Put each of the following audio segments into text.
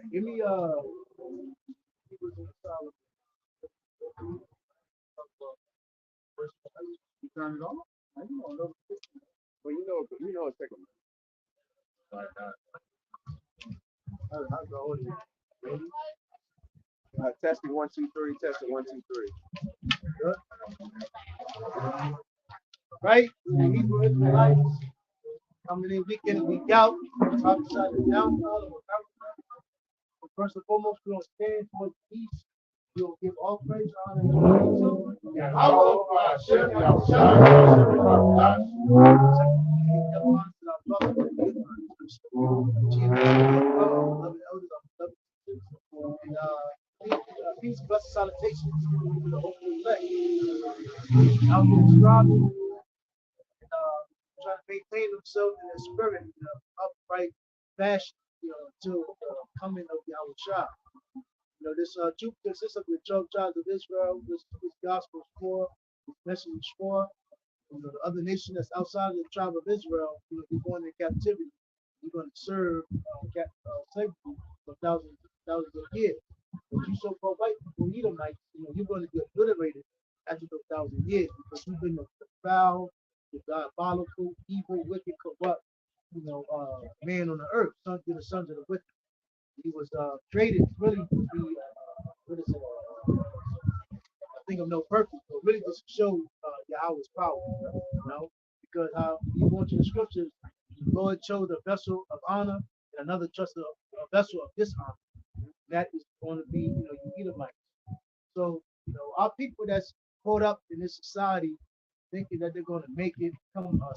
Give me Hebrews in the solid. You turn it off? I don't know. Well, you know, it's second. How's the audio? Ready? Testing 1 2 3. Testing 1 2 3. Good. Right? The Hebrew Israelites coming in week in and week out. Prophesy the downfall of America. First and foremost, we don't stand for the peace. We will give all praise, honor, and glory to peace, blessed salutations to the hopeful elect. Out here striving and trying to maintain themselves in their spirit in an upright fashion, until the coming of Yahweh. This troop consists of the 12 tribes of Israel. This gospel is for, this message is for. The other nation that's outside of the tribe of Israel, you're going into captivity. You're going to serve slavery for thousands of years. But you so-called white people, Edomites, you're going to get obliterated after those 1,000 years because you've been the foul, the diabolical, evil, wicked, corrupt, man on the earth, the sons of the wicked. He was created really to be, what is it? A thing of no purpose, but really just to show Yahweh's power, because how you go into the scriptures, the Lord chose a vessel of honor and another trusted a vessel of dishonor. That is going to be, you Edomites. So, our people that's caught up in this society thinking that they're going to make it, become a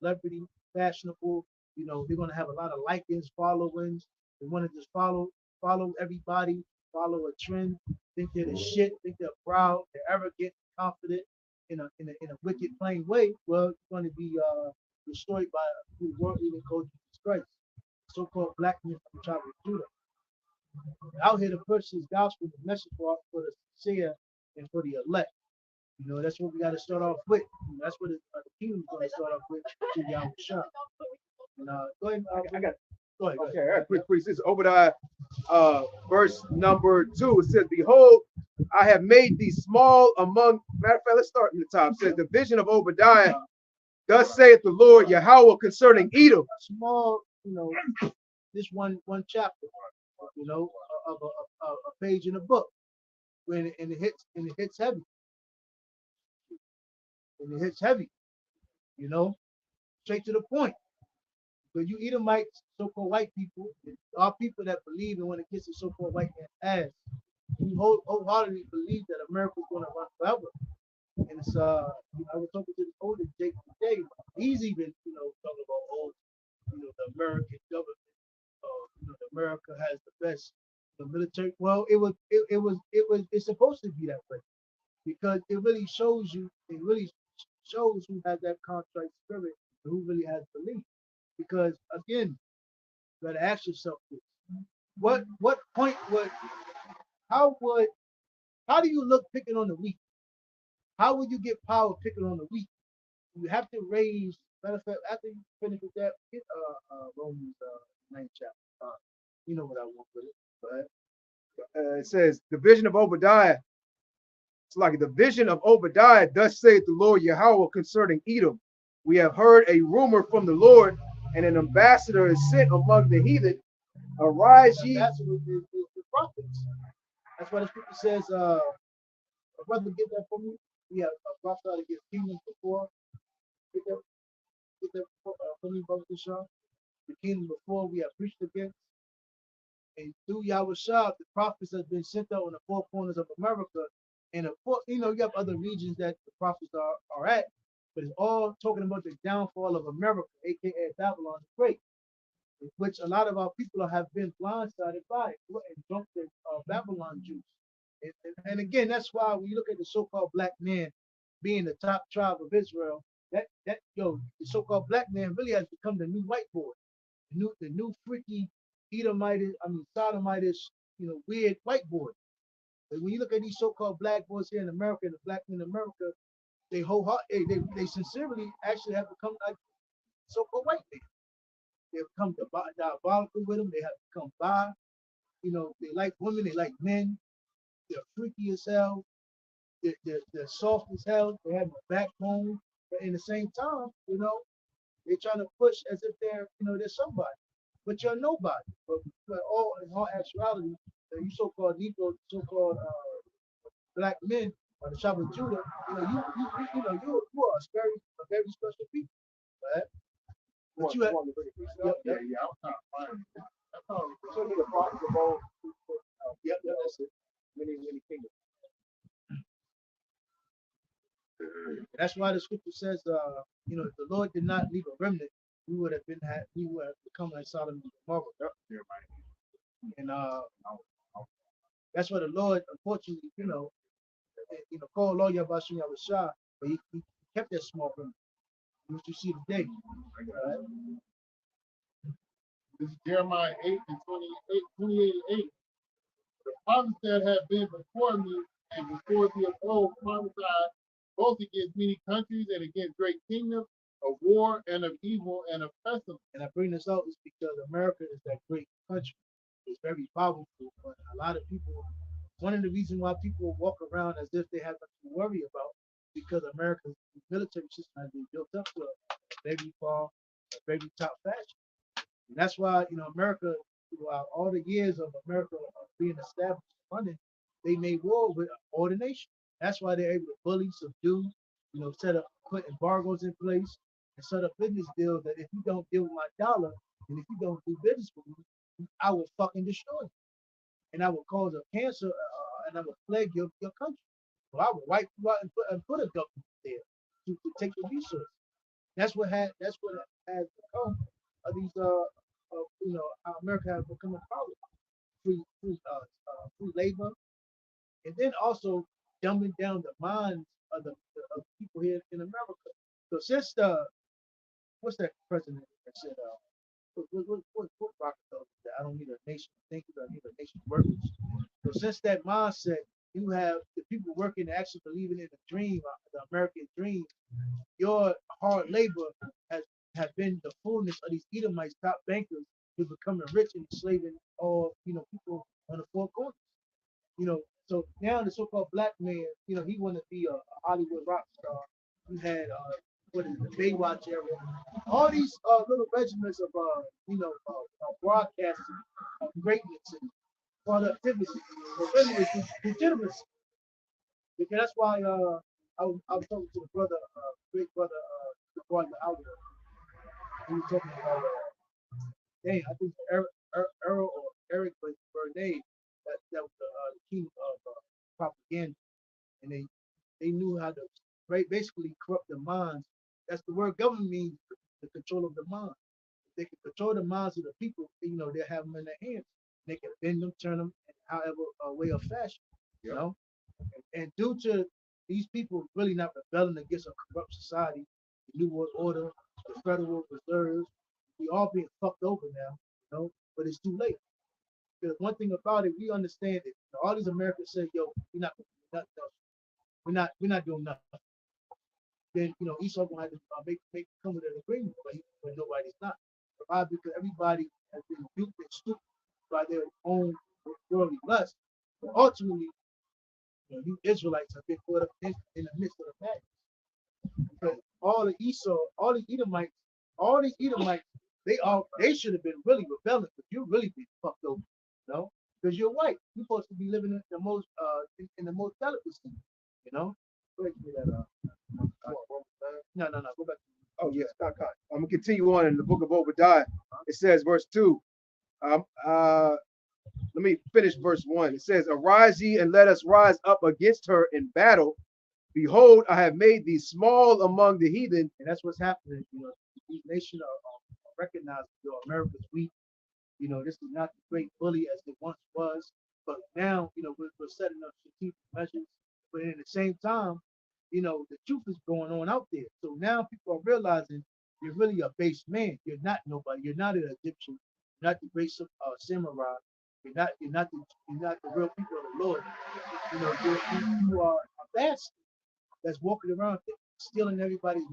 celebrity, fashionable, they're going to have a lot of likings, followings. They want to just follow everybody, follow a trend, think they're the shit, think they're proud, they're arrogant, confident in a wicked, plain way. Well, it's going to be destroyed by the world even called Jesus Christ, so-called black men from the tribe of Judah. Out here to push his gospel, the message for the sincere and for the elect. That's what we got to start off with. That's what the kingdom's going to start off with. To Yahweh. Go ahead. I got. Go ahead. Okay, all right, quick. This is Obadiah, verse number 2. It says, "Behold, I have made thee small among." Matter of fact, let's start from the top. It says, "The vision of Obadiah. Thus saith the Lord Yahweh concerning Edom." Small, this one chapter, of a page in a book, and it hits heavy, straight to the point. But you Edomites, so-called white people, are people that believe in when it gets to so-called white man's ass. We wholeheartedly believe that America's going to run forever. And it's I was talking to the older Jake today. He's even talking about the American government. America has the best military. Well, it's supposed to be that way because it really shows you. It really shows who has that contrite spirit and who really has belief. Because again, you gotta ask yourself this. What point how do you look picking on the weak? How would you get power picking on the weak? You have to raise, matter of fact, after you finish with that, get Romans 9th chapter. You know what I want with it. But it says, "The vision of Obadiah." It's like the vision of Obadiah. Thus saith the Lord Yahweh concerning Edom. We have heard a rumor from the Lord, and an ambassador is sent among the heathen. Arise ye. That's the prophets. That's why the scripture says, brother, get that for me. We have a prophet to give kingdom before. Get that for me, brother Deshaun. The kingdom before we have preached against. And through Yahweh Shah, the prophets have been sent out on the four corners of America. And you have other regions that the prophets are at, but it's all talking about the downfall of America, aka Babylon the Great, which a lot of our people have been blindsided by and drunk the Babylon juice. And again, that's why when you look at the so-called black man being the top tribe of Israel, the so-called black man really has become the new white boy, the new freaky Sodomitish, weird white boy. But when you look at these so-called black boys here in America, the black men in America, they sincerely actually have become like so-called white men. They have become diabolical with them. They have become bi. they like women, they like men, they're freaky as hell, they're soft as hell, they have a backbone, but in the same time, they're trying to push as if they're somebody, but you're nobody. But in all actuality, you so-called Negroes, so-called black men or the tribe of Judah, you are a very special people, right? But you have, yep. Yeah, I was trying to find it. That's all. Show me the prophets of old. Yep, that's it. Many kingdoms. That's why the scripture says, if the Lord did not leave a remnant, we would have become like Sodom and Gomorrah. And that's why the Lord, unfortunately, called Lord Yabashim Yahushua, but he kept that small remnant, which you see today. Right? This is Jeremiah 8 and 28 and 8. The prophets that have been before me and before thee of old prophesied both against many countries and against great kingdoms, of war and of evil and of pestilence. And I bring this out is because America is that great country. It's very powerful, but a lot of people, one of the reasons why people walk around as if they have nothing to worry about, because America's military system has been built up to a very far, a very top fashion. And that's why, America, throughout all the years of America being established and running, they made war with all the nations. That's why they're able to bully, subdue, set up, put embargoes in place, and set up business deals that if you don't deal with my dollar, and if you don't do business with me, I will fucking destroy you. And I will cause a cancer, and I will plague your country. So I will wipe you out and put a government there to take the resources. That's what has become of these how America has become a problem. Free labor, and then also dumbing down the minds of people here in America. So since what's that president that said what Rockefeller said, I don't need a nation of thinkers, I need a nation of workers. So since that mindset, you have the people working actually believing in the dream, the American dream. Your hard labor has been the fullness of these Edomites, top bankers, who becoming rich and enslaving all people on the four corners. So now the so-called black man, he want to be a Hollywood rock star. You had what is it, the Baywatch era, all these little regiments of broadcasting greatness and productivity, legitimacy. Because that's why I was talking to the brother, great brother, the brother out there. He was talking about, dang, I think Earl or Eric Bernay, that was the king of propaganda, and they knew how to basically corrupt the minds. That's the word government means, the control of the mind. If they can control the minds of the people, they have them in their hands. They can bend them, turn them, in however way or fashion. You know, and due to these people really not rebelling against a corrupt society, the New World Order, the Federal Reserve, we all being fucked over now, but it's too late. Because one thing about it, we understand it. All these Americans say, yo, we're not doing nothing. Then Esau gonna have to make come with an agreement, but nobody's not. Why? Because everybody has been duped and stupid by their own worldly lust. But ultimately, you Israelites have been caught up in the midst of the madness. Because all these Edomites, they should have been really rebelling, but you really been fucked over, because you're white. You're supposed to be living in the most in the most delicacy, Go ahead, give me that. No, go back. Oh yes, I'm gonna continue on in the book of Obadiah. It says, verse 2. Let me finish verse 1. It says, "Arise ye and let us rise up against her in battle. Behold, I have made thee small among the heathen." And that's what's happening. These nations are recognizing, America's weak. This is not the great bully as it once was. But now, we're setting up strategic measures. But at the same time, the truth is going on out there. So now people are realizing you're really a base man. You're not nobody. You're not an Egyptian. You're not the great samurai. You're not the real people of the Lord. You are a bastard that's walking around stealing everybody's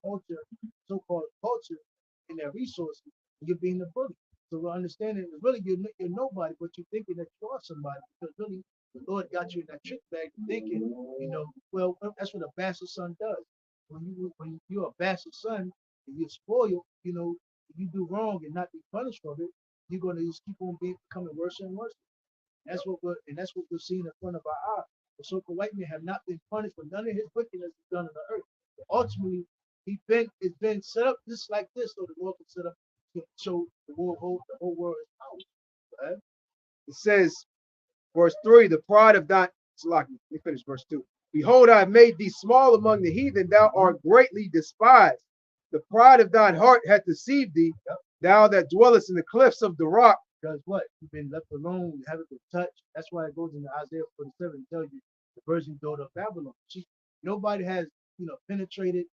culture, so-called culture, and their resources. And you're being a bully. So we're understanding that really you're nobody, but you're thinking that you are somebody because really the Lord got you in that trick bag thinking, well, that's what a bastard son does. When you're a bastard son and you're spoiled, if you do wrong and not be punished for it, you're gonna just keep on becoming worse and worse. That's what we're seeing in front of our eyes. The so-called white men have not been punished for none of his wickedness he's done on the earth. But ultimately, it's been set up just like this, so the Lord can set up to show the whole world is power. Right? It says, verse 3, the pride of thine. Let me finish verse 2. Behold, I have made thee small among the heathen, thou art greatly despised. The pride of thine heart hath deceived thee, thou that dwellest in the cliffs of the rock. Because what? You've been left alone, you haven't been touched. That's why it goes into Isaiah 47 and tells you the virgin daughter of Babylon. Nobody has, penetrated,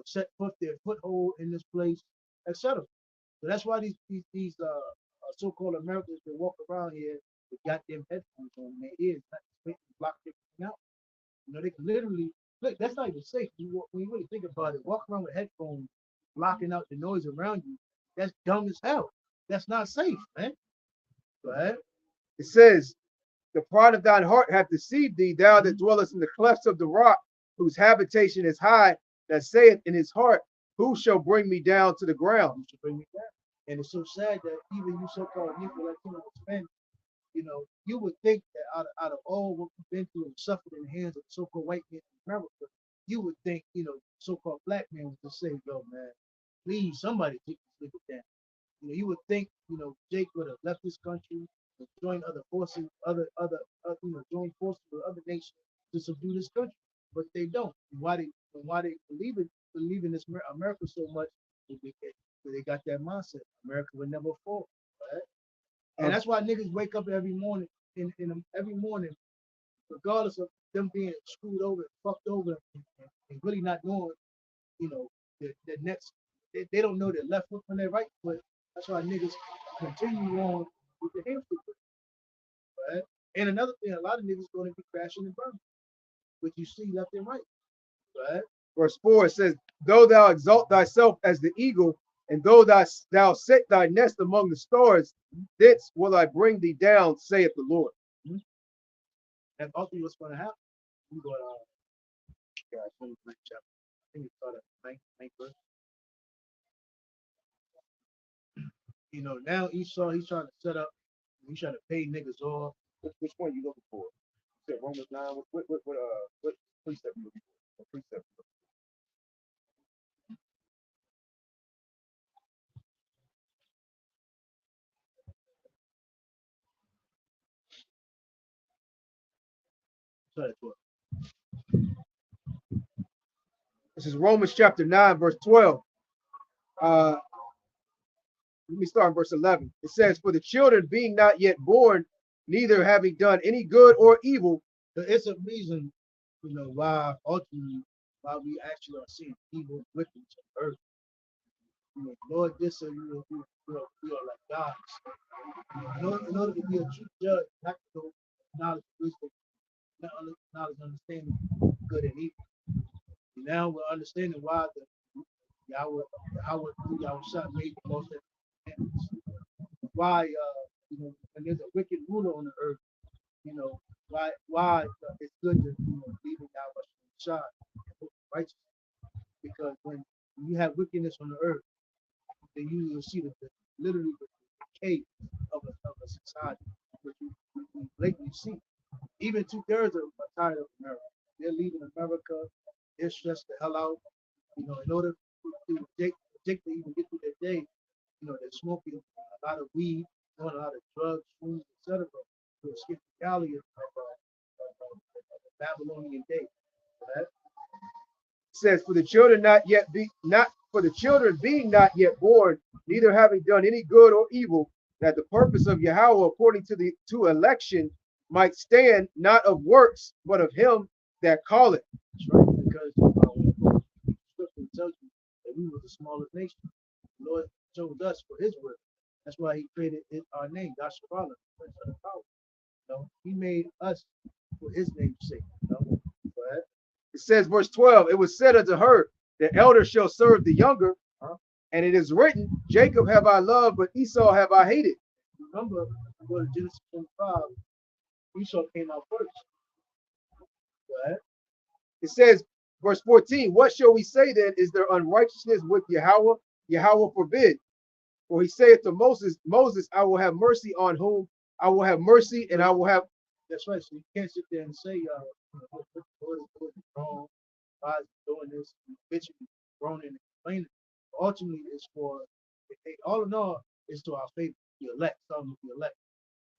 set their foothold in this place, etc. So that's why these so-called Americans that walk around here with goddamn headphones on their ears, not to block everything out. They can literally look. That's not even safe. When you really think about it, walk around with headphones, blocking out the noise around you. That's dumb as hell. That's not safe, man. Go ahead. It says, the pride of thine heart hath deceived thee, thou that dwellest in the clefts of the rock, whose habitation is high, that saith in his heart, who shall bring me down to the ground? Who shall bring me down? And it's so sad that even you so-called Negro Latino Hispanic, you would think that out of all what we've been through and suffered in the hands of so-called white men in America, you would think, so-called black men would just say, yo, man, please, somebody take this nigga down. You would think, Jake would have left this country and joined other forces, join forces with other nations to subdue this country, but they don't. And why they believe in this America so much? Because they got that mindset. America will never fall, right? And that's why niggas wake up every morning, every morning, regardless of them being screwed over, fucked over, and really not knowing, the next. They don't know their left foot from their right foot. That's why niggas continue on with the hamster foot, right? And another thing, a lot of niggas going to be crashing and burning, which you see left and right, right? Verse 4, it says, though thou exalt thyself as the eagle, and though thou set thy nest among the stars, thence will I bring thee down, saith the Lord. Mm-hmm. And ultimately what's going to happen, we go to 23 chapter. I think it's called a 9th verse. Now Esau, he's trying to set up, he's trying to pay niggas off. Which one you looking for? You said Romans 9. What precept you looking for? What precept you Sorry, 12. This is Romans chapter 9, verse 12. Let me start in verse 11. It says, for the children being not yet born, neither having done any good or evil. It's a reason, why ultimately, why we actually are seeing evil and wickedness on earth. Lord, this so we are like gods. In order to be a true judge, you have to know knowledge, wisdom, knowledge, understanding, good and evil. And now we're understanding why the Yahweh Shah made the most of commandments. Why, when there's a wicked ruler on the earth, why it's good to believe in Yahweh Shah and righteousness. Because when you have wickedness on the earth, then you will see literally the decay of a society, which we blatantly see. Even 2/3 are tired of America. They're leaving America. They're stressed the hell out. In order to Jake to even get through their day, they're smoking a lot of weed, doing a lot of drugs, food, etc. to escape the reality of the Babylonian day. Right? It says, for the children being not yet born, neither having done any good or evil, that the purpose of Yahweh according to election might stand, not of works, but of him that calleth. That's right, because scripture tells you that we were the smallest nation. The Lord chose us for his work. That's why he created our name, Yasharala, Prince of the Power. He made us for his name's sake. It says, verse 12, it was said unto her, the elder shall serve the younger, And it is written, Jacob have I loved, but Esau have I hated. Remember, go to Genesis 25, Esau came out first. Right? It says, verse 14, what shall we say then? Is there unrighteousness with Yahweh? Yahweh forbid. For he saith to Moses, Moses, I will have mercy on whom I will have mercy, and I will have. That's right. So you can't sit there and say, what is wrong? Why is he doing this? Bitching, groaning, and complaining. Ultimately, it's for, all in all, it's to our favor, the elect, some of the elect.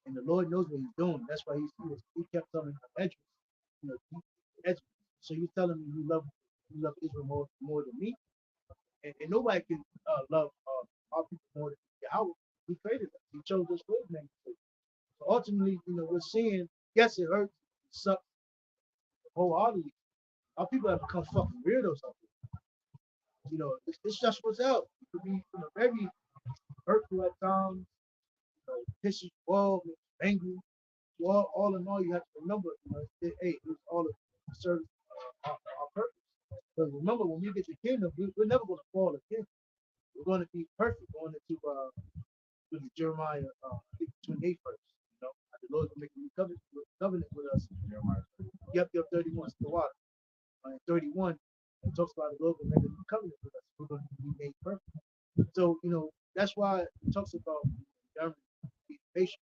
And the Lord knows what he's doing. That's why he kept telling the edges, edges. So you're telling me you love Israel more than me? And nobody can love our people more than Yahweh. He created us. He chose us for his name. So ultimately, we're seeing, yes, it hurts, it sucks wholeheartedly. Our people have become fucking weirdos out there. It's just what's out. It could be very hurtful at times, pisses you off, angry. Well, all in all, you have to remember, it's all a service our purpose. Because remember, when we get the kingdom, we're never going to fall again. We're going to be perfect going into Jeremiah 28 verse. The Lord will make a new covenant with us. Jeremiah. Yep, 31 is the water. 31, it talks about the Lord will make a new covenant with us. We're going to be made perfect. So, that's why it talks about being patient,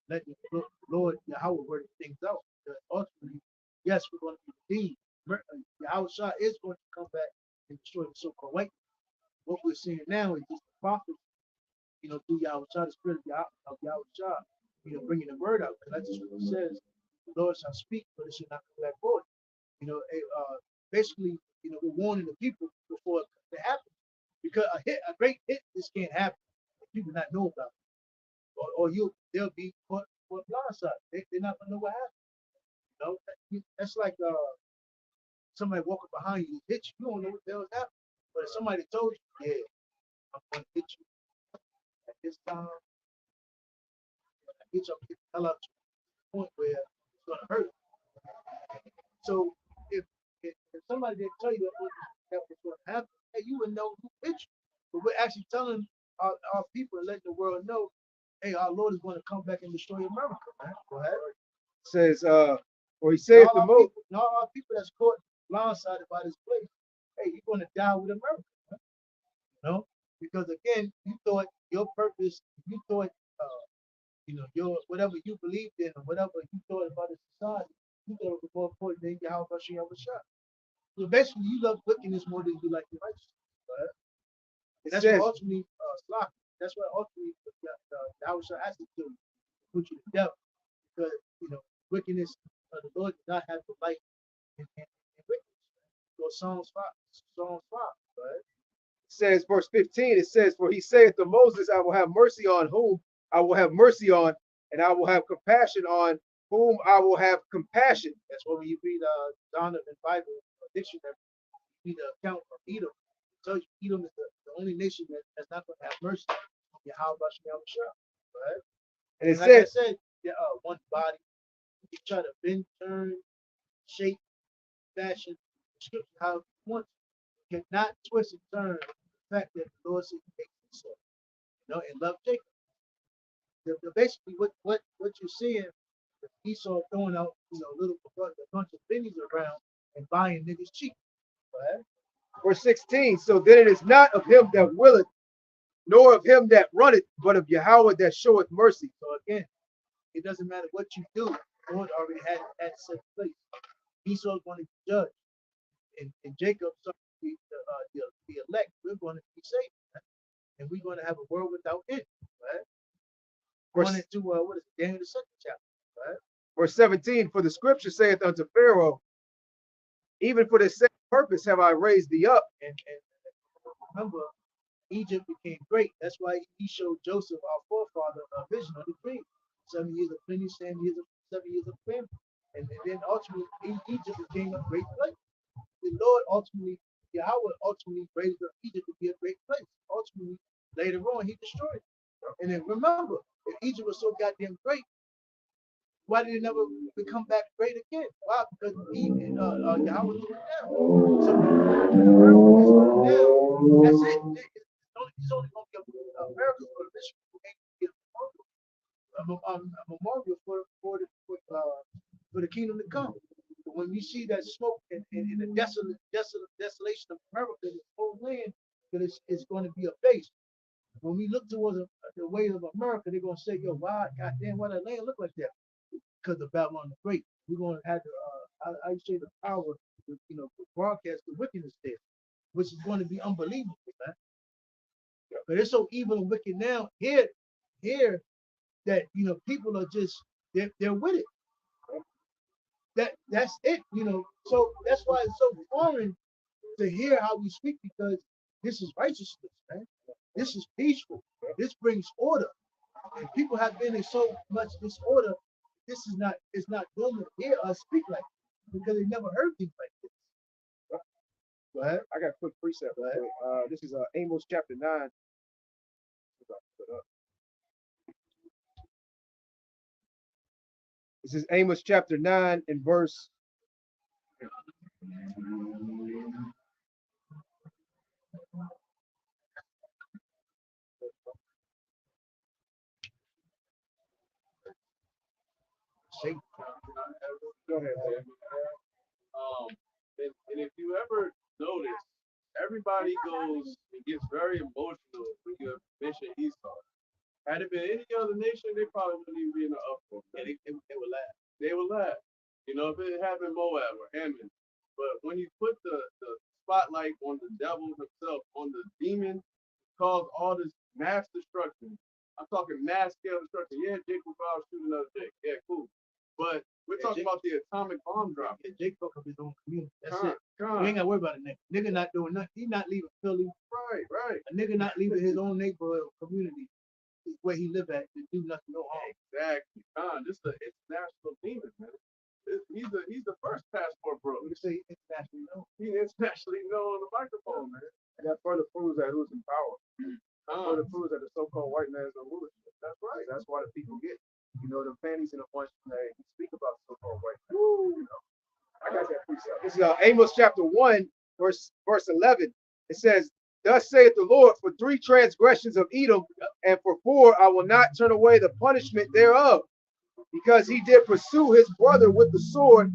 letting the Lord Yahweh work things out. Because ultimately, yes, we're going to be redeemed. Yahweh Shah is going to come back and destroy the so-called white. What we're seeing now is just the prophets, through Yahweh Shah, the spirit of Yahweh Shah, bringing the word out. Because that's just what it says. The Lord shall speak, but it should not come back void. Basically, we're warning the people before it happens. Because a great hit, this can't happen if people not know about it. Or they'll be caught blindside. They're not gonna know what happened. That's like somebody walking behind you hit you. You don't know what the hell is happening. But if somebody told you, yeah, I'm gonna hit you at this time, get you the hell out to the point where it's gonna hurt. So if somebody didn't tell you that was gonna happen, hey, you would know who hit you. But we're actually telling our people and letting the world know, hey, our Lord is going to come back and destroy America, man. Go ahead. It says, or he saith the most. All our people that's caught blindsided by this place, hey, you're going to die with America, man. Because again, you thought your purpose, you thought, your whatever you believed in or whatever you thought about the society, you thought it was more important than Yahweh Shah. So basically, you love wickedness more than you like the righteousness, right? And that's what ultimately sloppy. That's what ultimately Yahweh Shah has to do, put you to death, because wickedness. The Lord did not have the light in wickedness. So Psalms 5, right? It says, verse 15, it says, for he saith to Moses, I will have mercy on whom I will have mercy on, and I will have compassion on whom I will have compassion. That's why when you read Donovan Bible dictionary, you read the account of Edom. It tells you Edom is the only nation that's not going to have mercy on Yahweh Shah, right? And it like says, I said, one body. You try to bend, turn, shape, fashion, scripture how you want. You cannot twist and turn the fact that the Lord said he makes himself, and love Jacob. Basically, what you're seeing, Esau throwing out, a bunch of pennies around and buying niggas cheap, right? Verse 16, so then it is not of him that willeth, nor of him that runneth, but of Yahweh that showeth mercy. So again, it doesn't matter what you do, the Lord already had set place. Esau's going to be judged, and Jacob, the elect, we're going to be saved, right? And we're going to have a world without end, right? Going into what is it, Daniel the second chapter, right? Verse 17, for the scripture saith unto Pharaoh, even for the same purpose have I raised thee up. And remember, Egypt became great. That's why he showed Joseph, our forefather, a vision of the dream. 7 years of plenty, 7 years of famine. And then ultimately, Egypt became a great place. The Lord ultimately, Yahweh ultimately raised up Egypt to be a great place. Ultimately, later on, he destroyed it. And then remember, if Egypt was so goddamn great, why did it never become back great again? Why? Because Yahweh took it down. So the earth is down. That's it. He's only going to give America for the rich people ain't get a memorial for the kingdom to come. But when you see that smoke and the desolation of America, this whole land that is going to be abased. When we look towards the ways of America, they're going to say, yo, why, goddamn, why that land look like that? Because of Babylon the Great. We're going to have I say the power, to broadcast the wickedness there, which is going to be unbelievable, man. But it's so evil and wicked now here that people are just they're with it. That's it. So that's why it's so foreign to hear how we speak, because this is righteousness, man. This is peaceful. This brings order. And people have been in so much disorder. It's not normal to hear us speak like this because they never heard things like this. Go ahead. I got a quick precept. This is Amos chapter 9. This is Amos chapter 9 and verse. Go ahead, man. And if you ever notice, everybody goes and gets very emotional when you mention Esau. Had it been any other nation, they probably wouldn't even be in the uproar. Yeah, they would laugh. They would laugh. If it happened Moab or Ammon. But when you put the spotlight on the devil himself, on the demon, caused all this mass destruction. I'm talking mass scale destruction. Yeah, Jake will go out and shoot another Jake. Yeah, cool. But we're talking about the atomic bomb drop. Yeah, Jake fuck up his own community. That's it. You ain't gotta worry about a nigga. Nigga not doing nothing. He not leaving Philly. Right. A nigga not leaving his own neighborhood or community where he live at to do nothing, no harm. Exactly. This is an international demon, man. He's the first passport bro. You say internationally known. He's internationally known on the microphone, man. And that further proves that who's in power. Further proves that the so-called white man is no rulership. That's right. That's why the people get, the panties in a bunch when they speak about the so-called white man. I got that precept. This is Amos chapter 1, verse 11. It says, "Thus saith the Lord, for 3 transgressions of Edom, and for 4 I will not turn away the punishment thereof, because he did pursue his brother with the sword,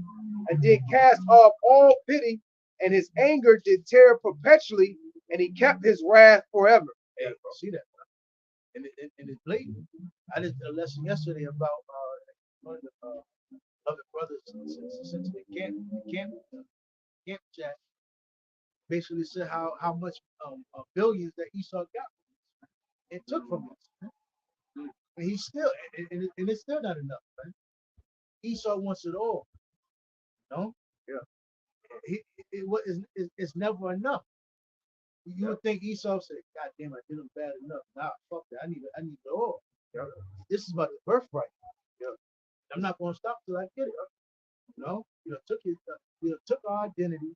and did cast off all pity, and his anger did tear perpetually, and he kept his wrath forever." Hey, see that? And it's blatant. I did a lesson yesterday about one of the other brothers since the camp chat. Basically said how much billions that Esau got and took from us. And he's still and it's still not enough, man. Esau wants it all. Yeah. It's never enough. You would think Esau said, "God damn, I did him bad enough. Nah, fuck that. I need it all." Yeah. This is about the birthright. Yeah. I'm not gonna stop till I get it. Took our identity.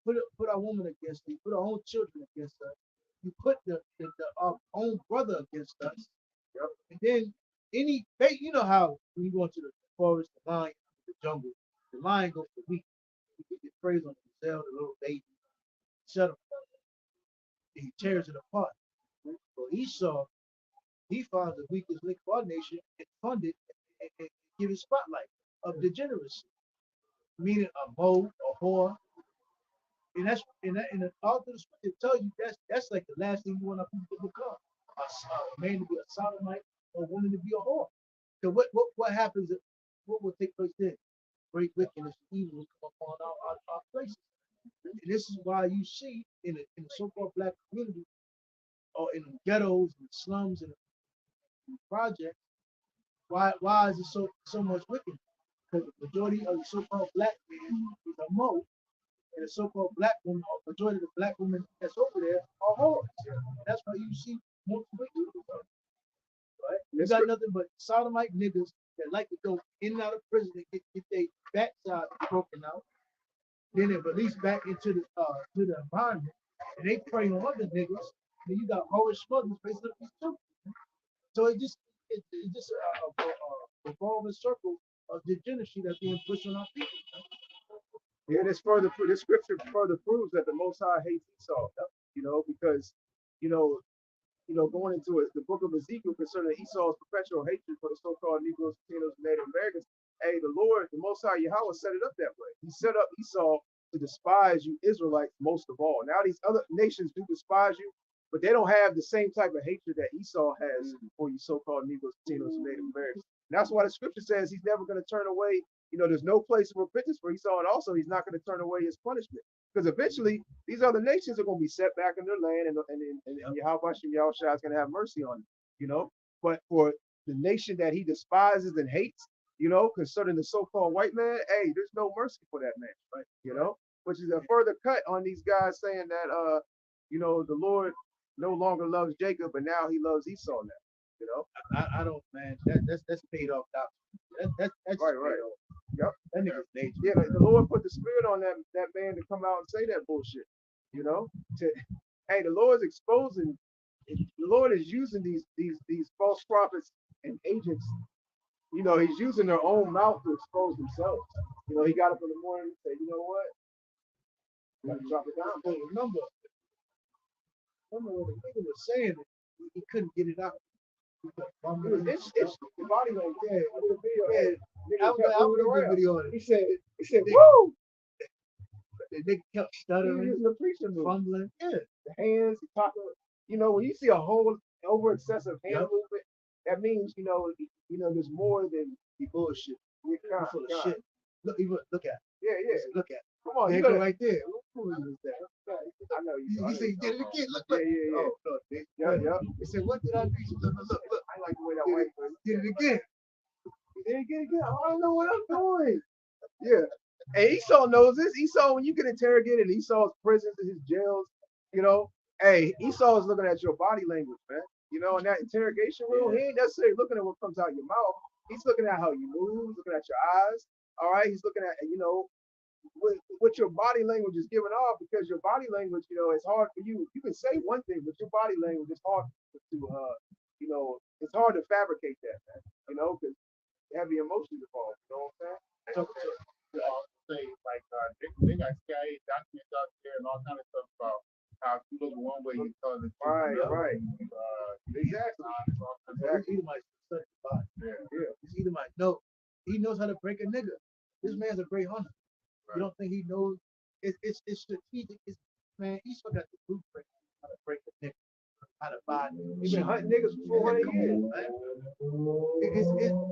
Put our woman against us. Put our own children against us. You put our own brother against us. Yep. And then how when you go into the forest, the lion, the jungle, the lion goes for weak. You get your praise on the gazelle, the little baby, shut him. He tears it apart. So Esau, he found the weakest link for our nation and funded and give it spotlight of degeneracy, meaning a mole, a whore. And that's all through the scripture tells you that's like the last thing you want our people to become. A man to be a sodomite or a woman to be a whore. So what happens? What will take place then? Great wickedness and evil will come upon our places. And this is why you see in the so-called black community or in the ghettos and slums and projects, why is it so much wickedness? Because the majority of the so-called black man is a mo, and the so-called black woman, or majority of the black women that's over there are whores. That's why you see more wickedness. Right? You got nothing but sodomite niggas that like to go in and out of prison and get their backside broken out. Then they're released back into the environment, and they prey on other niggas. And you got horrid smugglers facing up these too. So it's just a revolving circle of degeneracy that's being pushed on our people. Yeah, this scripture further proves that the Most High hates Esau, because Going into it, the book of Ezekiel concerning Esau's perpetual hatred for the so-called Negroes, Latinos, and Native Americans. Hey, the Lord, the Most High Yahweh set it up that way. He set up Esau to despise you Israelites most of all. Now these other nations do despise you, but they don't have the same type of hatred that Esau has for you so-called Negroes, Latinos, and Native Americans. And that's why the scripture says he's never going to turn away. There's no place of repentance for Esau, and also he's not going to turn away his punishment. Because eventually these other nations are going to be set back in their land, and Yahweh Shah is going to have mercy on them. But for the nation that he despises and hates, concerning the so-called white man, hey, there's no mercy for that man, right? Which is a further cut on these guys saying that, the Lord no longer loves Jacob, but now he loves Esau now. I don't, man. That's paid off doctrine. That's right. Yep. That nigga's dangerous. Yeah, the Lord put the spirit on that man to come out and say that bullshit. Hey, the Lord's exposing. The Lord is using these false prophets and agents. He's using their own mouth to expose themselves. He got up in the morning and said, you know what? Gotta drop it down. But remember what the nigga was saying. He couldn't get it out. It's the body like that. I was a video on it. He said, woo! The nigga kept stuttering, He was a preacher move. fumbling. Yeah. The hands, he talking. When you see a whole over excessive hand movement, that means there's more than the bullshit. You're full of shit. Look at it. Yeah. Look at it. Come on, There you go gotta, right there. Who is that? I know you. He said he did it again. Look. Yeah. Oh, no. Yeah. He said, what did I do? Look. I like the way that white person Did it again. I don't know what I'm doing. Yeah. And Esau knows this. Esau, when you get interrogated, Esau's prisons and his jails, hey, Esau is looking at your body language, man. In that interrogation room, he ain't necessarily looking at what comes out of your mouth. He's looking at how you move, looking at your eyes. All right. He's looking at, what your body language is giving off, because your body language, it's hard for you. You can say one thing, but your body language is hard to it's hard to fabricate that, man. Because heavy emotions involved. You know what I'm saying? Say like they got CIA documents out there and all kind of stuff about how if you look one way, you tell the truth. Right. Exactly. Edomite study the body. Yeah. He's Edomite. No, he knows how to break a nigga. This man's a great hunter. Right. You don't think he knows? It's strategic. Man, Esau got the blueprint how to break a nigga, how to buy. He's been hunting niggas for 400 years.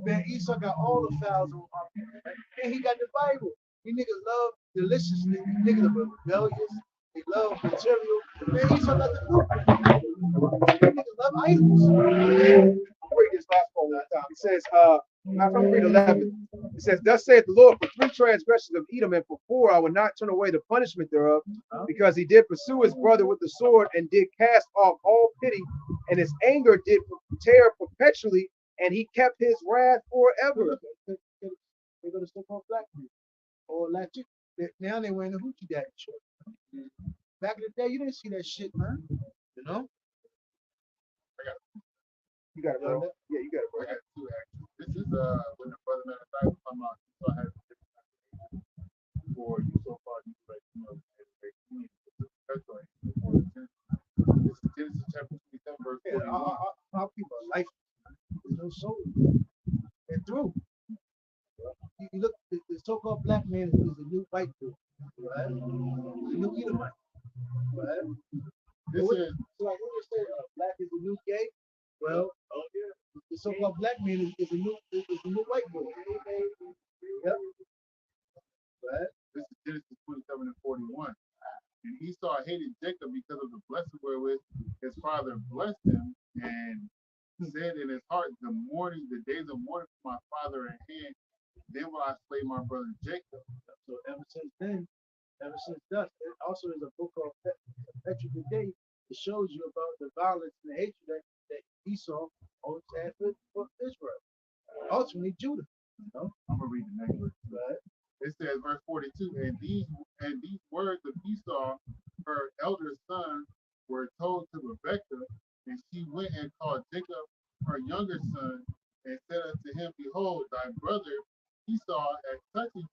Man, Esau got all the files on people, man. And he got the Bible. These niggas love deliciousness. These niggas are rebellious. They love material. Man, Esau got the blueprint. These niggas love idols. I'll read this last one time. It says, I'm from read 11. It says, thus saith the Lord, for 3 transgressions of Edom, and for 4 I will not turn away the punishment thereof, because he did pursue his brother with the sword, and did cast off all pity, and his anger did tear perpetually, and he kept his wrath forever. They're going to still call black people or Latin. Now they wearing the hoochie daddy shirt. Back in the day, you didn't see that shit, man. You got it, bro. Yeah, you got it, bro. I got 2 actually. This is when the brother man of God come out. So I have for you so far. You like this is Genesis chapter 27 verse 41. Our people are life. There's no soul. They're through. You look, the so-called black man is the new white dude, right? The new Edomite, right? This is like when you say black is the new gay. Well, the so-called black man is the new white boy. Yep. Right? This is Genesis 27 and 41. And Esau hated Jacob because of the blessing wherewith his father blessed him, and said in his heart, the days of mourning for my father at hand, then will I slay my brother Jacob. So ever since then, ever since thus, it also is a book called Perpetual Day. It shows you about the violence and the hatred that Esau always had for Israel. Ultimately, Judah. I'm gonna read the next verse. Right. It says, verse 42, and these words of Esau, her elder son, were told to Rebekah, and she went and called Jacob, her younger son, and said unto him, behold, thy brother Esau hath touched thee,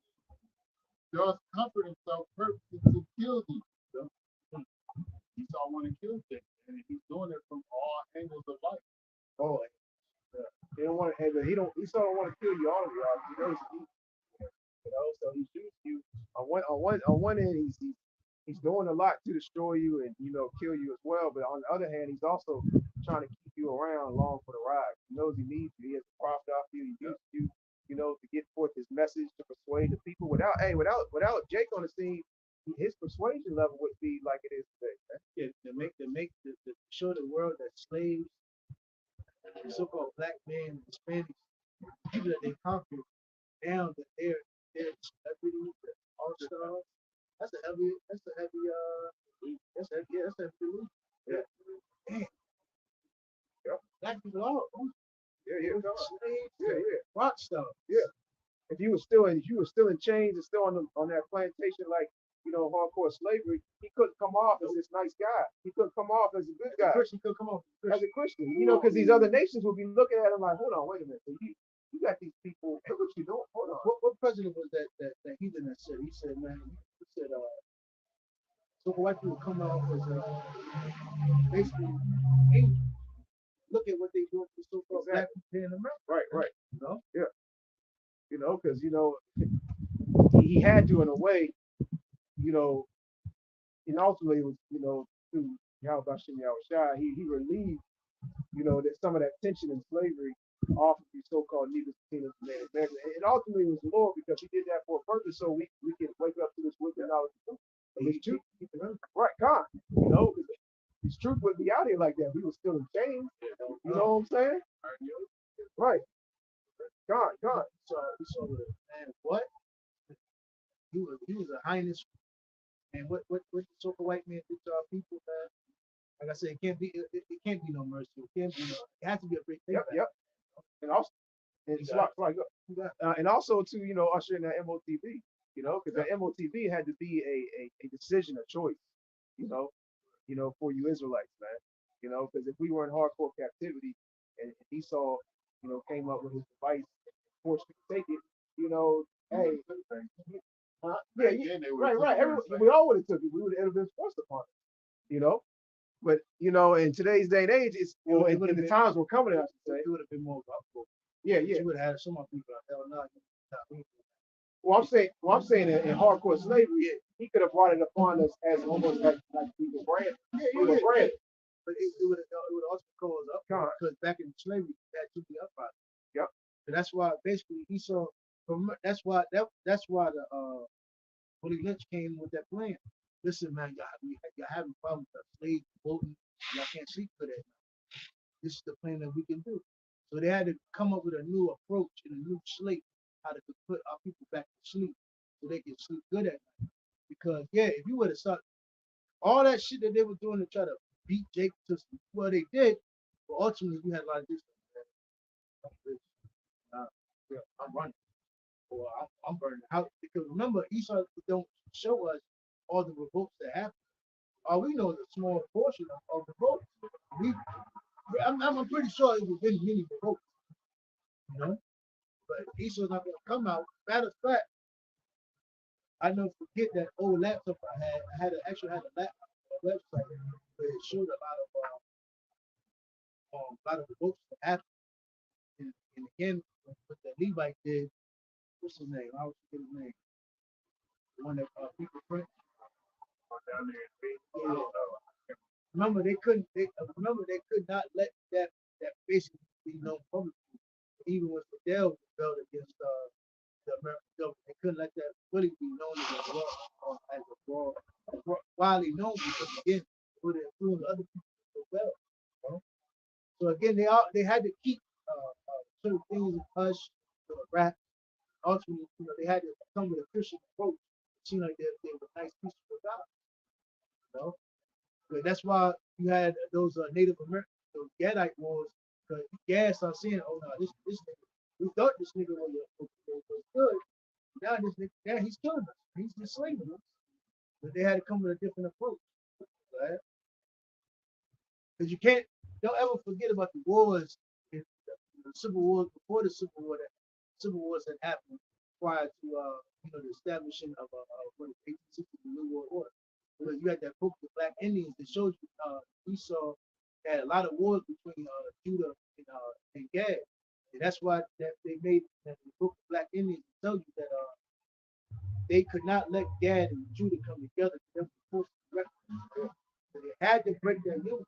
doth comfort himself purposely to kill thee. Esau wanted to kill Jacob, and he But Esau don't want to kill you all of you. He knows so he shoots you on one end. He's doing a lot to destroy you and kill you as well. But on the other hand, he's also trying to keep you around along for the ride. He knows he needs you. He has a profit off you. He uses you, to get forth his message to persuade the people. Without Jake on the scene, his persuasion level would be like it is today. Yeah, to show the world that slaves, so-called black men, Hispanics, people that they conquered, down that they're celebrities, all stars. That's a heavy belief. Yeah. Damn. Yep. Black people all Yeah. slaves, Yeah. rock stars. Yeah. If you were still in chains and still on that plantation, like hardcore slavery, he couldn't come off as this nice guy. He couldn't come off as a good guy. Christian could come off As a Christian, because these other nations would be looking at him like, hold on, wait a minute. So you got these people. Look what you doing. Hold on. What president was that heathen that said? He said, man, so white people come out as basically angels. Look at what they do to so-called black people in America. Right. Yeah. Because he had to in a way, and ultimately it was through Yahweh Bashem Yahushua, he relieved that some of that tension and slavery off of these so-called Negroes, Latinos, and Native Americans. And ultimately it was the Lord, because he did that for a purpose, so we can wake up to this wisdom knowledge of truth. Right, God. His truth would be out here like that. We were still in chains. You know what I'm saying? Right. God. So man, what? He was a highness. And what the so-called white man did to our people, man? Like I said, it can't be no mercy. It has to be a great thing. Yep. And also, and also to usher in that MOTV, because that MOTV had to be a decision, a choice, for you Israelites, man. Because if we were in hardcore captivity and Esau, came up with his device, forced you to take it, hey, right. We all would have took it. We would have been forced upon it, But in today's day and age, it's in the times we're coming, I should say, it would have been more powerful. Yeah. You would have had some of people hell no. Well, I'm saying in hardcore slavery, he could have brought it upon us as almost like we were brand. We were brand. But it would also cause up because back in slavery, that should be up by. Yep. So that's why basically Esau. That's why the Willie Lynch came with that plan. Listen, man, y'all having problems with slaves voting. Y'all can't sleep for that. This is the plan that we can do. So they had to come up with a new approach and a new slate how to put our people back to sleep so they can sleep good at night. Because if you would have started all that shit that they were doing to try to beat Jake to well, they did, but ultimately you had a lot of this. I'm running, or I'm burning out. Because remember, Esau don't show us all the revolts that happen. All we know is a small portion of the revolts. I'm pretty sure it was been many revolts, But Esau's not gonna come out. Matter of fact, I never forget that old laptop I had. I had a laptop, a website where it showed a lot of revolts that happened. And again, what the Levite did, what's his name? I always forget his name. The one that people print. Yeah. Remember, they could not let that basically be known publicly. Even when Fidel rebelled against the American government, they couldn't let that really be known as a fraud, widely known, because again, it would influence other people to rebel. So again, they had to keep certain things in hush, rap. Ultimately, they had to come with a Christian approach. It seemed like they were nice peaceful guys. But that's why you had those Native American, those Gadite wars, because Gad started saying, oh no, this nigga, we thought this nigga was good. Now this nigga, he's killing us. He's enslaving us. But they had to come with a different approach. Right? Because don't ever forget about the wars, the civil wars, before the civil war, civil wars that happened prior to the establishing of 1860, the New World Order. Because you had that book, The Black Indians, that shows you Esau had a lot of wars between Judah and Gad. And that's why that they made that the book of Black Indians tell you that they could not let Gad and Judah come together. They were forced to recognize. So they had to break their unity.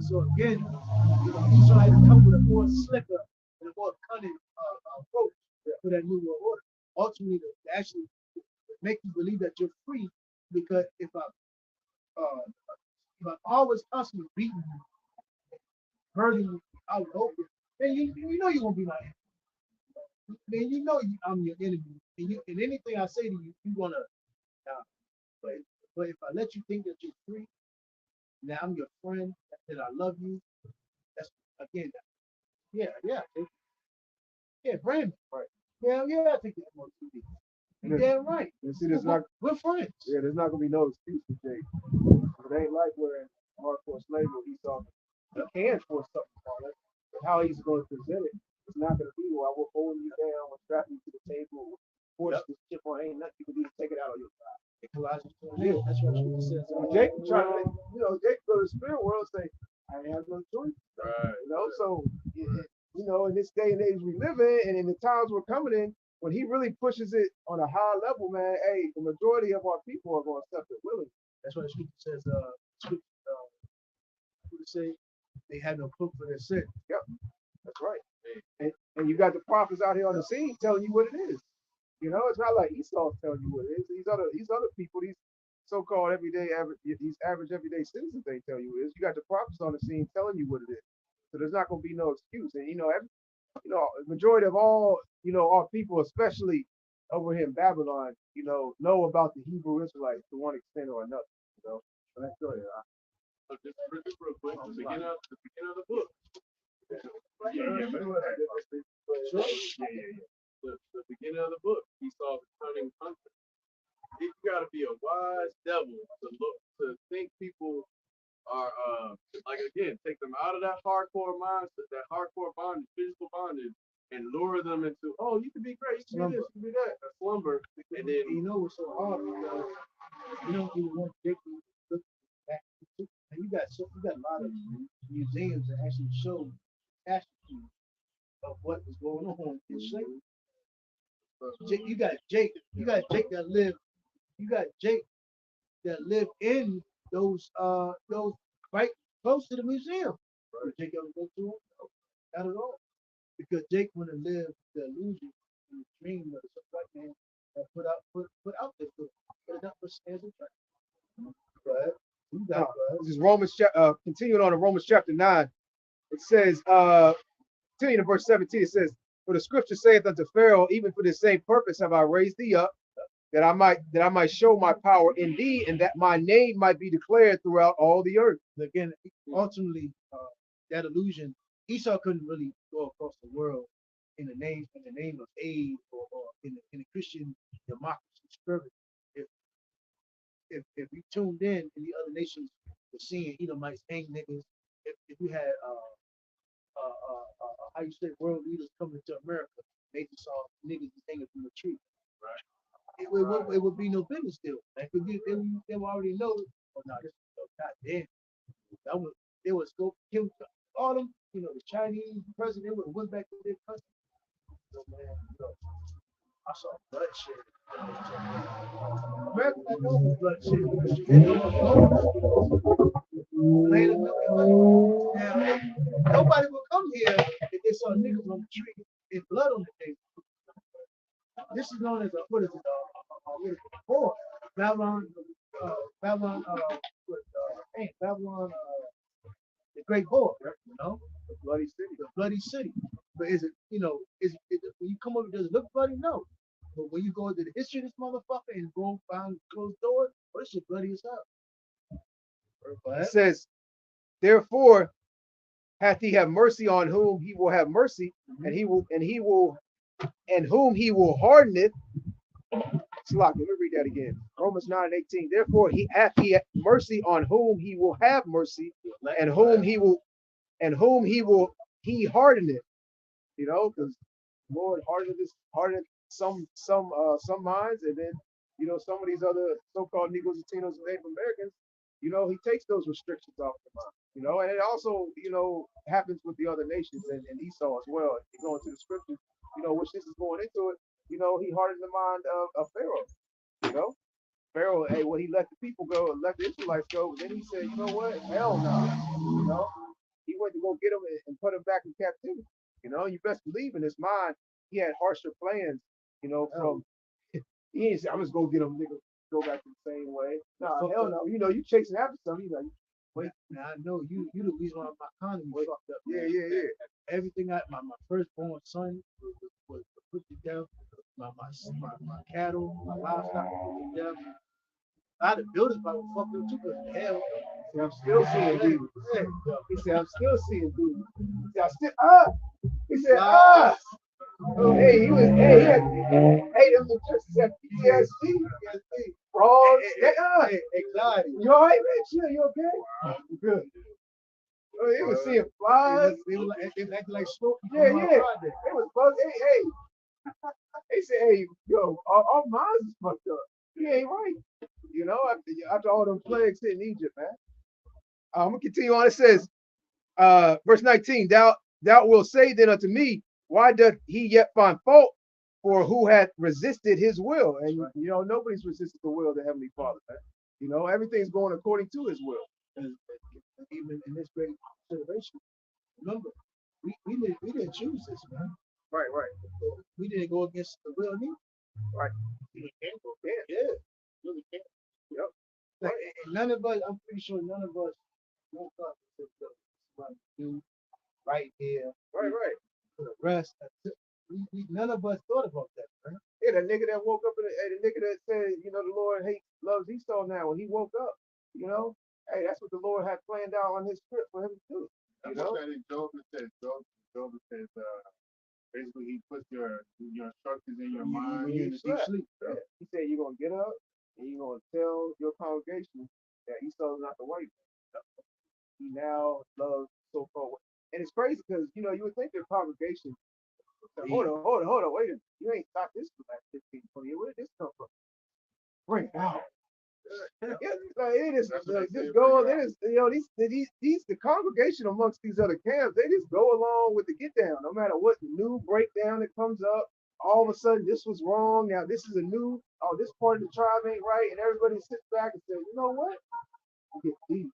So again, Esau had to come with a more slicker and a more cunning approach for that new world order. Ultimately, to actually make you believe that you're free, because if I'm always constantly beating you, hurting you out in the open, then you know you won't be my enemy. Then you know I'm your enemy, and anything I say to you, you wanna. Uh, but but if I let you think that you're free, now I'm your friend, that I love you. That's again, yeah, Brandon. Right. Yeah, I think that's more TV. You're damn right. And see, we're friends. Yeah, there's not gonna be no excuse for Jake. It ain't like we're in hardcore slavery. He can force something on us, but how he's going to present it, it's not going to be, well, I will hold you down, we'll strap you to the table, force this chip on, ain't nothing you can do to take it out of your side. That's what she says. Jake trying to, Jake go to the spirit world and say, I ain't have no choice. Right. So, in this day and age we live in, and in the times we're coming in, when he really pushes it on a high level, man, hey, the majority of our people are going to accept it willingly. That's what the scripture says. Say they had no proof for their sin. Yep, that's right. And you got the prophets out here on the scene telling you what it is. It's not like Esau's telling you what it is. These other people, these so-called these average everyday citizens, they tell you what it is. You got the prophets on the scene telling you what it is. So there's not going to be no excuse. And majority of all our people, especially over here in Babylon, know about the Hebrew Israelites to one extent or another. So let's go ahead. Just real quick, the beginning of the book. Yeah. The beginning of the book, he saw the cunning hunter. You gotta be a wise devil to think people are again, take them out of that hardcore mindset, that hardcore bondage, physical bondage, and lure them into, oh, you can be great, you can do this, you can do that, a slumber, and then it's so hard because you don't even want to look back. And you got a lot of museums that actually show statues of what was going on in slavery. You got Jake that live in those right close to the museum. Right. Jake ever go to them? No, not at all. Because Jake want to live the illusion and the dream of the white man that put out this book. But that was as a track. Right. This is Romans continuing on in Romans chapter 9. It says, continuing in verse 17, it says, for the scripture saith unto Pharaoh, even for the same purpose have I raised thee up, that I might show my power in thee, and that my name might be declared throughout all the earth. Again, ultimately, that illusion, Esau couldn't really go across the world in the name of aid or in a Christian democracy spirit. If we tuned in the other nations were seeing Edomites hang niggas, if we had how you say world leaders coming to America, they just saw niggas hanging from a tree. Right. It would be no business deal. Like they would already know. Oh no, this goddamn. They was go kill all them. The Chinese president would went back to their country. So man, I saw bloodshed. America got no bloodshed because you now, nobody will come here if they saw niggas on the tree and blood on the table. This is known as what is it? Boar. Babylon, Babylon, the Great Boar, The bloody city. But is it, when you come over, does it look bloody? No. But when you go into the history of this motherfucker and go find closed doors, this shit bloody as hell. It says, therefore hath he have mercy on whom he will have mercy, and whom he will harden it. Let me read that again. Romans 9:18. Therefore he hath mercy on whom he will have mercy, and whom he will harden it. Because Lord hardened some minds, and then some of these other so-called Negroes, Latinos, and Native Americans, he takes those restrictions off the mind. You know, and it also, happens with the other nations and Esau as well. If you go into the scriptures, which this is going into it, he hardened the mind of Pharaoh. You know, Pharaoh, hey, well, he let the people go, let the Israelites go, but then he said, you know what? Hell no. He went to go get them and put them back in captivity. You best believe in his mind, he had harsher plans, from he ain't say, I'm just gonna get them niggas go back to the same way. No, hell no. You chasing after something, wait, man, I know you the reason why my economy fucked up. yeah, Man. yeah, yeah. Everything my firstborn son was put to death. My cattle, my livestock was put to death. I had to build it, but I fucked them too. But hell, See, I'm still seeing demons. yeah, He said, I'm still seeing demons. He said, He said, Hey, he had, them just said PTSD. Wrong. anxiety. You all right, man? Chill, you okay? Good. He was seeing flies. They were acting like smoke. Yeah. It was fun. Hey. They said, hey, yo, our minds is fucked up. He ain't right. After all them plagues hitting Egypt, man. I'm gonna continue on. It says, verse 19, thou wilt say then unto me, why doth he yet find fault for who hath resisted his will? And nobody's resisted the will of the Heavenly Father, man. Everything's going according to his will. And even in this great consideration, remember, we didn't choose this, man. Right. We didn't go against the will of me. Right. You can't go. Yeah. Really can't. Yep. Like, and none of us, I'm pretty sure none of us woke up and said, "What to do right here, Right. for the rest." None of us thought about that, man. Yeah, the nigga that woke up the nigga that said, the Lord loves Esau now. When he woke up, hey, that's what the Lord had planned out on his script for him to do. That's what that in Job says. Job says, basically, he puts your instructions in your mind. When you're in a deep sleep. Yeah. He said you're gonna get up and you're gonna tell your congregation that Esau is not the white man. He now loves so-called. And it's crazy because you would think their congregation. Hold on, wait a minute. You ain't stopped this for like 15, 20 years. Where did this come from? Bring it out. It is just go. They just these the congregation amongst these other camps. They just go along with the get down, no matter what new breakdown that comes up. All of a sudden, this was wrong. Now this is a new. Oh, this part of the tribe ain't right, and everybody sits back and says, you know what? Get deep.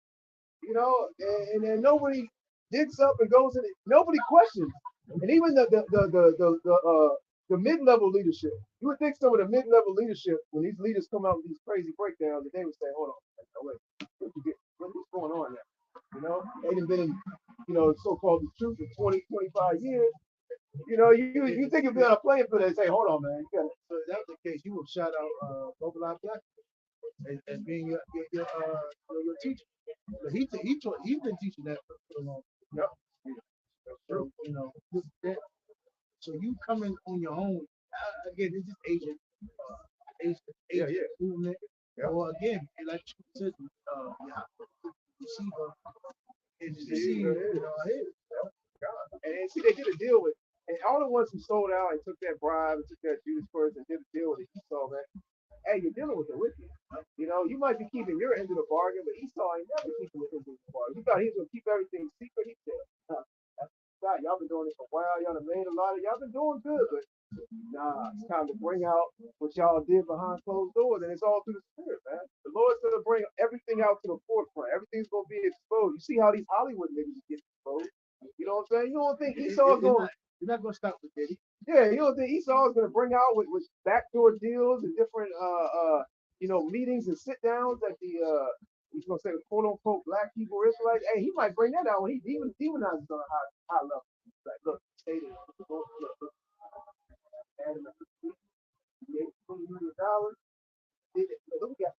And then nobody digs up and goes in it. Nobody questions, and even the mid-level leadership. You would think some of the mid-level leadership, when these leaders come out with these crazy breakdowns, that they would say, hold on, wait, what's going on now? They done been in, so-called the truth for 20, 25 years. You think you'd be on a playing field and say, hold on, man. So if that was the case, you would shout out Mobilize Black as being your teacher. But he's been teaching that for a long time. Yep. So, so you coming on your own, again, this is Asian movement. Yeah. Or again, like you said, receiver is deceived, And see, they did a deal with, and all the ones who sold out and took that bribe and took that Judas first and did a deal with Esau, man. Hey, you're dealing with the wicked. You might be keeping your end of the bargain, but Esau ain't never keeping his end of the bargain. He thought he was gonna keep everything secret. He said, y'all been doing this for a while. Y'all done made a lot of. Y'all been doing good, but nah, it's time to bring out what y'all did behind closed doors, and it's all through the spirit, man. The Lord's gonna bring everything out to the forefront. Everything's gonna be exposed. You see how these Hollywood niggas get exposed? You know what I'm saying? You don't think Esau's going? You're not gonna stop with Diddy. Yeah, you don't think Esau's gonna bring out with backdoor deals and different meetings and sit downs at the he's gonna say quote unquote black people Israelites. Hey, he might bring that out when he demonizes on a high level. Like, look, stay there. Look. Add him $20 million. Look, we got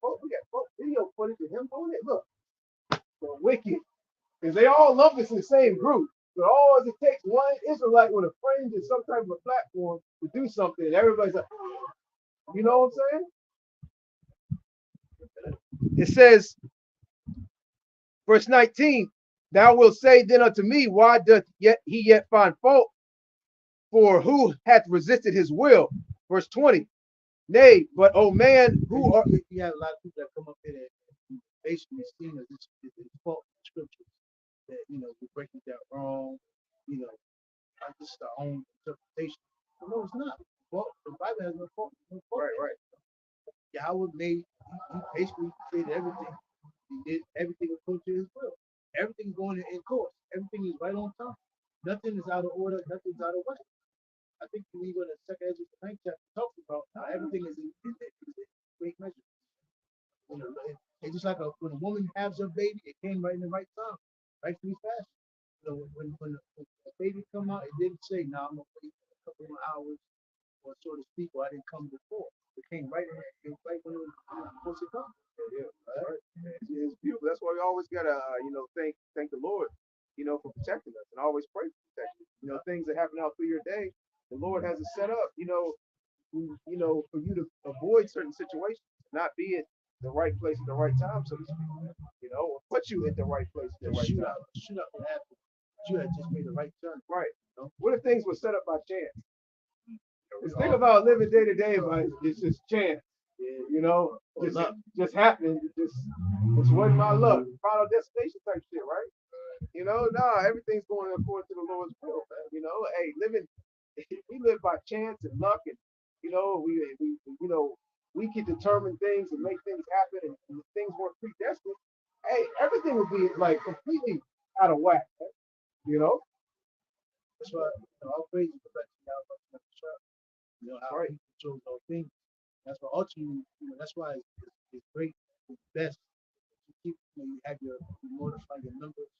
video footage of him doing it. Look, the wicked. Because they all lump us in the same group. But all it takes one Israelite with a fringe and some type of a platform to do something, and everybody's like, you know what I'm saying? It says, verse 19, thou wilt say then unto me, why doth he yet find fault? For who hath resisted his will? Verse 20, nay, but O man, who are you have a lot of people that come up here and basically seen as this fault in scriptures. that we're breaking that wrong. This is our own interpretation. But no, it's not. Well, the Bible has no fault. No fault. Right. Yahweh made, he basically created everything. He did everything according to his will. Everything's going in course. Everything is right on time. Nothing is out of order. Nothing's out of whack. I think when we go to second Ezra 9 chapter talks about how everything is in great measure. It's just like when a woman has her baby, it came right in the right time, rightfully fast. When the baby come out, it didn't say, "No, I'm gonna wait a couple more hours," or so to speak, or I didn't come before. It came right right when it was supposed to come. Yeah, right. It's beautiful. That's why we always gotta, thank the Lord, for protecting us, and always pray for protection. Things that happen out through your day, the Lord has it set up, for you to avoid certain situations, not be at the right place at the right time, so to speak. Or put you at the right place at the right time. Shoot up what happened. You had just made the right turn. Right. What if things were set up by chance? Just think about living day to day, but it's just chance. Just happening. It's wasn't my luck. Final destination type shit, right? Everything's going according to the Lord's will, man. Hey, we live by chance and luck, and we can determine things and make things happen, and if things weren't predestined, hey, everything would be like completely out of whack, man. That's why all praise is back to Yahweh. How he controls all things. That's why ultimately, that's why it's great, it's best to keep, you have you mortify your members,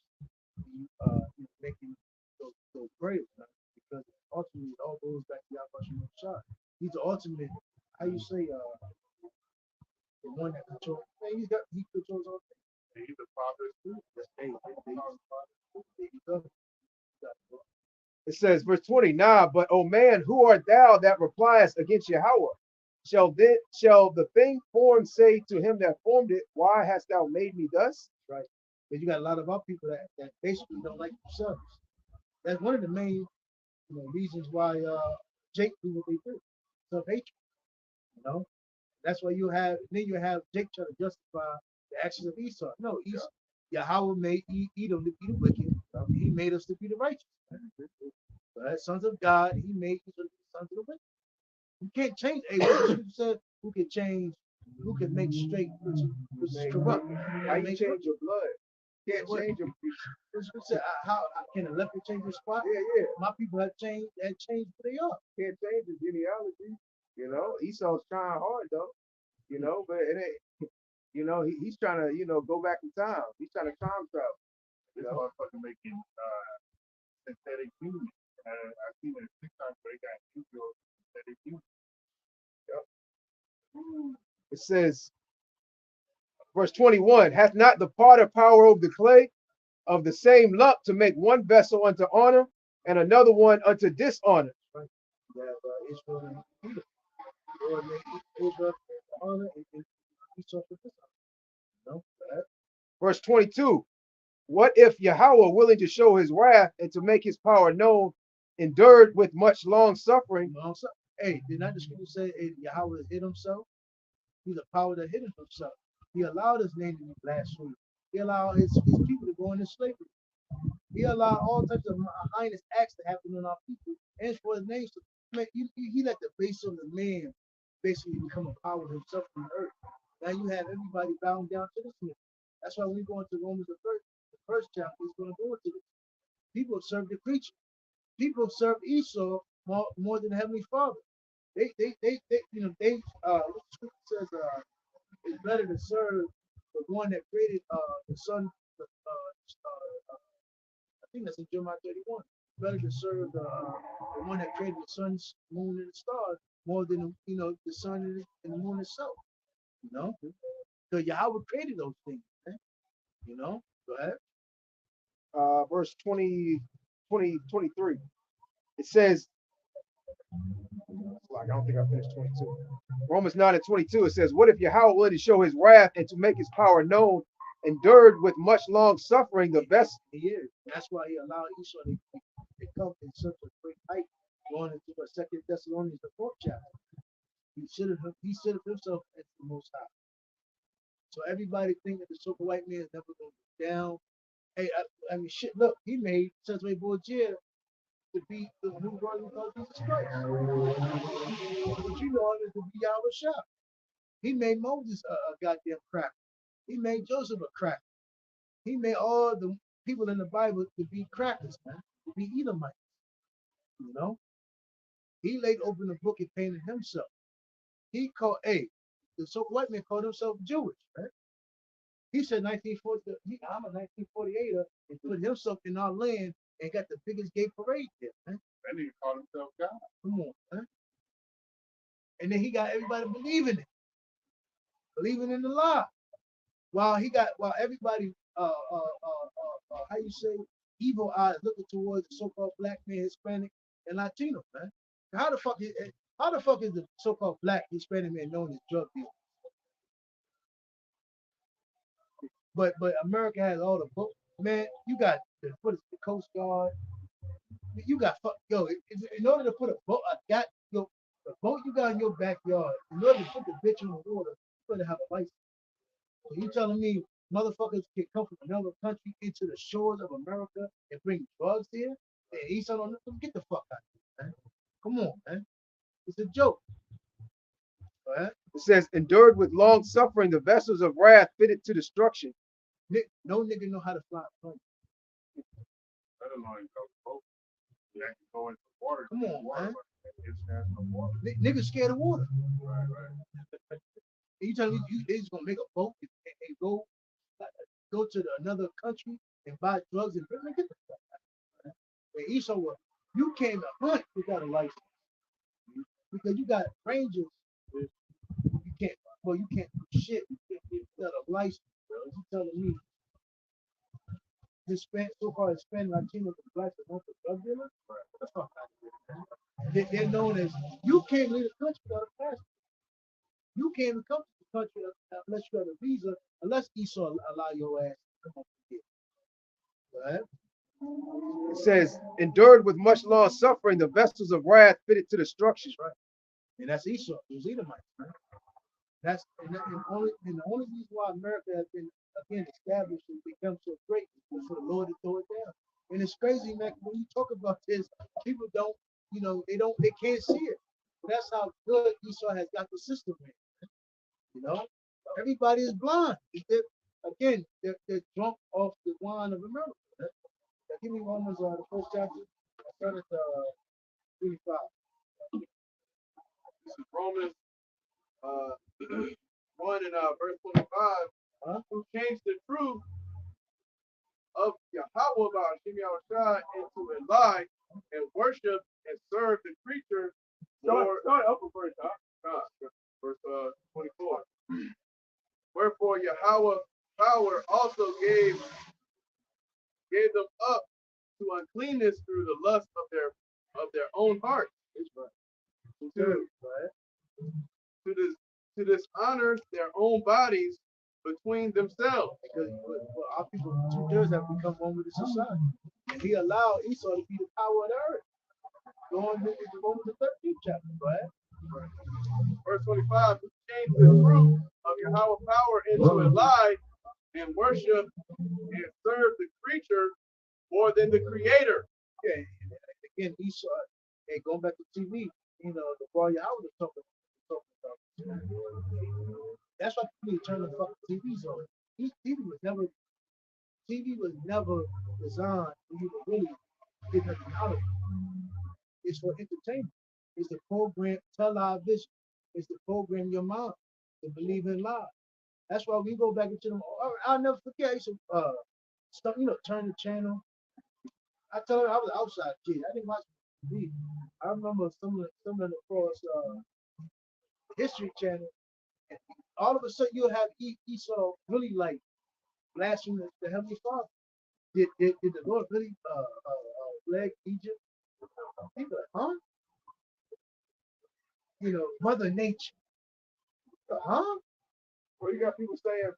making those prayers, right? Because ultimately it all goes back to Yahweh Shah. He's the ultimate, how you say, the one that controls. Man, he controls all things. He's the father too. There you go. It says, verse 20, nah, but O man, who art thou that repliest against Yahweh? Shall the thing formed say to him that formed it, why hast thou made me thus? Right. Because you got a lot of our people that basically don't like themselves. That's one of the main reasons why Jake do what they do. Self-hatred. That's why you have Jake try to justify the actions of Esau. No, Yahweh made Edom to be the wicked. He made us to be the righteous. Right? Sons of God, he made us to be the sons of the wicked. You can't change. Hey, what the scripture said? Who can make straight which is corrupt? How you change your blood? Can't change your how can a leopard change his spot? Yeah. My people have changed who they are. Can't change the genealogy. Esau's trying hard though. But it ain't. He's trying to go back in time. He's trying to time travel. This motherfucker making synthetic human. I've seen it 6 times where they got synthetic human. Yep. It says, verse 21, hath not the potter power over the clay of the same lump to make one vessel unto honor and another one unto dishonor? Right. You have Israel and Peter. The Lord made Israel for honor and Esau for dishonor. Verse 22, what if Yahweh, willing to show his wrath and to make his power known, endured with much long suffering? Hey, did not the scripture say Yahweh hid himself? He's a power that hid himself. He allowed his name to be blasphemed. He allowed his people to go into slavery. He allowed all types of heinous acts to happen on our people, and for his name. So, man, he let the base of the man basically become a power himself on the earth. Now you have everybody bound down to this man. That's why when we go into Romans the first chapter, he's going to go into this. People serve the creature. People serve Esau more than the Heavenly Father. What the scripture says, it's better to serve the one that created the sun. I think that's in Jeremiah 31. Better to serve the one that created the sun, moon, and the stars more than the sun and the moon itself. So Yahweh created those things. Okay? Go ahead. Verse 23. It says, I don't think I finished 22. Romans 9 and 22, it says, what if Yahweh willing to show his wrath and to make his power known, endured with much long suffering the best? He is. That's why he allowed Esau to come in such a great height, going into the 2 Thessalonians, the 4th chapter. He set himself as the Most High. So everybody think that the so-called white man is never going to go down. Hey, I mean, shit. Look, he made Cesare Borgia to be the new version of Jesus Christ. But you know him as the Yahweh Shah. He made Moses a goddamn crack. He made Joseph a crack. He made all the people in the Bible to be crackers, man, to be Edomites. You know, he laid open the book and painted himself. He called, hey, the so white man called himself Jewish, right? He said 1940, I'm a 1948er and put himself in our land and got the biggest gay parade there, man. That nigga called himself God. Come on, man. And then he got everybody believing it, believing in the lie. While everybody how you say evil eyes looking towards the so-called black man, Hispanic, and Latino, man. How the fuck is the so-called black Hispanic man known as drug dealer? But America has all the book, man. You got the Coast Guard. You got in order to put a boat, the boat you got in your backyard. In order to put the bitch in the water, you better have a license. So you telling me motherfuckers can come from another country into the shores of America and bring drugs here? And Esau don't get the fuck out of here, man. Come on, man. It's a joke. All right? It says, endured with long suffering the vessels of wrath fitted to destruction. No nigga know how to fly a plane. I don't know how to go boat. You have to go into water. Come on, water, man. international water. Niggas scared of water. Right, right. And you telling me they just gonna make a boat and go to another country and buy drugs and bring get the fuck out. Right? And Esau, you came to hunt without a license because you got rangers. You can't. Well, you can't do shit without a license. Bro. You telling me so-called Hispanic, Latino, and blacks are not the drug dealers? Right. What the fuck out of here, man? They're known as you can't leave the country without a passport. You can't even come to the country unless you have a visa, unless Esau allow your ass to come over here. Right? It says, endured with much long suffering the vessels of wrath fitted to destruction. Right. And that's Esau, those Edomites, right? And the only reason why America has been again established and become so great is for the Lord to throw it down. And it's crazy, man, when you talk about this, people don't, they can't see it. That's how good Esau has got the system in. You know, everybody is blind. They're drunk off the wine of America. Now, give me Romans, the first chapter. I started 35. This is Romans 1 and verse 25. Who changed the truth of Yahweh about Hashem Yahushua into a lie and worship and serve the creature. Start up with verse 24. Wherefore Yahweh power also gave them up to uncleanness through the lust of their own heart. To dishonor their own bodies between themselves. Because our people, 2/3 have become one with the society. And he allowed Esau to be the power of the earth. Going to Romans the 13th chapter, right? Verse 25, who changed the truth of Yahweh power into a lie and worship and serve the creature more than the creator. Yeah, again, Esau, hey, going back to TV, the boy Yahweh was talking about. That's why people need to turn the fucking TVs on. TV was never designed for you to really get nothing out of it. It's for entertainment. It's to program television. It's to program your mind to believe in lies. That's why we go back into them. I'll never forget. I used to stuff, turn the channel. I tell her I was an outside kid. I didn't watch TV. I remember some of the across History Channel. And all of a sudden you'll have Esau really like blaspheme the Heavenly Father. Did the Lord really plague Egypt? People like, huh? Mother Nature. Huh? Well, you got people saying,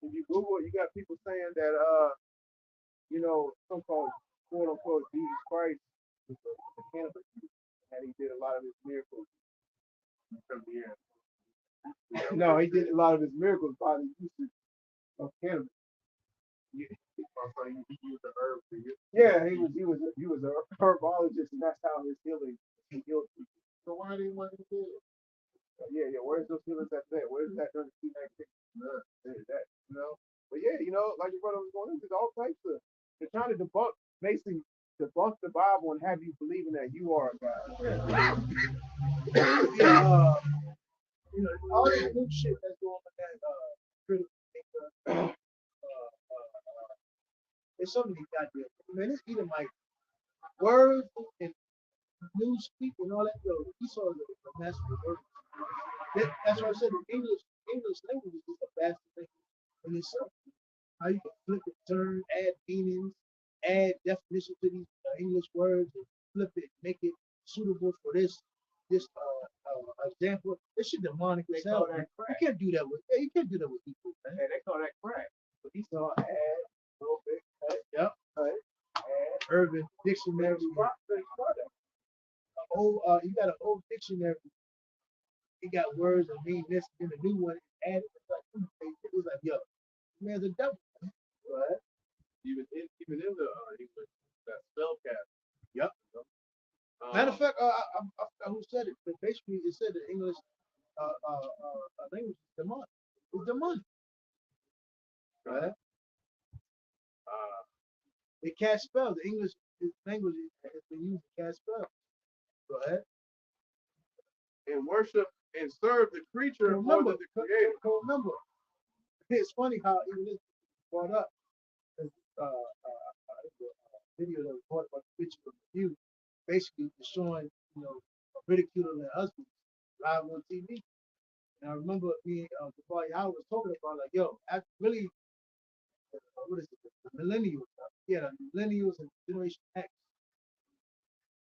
if you Google it, you got people saying that some called quote unquote Jesus Christ was a cannabis user, and he did a lot of his miracles. No, he did a lot of his miracles by the usage of cannabis. So he used the herb to get. Yeah, he was a herbologist, and that's how his healing he healed people. So why didn't want to do it? Yeah. Where's those healers at there? Where's that during the T19? That, you know. But yeah, like your brother was going into, there's all types of. They're trying to basically debunk the Bible and have you believing that you are a God. Yeah, all this new shit that's going on that critical thinker, there's so many goddamn man. It's either like words and news people and all that. He saw the master of words. That's why I said the English language is a vast thing in itself. How you can flip it, turn, add meanings, add definition to these English words, and flip it, make it suitable for this example. This shit demonic as hell. You can't do that with people, man. Hey, they call that crack. But he saw add, a little bit, cut, Yep. cut, add, Urban dictionary. You got an old dictionary. It got words that mean this, and the new one is added. It was like, yo, man's a devil. Right? Even in the English, that spell cast. Yep. Matter of fact, I who said it? But basically, it said the English language is demonic. It's demonic. Right? It cast spells. The English language has been used to cast spells. Go ahead. And worship and serve the creature more than the creator. Remember, it's funny how even this brought up a video that was brought about the picture of you, basically showing, ridiculing their husbands live on TV. And I remember me, before I was talking about like, yo, I really, what is it? The millennials. Yeah, the millennials and Generation X.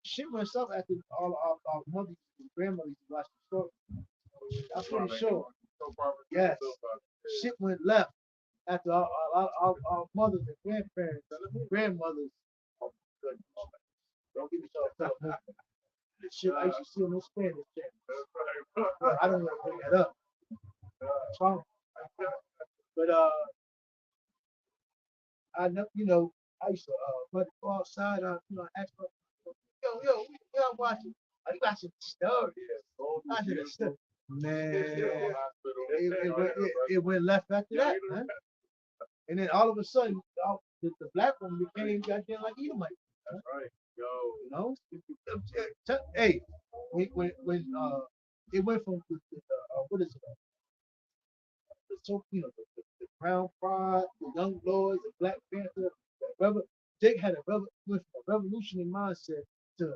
Shit myself after all our mothers and grandmothers watched the story. I'm pretty sure. Yes. Shit went left after our mothers and grandparents, grandmothers. Oh, good. Don't give me started. The shit I used to see on those Spanish channels. I don't want to bring that up. But I know, I used to but go outside, ask for, yo, I'm watching. Are you watching the story? I did a stuff. Man, it went left after that, man. And then all of a sudden, the black one became goddamn like Edomite. That's right. Yo. Hey, when it went from what is it? The Brown Pride, the Young Lords, the Black Panther, Jake had went from a revolutionary mindset to,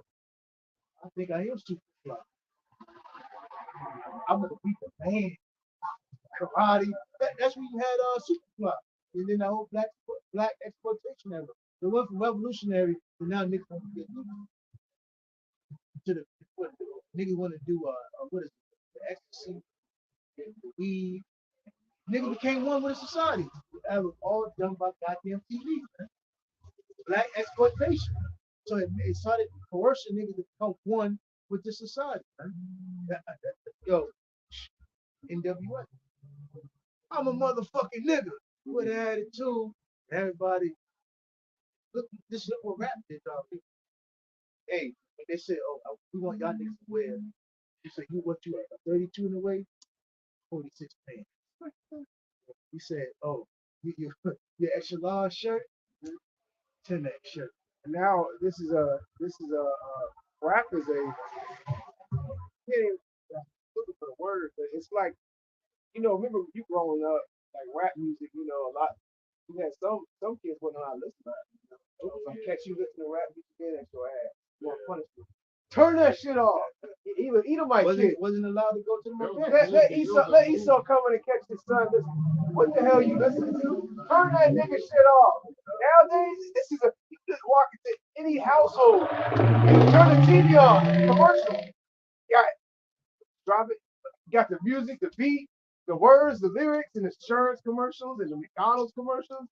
I think I am Superfly. I'm gonna beat the man. Karate. That's when you had Superfly. And then the whole black exploitation era. They went from revolutionary to now niggas want to get to the niggas want to do what is it? The ecstasy, the weed. Niggas became one with society. That was all done by goddamn TV, man. Black exploitation. So it started coercing niggas to become one with the society, man. Yo, NWA. I'm a motherfucking nigga with an attitude. Everybody, look what rap did, dog. Hey, when they said, oh, we want y'all niggas to wear, you said, what you at, 32 in the way, 46 pants. He said, oh, your extra large shirt, 10X shirt. And now this is a rap is getting looking for the word, but it's like, remember you growing up, like rap music, a lot. You had some kids wouldn't know how to listen to rap. Like catch you listening to rap music, that's your ass. You want punishment. Turn that shit off. Even Edomite wasn't allowed to go to the market. Let Esau come in and catch his son. Listen, what the hell you listening to? Turn that nigga shit off. Nowadays, this is you just walk into any household. Turn the TV on. Commercial. Drop it. You got the music, the beat, the words, the lyrics, and the insurance commercials and the McDonald's commercials.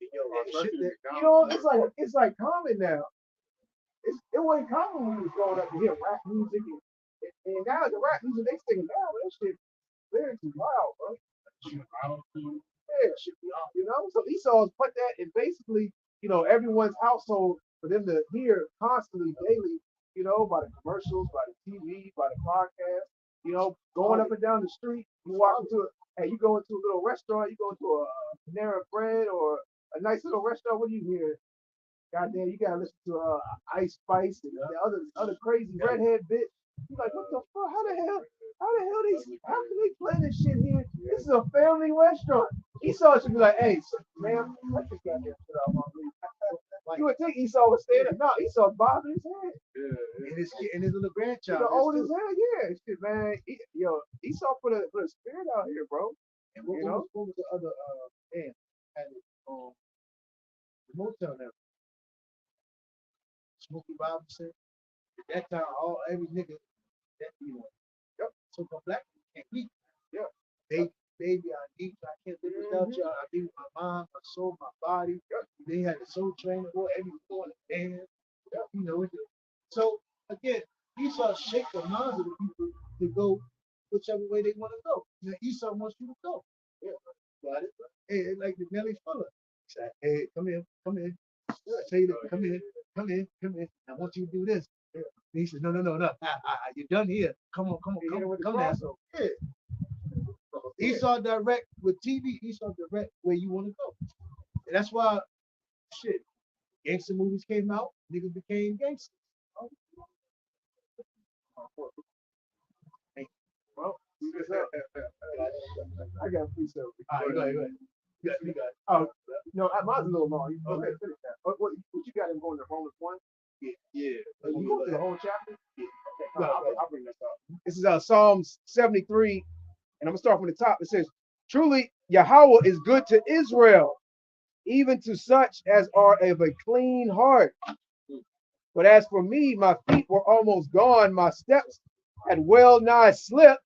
It's like common now. It wasn't common when we was growing up to hear rap music and now the rap music they singing now, that shit lyrics is wild, bro. Yeah, shit, so Esau's put that and basically you know, everyone's household for them to hear constantly, daily, you know, by the commercials, by the TV, by the podcast, you know, going up and down the street. You walk into hey, you go into a little restaurant, you go into a Panera Bread or a nice little restaurant. What do you hear? Goddamn, you gotta listen to Ice Spice and the other crazy redhead bitch. You like, what the fuck? How the hell? How can they play this shit here? This is a family restaurant. Esau should be like, hey, ma'am, let this goddamn shit out, my like, you would think Esau would stay there. No, Esau's bobbing his head. Yeah. And his little grandchild. The old as hell, yeah. Shit, man. Esau put a spirit out here, bro. And what was the other man had it the motel now? Smokey Robinson. At that time, every nigga that so-called black people can't eat. Yeah. Baby, I need you. I can't live without you. I need my mind, my soul, my body. They had the soul training for every morning dance. You know. So again, Esau shaped the minds of the people to go whichever way they want to go. Now Esau wants you to go. Yeah. Got it? Hey, like the Nelly Fuller. Hey, come here. I tell you that, come in. I want you to do this. Yeah. He said, no. You're done here. Come now. Yeah. Esau direct with TV, Esau direct where you want to go. And that's why gangster movies came out, niggas became gangsters. Well, I got a free stuff. All right, go ahead. You got it. Oh, no, mine's a little long. You go ahead and finish that. What you got him going to Romans 1? Yeah. You go through the whole chapter? Yeah. Okay, I'll bring this up. This is Psalms 73, and I'm going to start from the top. It says, truly, Yahweh is good to Israel, even to such as are of a clean heart. But as for me, my feet were almost gone. My steps had well nigh slipped,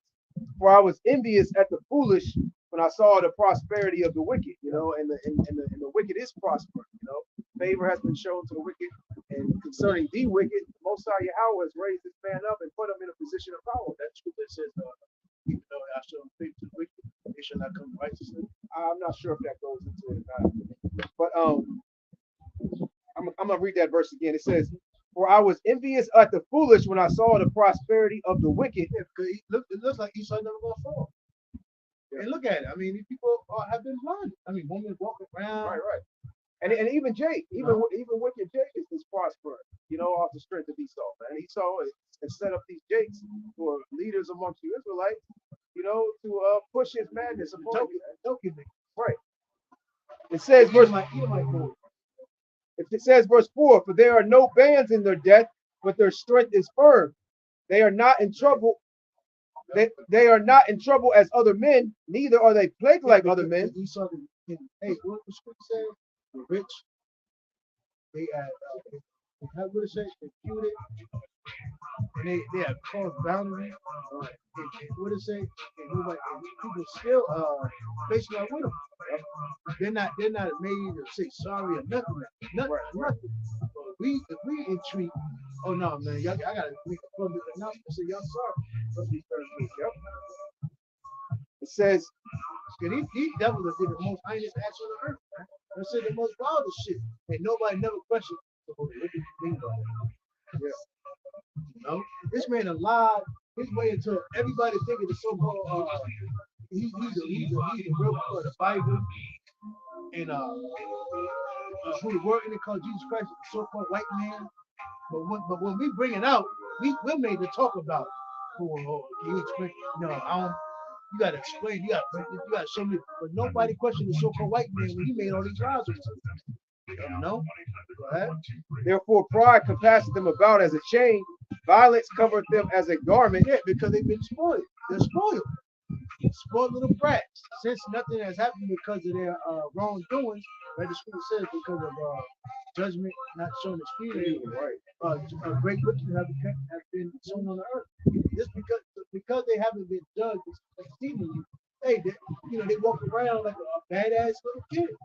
for I was envious at the foolish when I saw the prosperity of the wicked, you know, and the wicked is prospering, you know. Favor has been shown to the wicked, and concerning the wicked, the Most High Yahweh has raised this man up and put him in a position of power. That's true. That says, even though I show them faith to the wicked, they shall not come righteously. I'm not sure if that goes into it or not. But I'm gonna read that verse again. It says, for I was envious at the foolish when I saw the prosperity of the wicked. Yeah, because it looks like Esau never gonna fall. Yeah. And look at it. I mean, these people have been blind. I mean, women walking around. Right. And even Jake, even wicked Jake is prospering, you know, off the strength of Esau. Man, Esau has set up these Jakes who are leaders amongst you Israelites, you know, to push his madness upon you. Right. It says verse 4, for there are no bands in their death, but their strength is firm. They are not in trouble. They are not in trouble as other men, neither are they plagued like other men. Hey, what the scripture says? The rich, they what it say? Imputed, and they have crossed boundaries. And what it say? And people still facing out with them. They're not made to say sorry or nothing. Nothing. If we entreat, oh no, man, I gotta make a public announcement. Say y'all sorry. It says, these devils that did the most heinous acts on the earth, man. They said the most wildest shit, and nobody never questioned. Yeah. You know, this man alive his way into everybody thinking the so-called he's the real part of the Bible, and who the word in it called Jesus Christ, the so-called white man. But when we bring it out, we're made to talk about. Oh, you explain? No, I don't. You gotta explain. You gotta show me. But nobody questioned the so-called white man when he made all these lies. You know. Go ahead. Therefore, pride compasses them about as a chain. Violence covereth them as a garment. Yeah, because they've been spoiled. They're spoiled. Spoiled little brats. Since nothing has happened because of their wrongdoings, right? The scripture says because of judgment not shown as fear, right? Great wickedness have been sown on the earth. Just because they haven't been judged exceedingly, hey, they walk around like a badass little kid.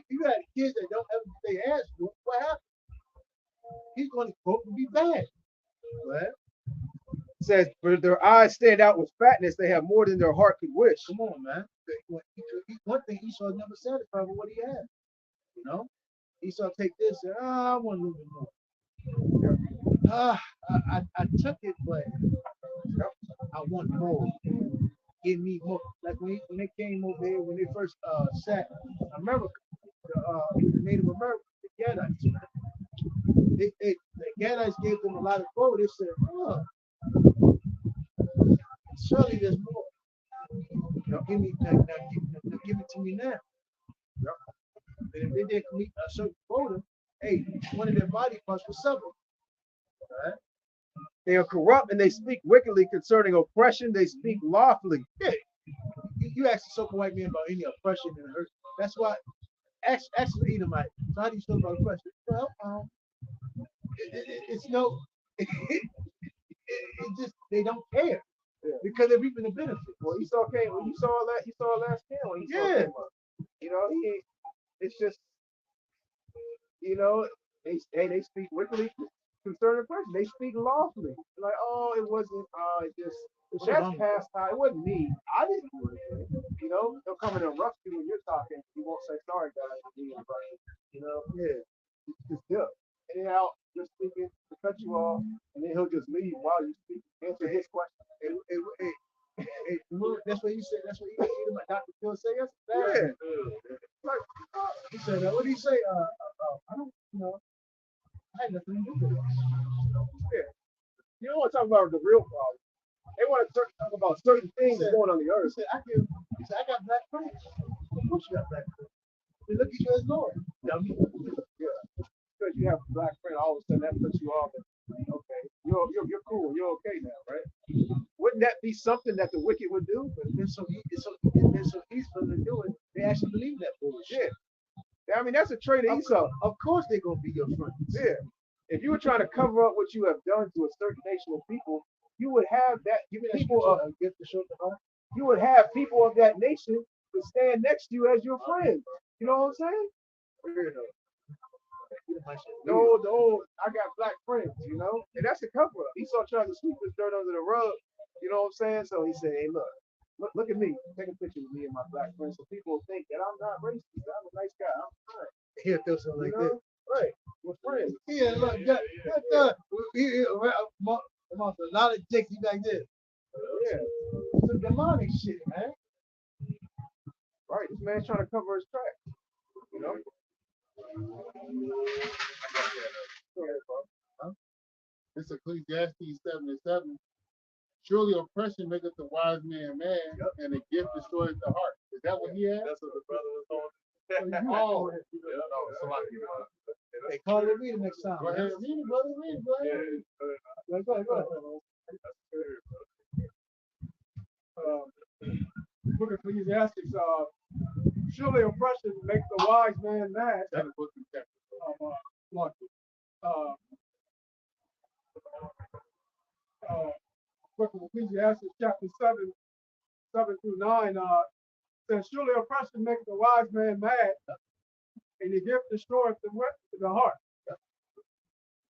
You got kids that don't ever get their ass whooped. What happened? He's going to quote to be bad. Right? It says, for their eyes stand out with fatness, they have more than their heart could wish. Come on, man. One thing Esau never satisfied with what he had. You know? Esau take this, and I want a little bit more. I took it, but I want more. Give me more. Like when they came over here, when they first sat America, the Native Americans, the Gadites, the Gadites gave them a lot of gold. They said, oh, surely there's more. Now give it to me now. And if they didn't meet a certain quota, hey, one of their body parts was severed. Right? They are corrupt and they speak wickedly concerning oppression. They speak lawfully. Yeah. You ask a so-called white man about any oppression and hurt. That's why ask the Edomite. So how do you feel about oppression? Well, it's no, it just they don't care because they're reaping the benefit. Well, Esau came when you saw that. You saw last year when Esau came up. You know, it's just, you know, they speak wickedly concerning oppression. They speak lawfully. Like, oh, it wasn't. That's past time. It wasn't me. I didn't do it. You know, they'll come in and rough you when you're talking. You won't say sorry, guys. You know, yeah, it's good. Anyhow, you're speaking to cut you off, and then he'll just leave while you speak. Answer his question. That's what he said. That's what he my Dr. Phil say Yeah. yesterday. He said, what did he say? I don't know. I had nothing to do with it. Yeah. You don't want to talk about the real problem. They want to talk about certain things going on the earth. He said, I got black friends. Of course you got black friends. They look at you as Lord. Dummy. Yeah. Because you have a black friend, all of a sudden that puts you off. Okay, you're cool. You're okay now, right? Wouldn't that be something that the wicked would do? But it's so peaceful to do it. They actually believe that bullshit. Yeah. I mean, that's a trait of Esau. Of course they're gonna be your friends. Yeah. If you were trying to cover up what you have done to a certain nation of people, you would have you would have people of that nation to stand next to you as your friend. You know what I'm saying? No, I got black friends, you know, and that's a cover up. Esau trying to sweep his dirt under the rug, you know what I'm saying? So he said, hey, look at me. Take a picture with me and my black friends so people will think that I'm not racist. I'm a nice guy. I'm fine. He'll feel something like that. Right. We're friends. Yeah, look, amongst a lot of dicks, you like this. Yeah. Some demonic shit, man. Right. This man's trying to cover his tracks. You know? It's Ecclesiastes 7:7. Surely oppression maketh the wise man mad, and a gift destroys the heart. Is that what he had? That's what the brother was on. Oh, Hey, call it read it next time. go ahead, read it, brother. Read it, go ahead. Go ahead. Book of Ecclesiastes, surely oppression makes the wise man mad. That's the book and chapter. Book of Ecclesiastes, chapter 7 through 9, says, surely oppression makes the wise man mad, and the gift destroyeth the heart.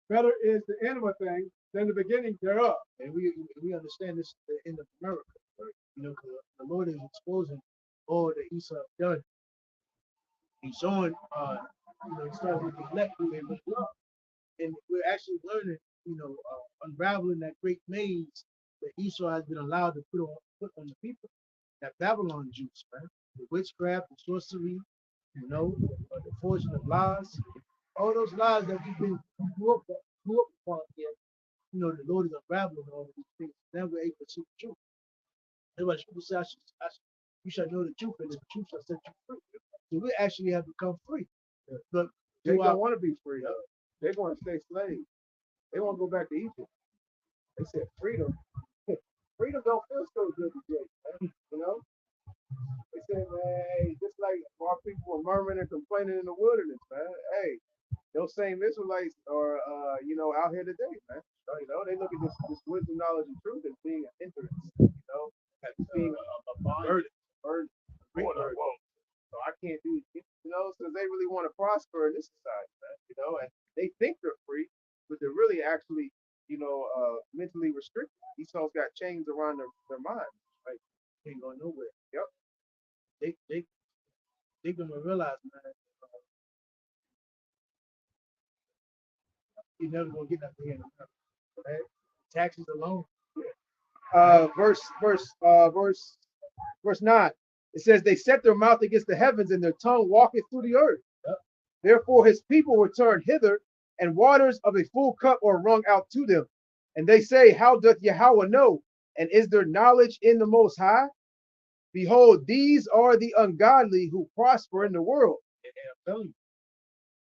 Better is the end of a thing than the beginning thereof. And we understand this in America, right? You know, because the Lord is exposing all that Esau have done. He's showing, he's starting with the elect who they look up. And we're actually learning, unraveling that great maze that Esau has been allowed to put on the people. That Babylon juice, man. The witchcraft, the sorcery, the forging of lies. All those lies that we grew up upon here. The Lord is unraveling all of these things. Now we're able to see the truth. That's why people say, you shall know the truth, and the truth shall set you free. So we actually have become free. But they don't want to be free, though. They're going to stay slaves. They want to go back to Egypt. They said freedom. Freedom don't feel so good today, man. They said, man, just like our people were murmuring and complaining in the wilderness, man. Hey, those same Israelites are, out here today, man. They look at this wisdom, knowledge, and truth as being an hindrance, as being a burden. So I can't do it, because they really want to prosper in this society, man, and they think they're free, but they're really actually, mentally restricted. Esau's got chains around their minds, right? They ain't going nowhere. Yep. They're gonna realize, man, you're never gonna get nothing here in America. Right? Taxes alone. Verse 9. It says, they set their mouth against the heavens, and their tongue walketh through the earth. Yep. Therefore his people return hither, and waters of a full cup are wrung out to them. And they say, how doth Yahweh know? And is there knowledge in the Most High? Behold, these are the ungodly who prosper in the world. And I'm telling you,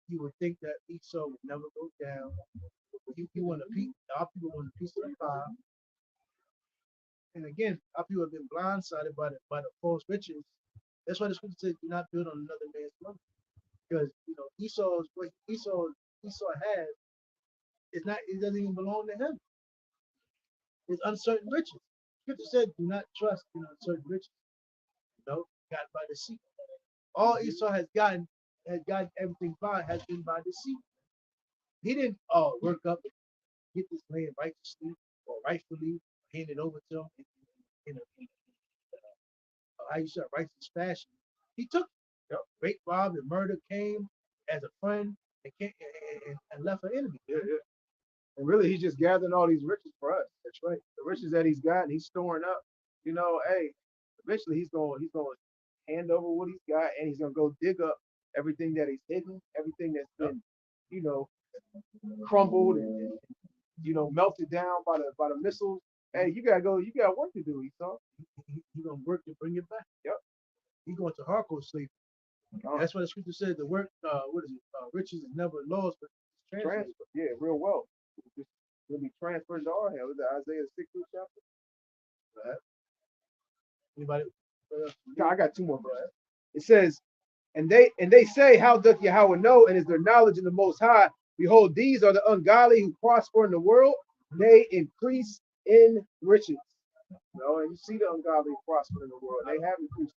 you would think that Esau would never go down. You want a piece, our people want a piece of the pie. And again, our people have been blindsided by the false riches. That's why the scripture says, do not build on another man's money. Because Esau's what Esau has is not, it doesn't even belong to him. It's uncertain riches. Scripture said, do not trust in uncertain riches. Got by deceit. All Esau has gotten everything by has been by deceit. He didn't work up and get this land righteously or rightfully, hand it over to him in how you said righteous fashion. He took rape, rob, and murder came as a friend and left an enemy. Yeah. And really, he's just gathering all these riches for us. That's right. The riches that he's got, and he's storing up. Hey, eventually he's going to hand over what he's got, and he's going to go dig up everything that he's hidden, everything that's been, crumbled and melted down by the missiles. Hey, you got work to do, Esau. He's going to work to bring it back. Yep. He's going to hardcore slavery. That's why the scripture said the work, riches is never lost, but it's transferred. Yeah, real wealth. Will be transferred into our hands. Isaiah 60 chapter. Right. Anybody? I got two more, bro. It says, and they say, how doth Yahweh know, and is there knowledge in the Most High? Behold, these are the ungodly who prosper in the world. They increase in riches. And you see the ungodly prosper in the world. They have increased.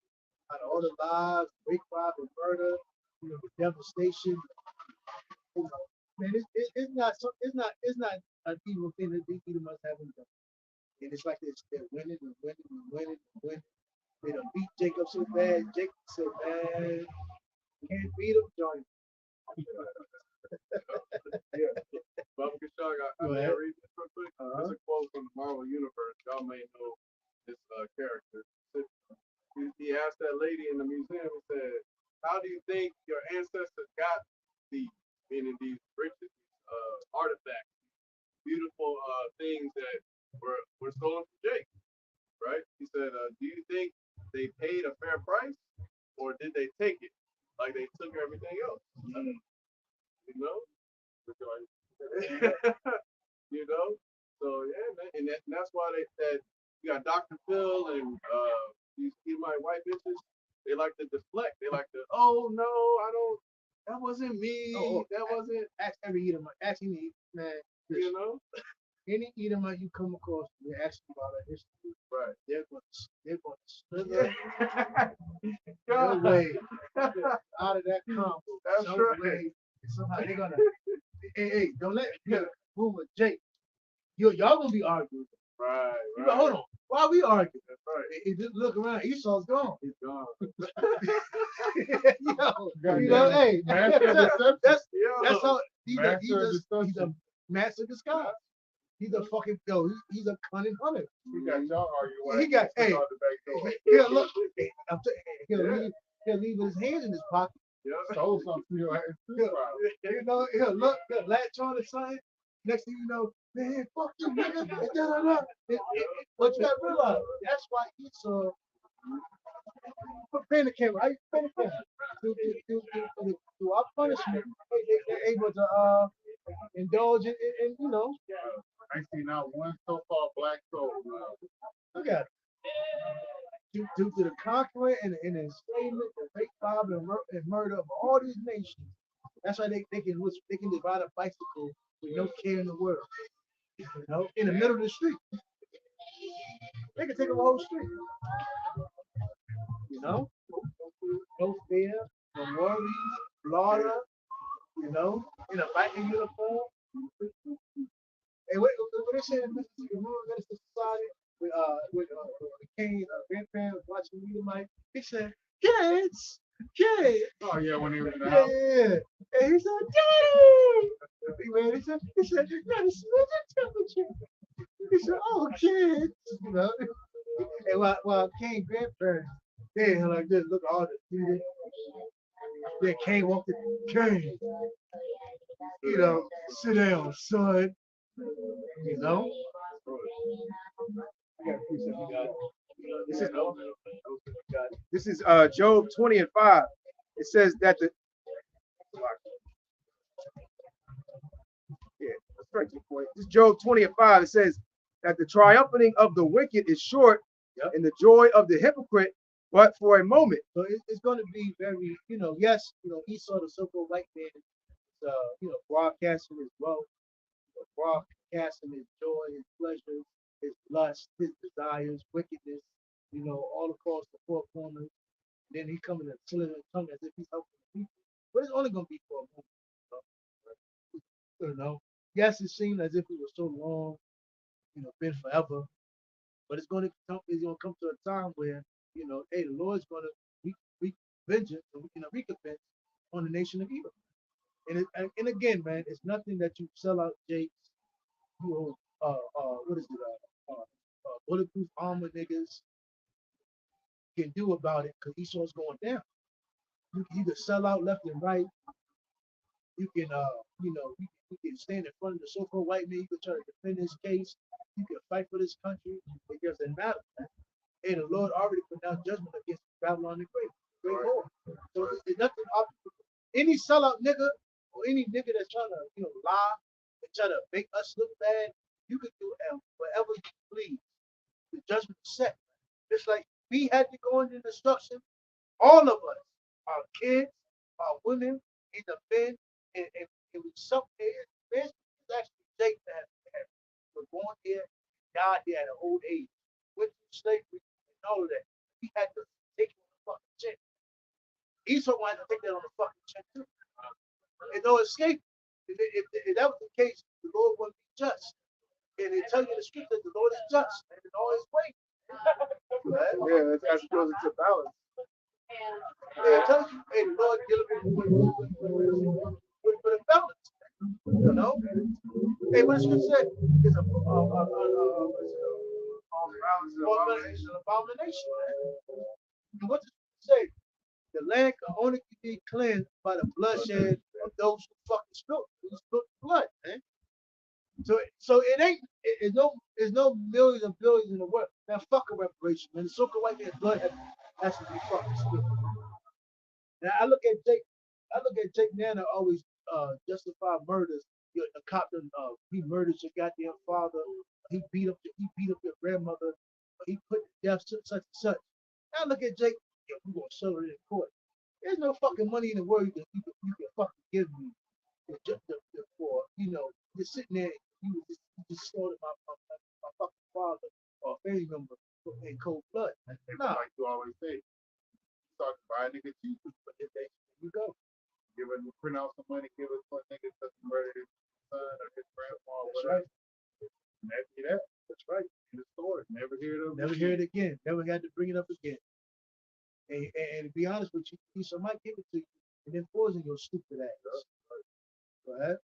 Out of all the lives, rape, rob, and murder, the devastation. Man, it's not an evil thing that these people must have done. And it's like they're winning and winning and winning and winning. They done beat Jacob so bad. Jacob said, man, can't beat him, Johnny. Yeah. Baba Kishag, I read this real quick. There's a quote from the Marvel Universe. Y'all may know this character. He asked that lady in the museum, he said, how do you think your ancestors got these, meaning these riches, artifacts, beautiful things that were stolen from Jake, right? He said, do you think they paid a fair price, or did they take it like they took everything else? So yeah, man. And that's why they said you got Dr. Phil and these Edomite white bitches. They like to deflect. They like to, oh no, I don't. That wasn't me. That wasn't. Ask every Edomite. Ask any man. Any Edomite you come across, they ask about our history. Right. They're going to slither their way out of that combo. That's some right. way. Somehow they're gonna. Hey, don't let room with Jake. Y'all gonna be arguing. Right. You go, hold on. Why are we arguing? That's right. Just look around. Esau's gone. He's gone. Hey, that's how he's discussion. a master disguise. He's a fucking he's a cunning hunter. He got y'all arguing. He got out the back door. Look. He'll leave his hands in his pocket. Yeah. Stole something from your ass. He'll look, he'll latch on to something. Next thing you know, man, fuck you, nigga. But you gotta realize, that's why Esau put the camera. I put the camera. Through our punishment, they're able to indulge in I ain't seen not one so-called black soul. Look at it. Due to the conquering and the enslavement, the rape, rob, and murder of all these nations. That's why they can divide a bicycle with no care in the world. In the middle of the street. They can take a whole street. No fear, no worries, slaughter, in a biking uniform. And what they said in Mississippi, rural medicine society, with Kane, grandparents watching Edomite, he said, kids. Oh yeah, when he was in the Yeah. And he said, Daddy! Man, he said, you gotta smell the temperature. He said, oh, kids. You know? And while King grandparents, they had like this, look at all the students. Then King walked in, King, you know, sit down, son. You know? I got a precept you got. This is Job 20 and 5. It says that the that's right to the point. This is Job 20 and 5. It says that the triumphing of the wicked is short, and the joy of the hypocrite but for a moment. So it's going to be very, yes, Esau, the so-called white man, is, broadcasting his wealth, broadcasting his joy, his pleasure, his lust, his desires, wickedness, all across the four corners. Then he coming and slitting his tongue as if he's helping the people. But it's only going to be for a moment. Yes, it seemed as if it was so long, been forever. But it's going to come to a time where, hey, the Lord's going to wreak vengeance and recompense on the nation of Edom. And again, man, it's nothing that you sell out Jakes, what is it, bulletproof armor niggas can do about it because Esau's going down. You can sell out left and right. You can, you can stand in front of the so-called white man. You can try to defend his case. You can fight for this country. It doesn't matter. And the Lord already pronounced judgment against Babylon the Great Lord. So it's nothing. Any sellout nigga or any nigga that's trying to, lie and try to make us look bad, you can do whatever you please. The judgment is set. Just like we had to go into destruction, all of us, our kids, our women, either men, and we something. It's actually Jake that was born here, died here at an old age, went through slavery and all of that. He had to take it on the fucking chin. Esau wanted to take that on the fucking chin too. And no escape. If that was the case, the Lord wouldn't be just. And they tell you in the scripture that the Lord is just and in all his ways. Yeah, that's goes into balance. Yeah, it tells you, hey, the Lord dealing with a balance. Hey, what does it say? It's an abomination. And what does it say? The land can only be cleansed by the bloodshed of those who fucking spilled blood, man. So it ain't, it's no millions and billions in the world. Now fuck a reparation, man. The so-called white man's blood has to be fucking spilled. Now I look at Jake Nana always justify murders. The cop he murdered your goddamn father. He beat up your grandmother. He put to death such and such. Now look at Jake. Yeah, we're gonna settle it in court. There's no fucking money in the world you can fucking give me for just sitting there. You just slaughtered my fucking father or family member in cold blood. Nah. Like you always say, you start to buy a nigga cheap, but there you go. Give him print out some money, give us one nigga because he murdered his son or his grandma or whatever. Right. That's right. In the story. Never hear it again. Never hear it again. Never had to bring it up again. And to be honest with you, Esau might give it to you and then poison your stupid ass. Go ahead.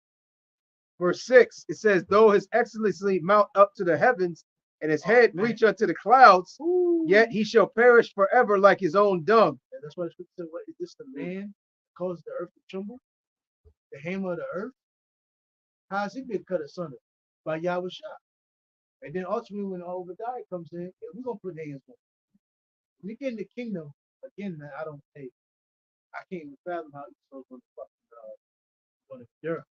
Verse 6, it says, though his excellency mount up to the heavens and his head reach unto the clouds, yet he shall perish forever like his own dung. And that's why the scripture said, what is this, the man that causes the earth to tremble? The hammer of the earth? How has he been cut asunder? By Yahweh Shah. And then ultimately when Obadiah comes in, we're going to put hands on him. When you get in the kingdom, again, man, I can't even fathom how Esau's going to fucking endure.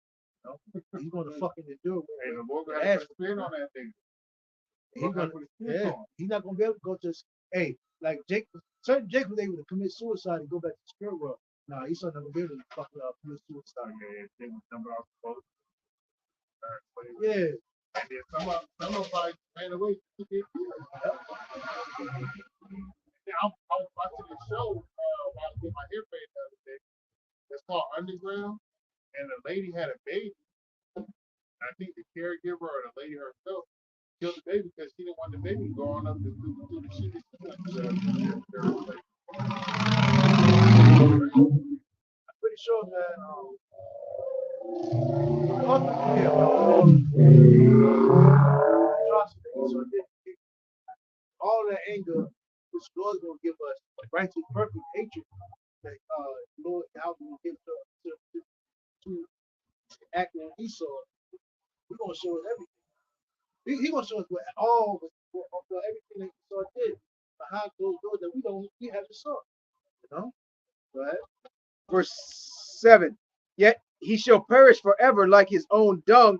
He's going to fucking endure. Hey, the Lord got to spin on that thing. He's not going to be able to go to, like certain Jake was able to commit suicide and go back to the spirit world. Nah, Esau not going to be able to fucking commit suicide. They was number off the boat. Yeah. And then some of them ran away to get killed. I was watching a show while I was with my hair fade the other day. It's called Underground, and the lady had a baby. I think the caregiver or the lady herself killed the baby because she didn't want the baby going up to the shit. I'm pretty sure that Yeah, so all that anger, which Lord's gonna give us righteous, perfect hatred that Lord how will give to act on Esau. We're gonna show us everything. He gonna show us what everything that Esau did behind closed doors that we haven't saw. You know? Right? Verse 7. Yet he shall perish forever like his own dung.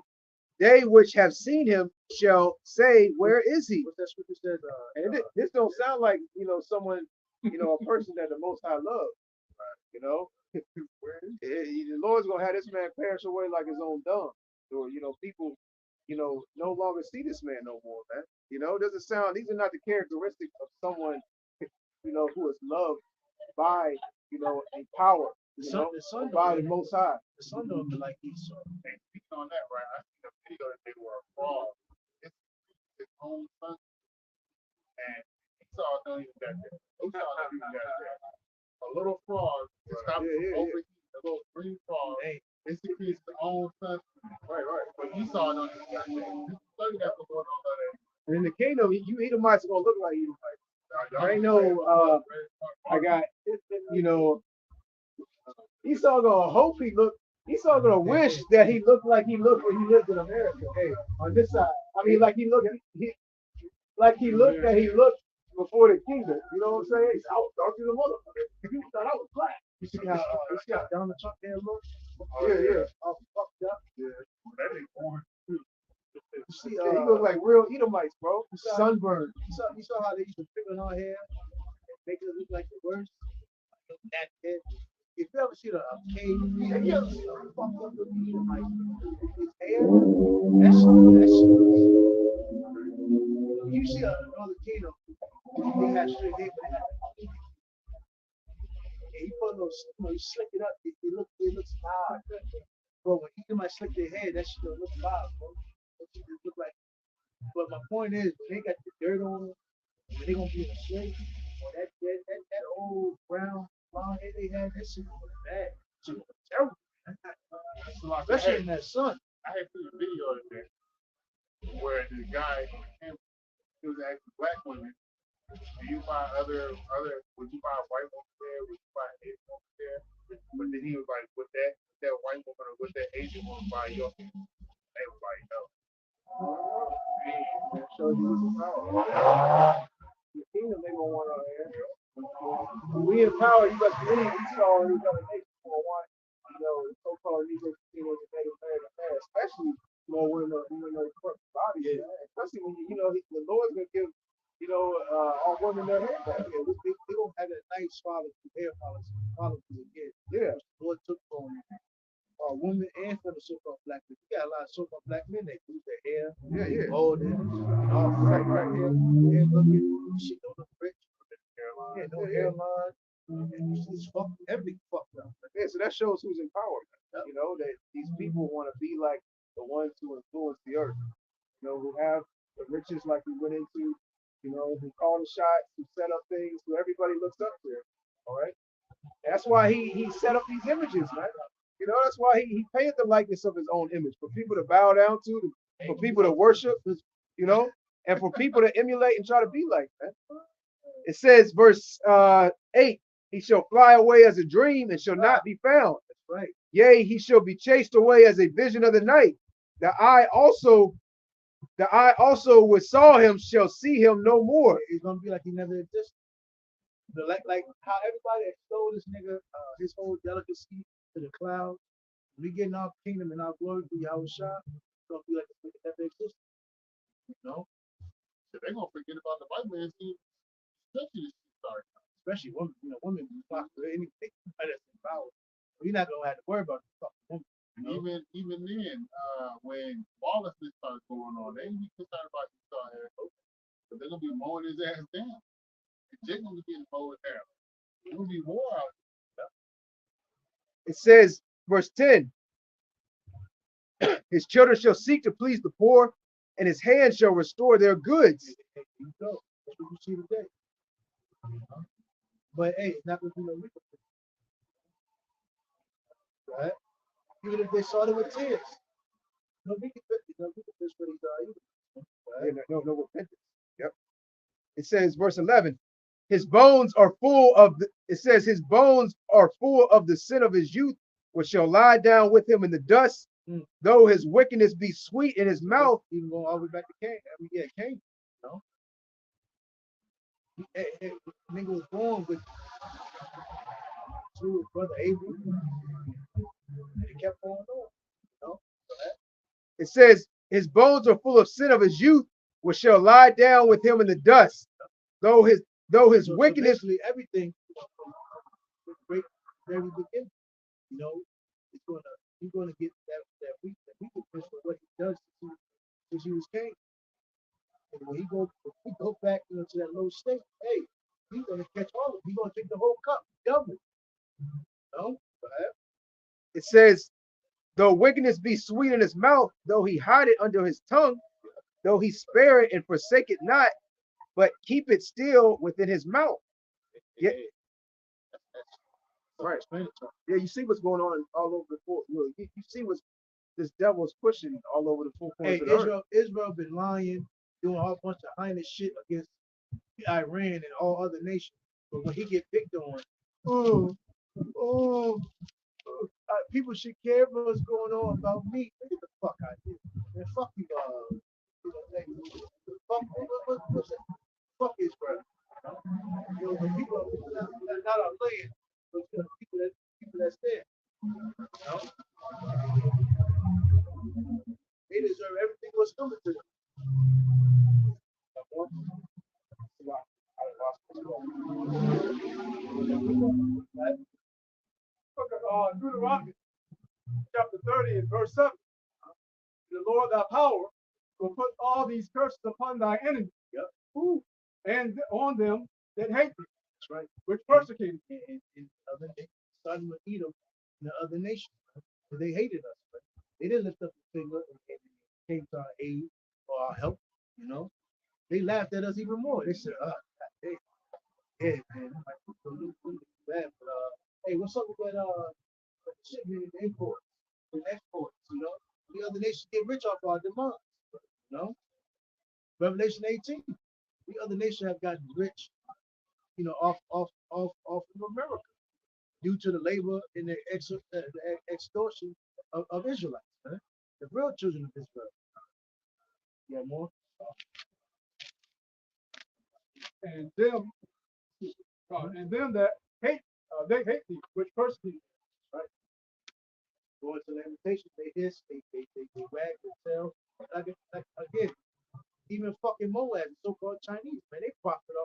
They which have seen him shall say, where is he? What that scripture says, And this don't sound like, someone, a person that the Most High loves. You know, the Lord's gonna have this man perish away like his own dung. Or people, no longer see this man no more, man. It doesn't sound. These are not the characteristics of someone, who is loved by, a power, the son by the Most High. The son don't be like Esau. And speaking on that, right? I seen a video that they were a fraud. It's his own son, and Esau don't even got that. Esau don't even got that. A little frog to stop overheating. A little green frog. It's to his own son. Right. But Esau don't even got that. Study that before all of that. And in the kingdom, you Edomites are gonna look like Edomites. I know. I got, Esau gonna hope he look. Esau gonna wish that he looked like he looked when he lived in America. Hey, on this side, I mean, like he looked, like he looked that he looked before the kingdom. You know what I'm saying? I was dark as a motherfucker. You thought I was black. You see how Donald Trump there look? Yeah. All fucked up. Yeah. That ain't born. You see, He look like real Edomites, bro. Sunburned. You saw how they used to pick on her hair and make it look like the worst? That head. If you ever see a cave, have you ever seen a fucked up looking like his hair? That shit. You see another volcano, they have straight hair, but they have and he put those, you slick it up, it looks odd. But when you might slick their hair, that shit don't look odd, bro. That shit just look like. But my point is, when they got the dirt on them, when they gonna be in a shape, or that old brown blonde hair they had, that shit was bad. Shit was terrible. Especially in that sun. I had seen a video of that where the guy, he was asking black women, do you find would you find white woman there? Would you find Asian woman there? But then he was like, would that white woman or would that Asian woman buy your hair? They was like, no. That shows you the power. The kingdom, they gonna want our hair. When we in power, you got to leave Esau and these other nations gonna want, so-called Negro Latinos and Native American hair, especially women those corporate bodies, especially when the Lord's gonna give all women their hair back. Yeah, they don't have that nice hair follicles again. Yeah. The Lord took from women and from the so-called black men. You got a lot of so-called black men that lose their hair, bald and all right here, hair looking, shit don't look rich. Yeah, no hairline. It's fucked, everything fucked up. Yeah, so that shows who's in power. That these people want to be like the ones who influence the earth. Who have the riches like we went into. Who call the shots, who set up things, who everybody looks up to. All right. That's why he set up these images, man. That's why he painted the likeness of his own image for people to bow down to, for people to worship, and for people to emulate and try to be like that. It says, verse 8, he shall fly away as a dream and shall not be found. That's right. Yea, he shall be chased away as a vision of the night. The eye also which saw him shall see him no more. It's gonna be like he never existed. But like how everybody stole this nigga his whole delicacy to the clouds. We getting our kingdom and our glory through Yahweh Shah. It's gonna be like this nigga never existed. So they're gonna forget about the white man scene, especially women. Women flock for anything that's in power. You're not gonna have to worry about the fucking woman. Even then, when lawlessness starts going on, they ain't be concerned about Esau hair, but they're gonna be mowing his ass down. They're gonna be getting mowed down. There's gonna be war out there. It says, verse 10, his children shall seek to please the poor, and his hand shall restore their goods. That's what you see today. But hey, it's not gonna be no wicked. Right? Even if they saw them with tears. No, we can fit, no, we can fish what he died either. Yeah, no repentance. Yep. It says, verse 11, his bones are full of the, it says, his bones are full of the sin of his youth, which shall lie down with him in the dust, though his wickedness be sweet in his mouth. Even going all the way back to Cain. I mean, yeah, Cain. You know? Nigga was born with through his brother Abel. And he kept going on. You know? It says, his bones are full of sin of his youth, which shall lie down with him in the dust, though his So wickedness. basically everything from the very beginning, you know, it's you're gonna get that weakness for what he does since he was Cain. And when he go back, you know, to that low state, hey, he's gonna catch all of it. He's gonna take the whole cup, double. No? It says, though wickedness be sweet in his mouth, though he hide it under his tongue, though he spare it and forsake it not, but keep it still within his mouth. Yeah. Right. Yeah, you see what's going on all over the four. You see what this devil's pushing all over the four corners of the earth. Israel been lying, doing all bunch of heinous shit against Iran and all other nations. But when he get picked on, people should care what's going on about me. Get the fuck out of here. Man, fuck you, fuck Israel. You know, the people not our land, but the people that's there. You know? They deserve everything what's coming to them. Deuteronomy chapter 30 and verse 7. The Lord thy power will put all these curses upon thy enemies, and on them that hate thee. That's right. Which persecuted thee. And other starting with Edom and the other nations. Right? They hated us. Right? They didn't lift up the finger and came to our aid or our help, you know. They laughed at us even more. They said, hey, man, bad, but hey, what's up with that shipment and imports and exports, you know? The other nations get rich off our demands, you know? Revelation 18, the other nations have gotten rich, you know, off of America due to the labor and the extortion of Israelites, right? The real children of Israel. Yeah, more. and them that hate they hate thee, which persecute thee. Right. Going to limitations, they hiss, they wag their tail. Like again, even fucking Moab, so-called Chinese, man, they profit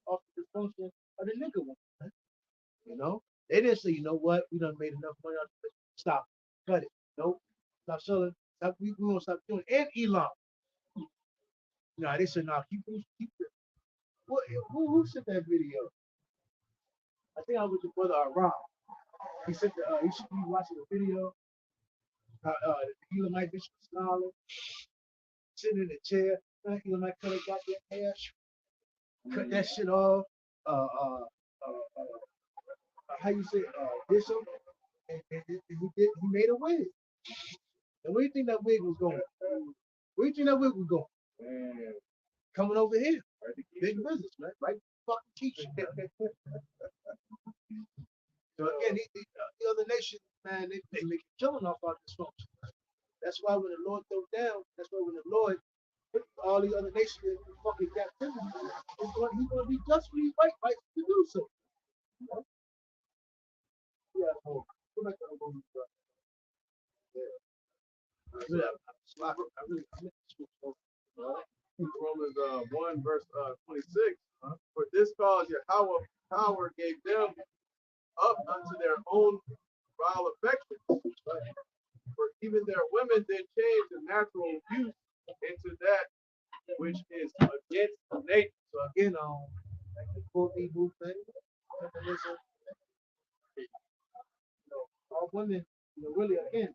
off the dysfunction of the nigga one. Right? You know, they didn't say, you know what, we done made enough money out of it. Stop, cut it. Nope, stop selling. Stop. We gonna stop doing it. And Elon. No, they said, no, keep it. What? Who sent that video? I think I was your brother Aram. He said he should be watching the video. The Elamite bitch was smiling, sitting in the chair. Elamite cut her goddamn hair, cut that shit off. How you say, dish him, and he made a wig. And where do you think that wig was going? Where do you think that wig was going? Coming over here, big business, man. Right? Fucking teach. So again, the other nations, man, they make a killing off our dysfunction. That's why when the Lord throw down, that's why when the Lord put all the other nations in fucking captivity, he's going to be justly right to do so. You know? Yeah, go back to the movie. I really miss this. Romans 1 verse 26. For this cause Yahweh power gave them up unto their own vile affections. For even their women did change the natural use into that which is against nature. So again, like the full Hebrew thing, feminism, you know, all women, you know, really again,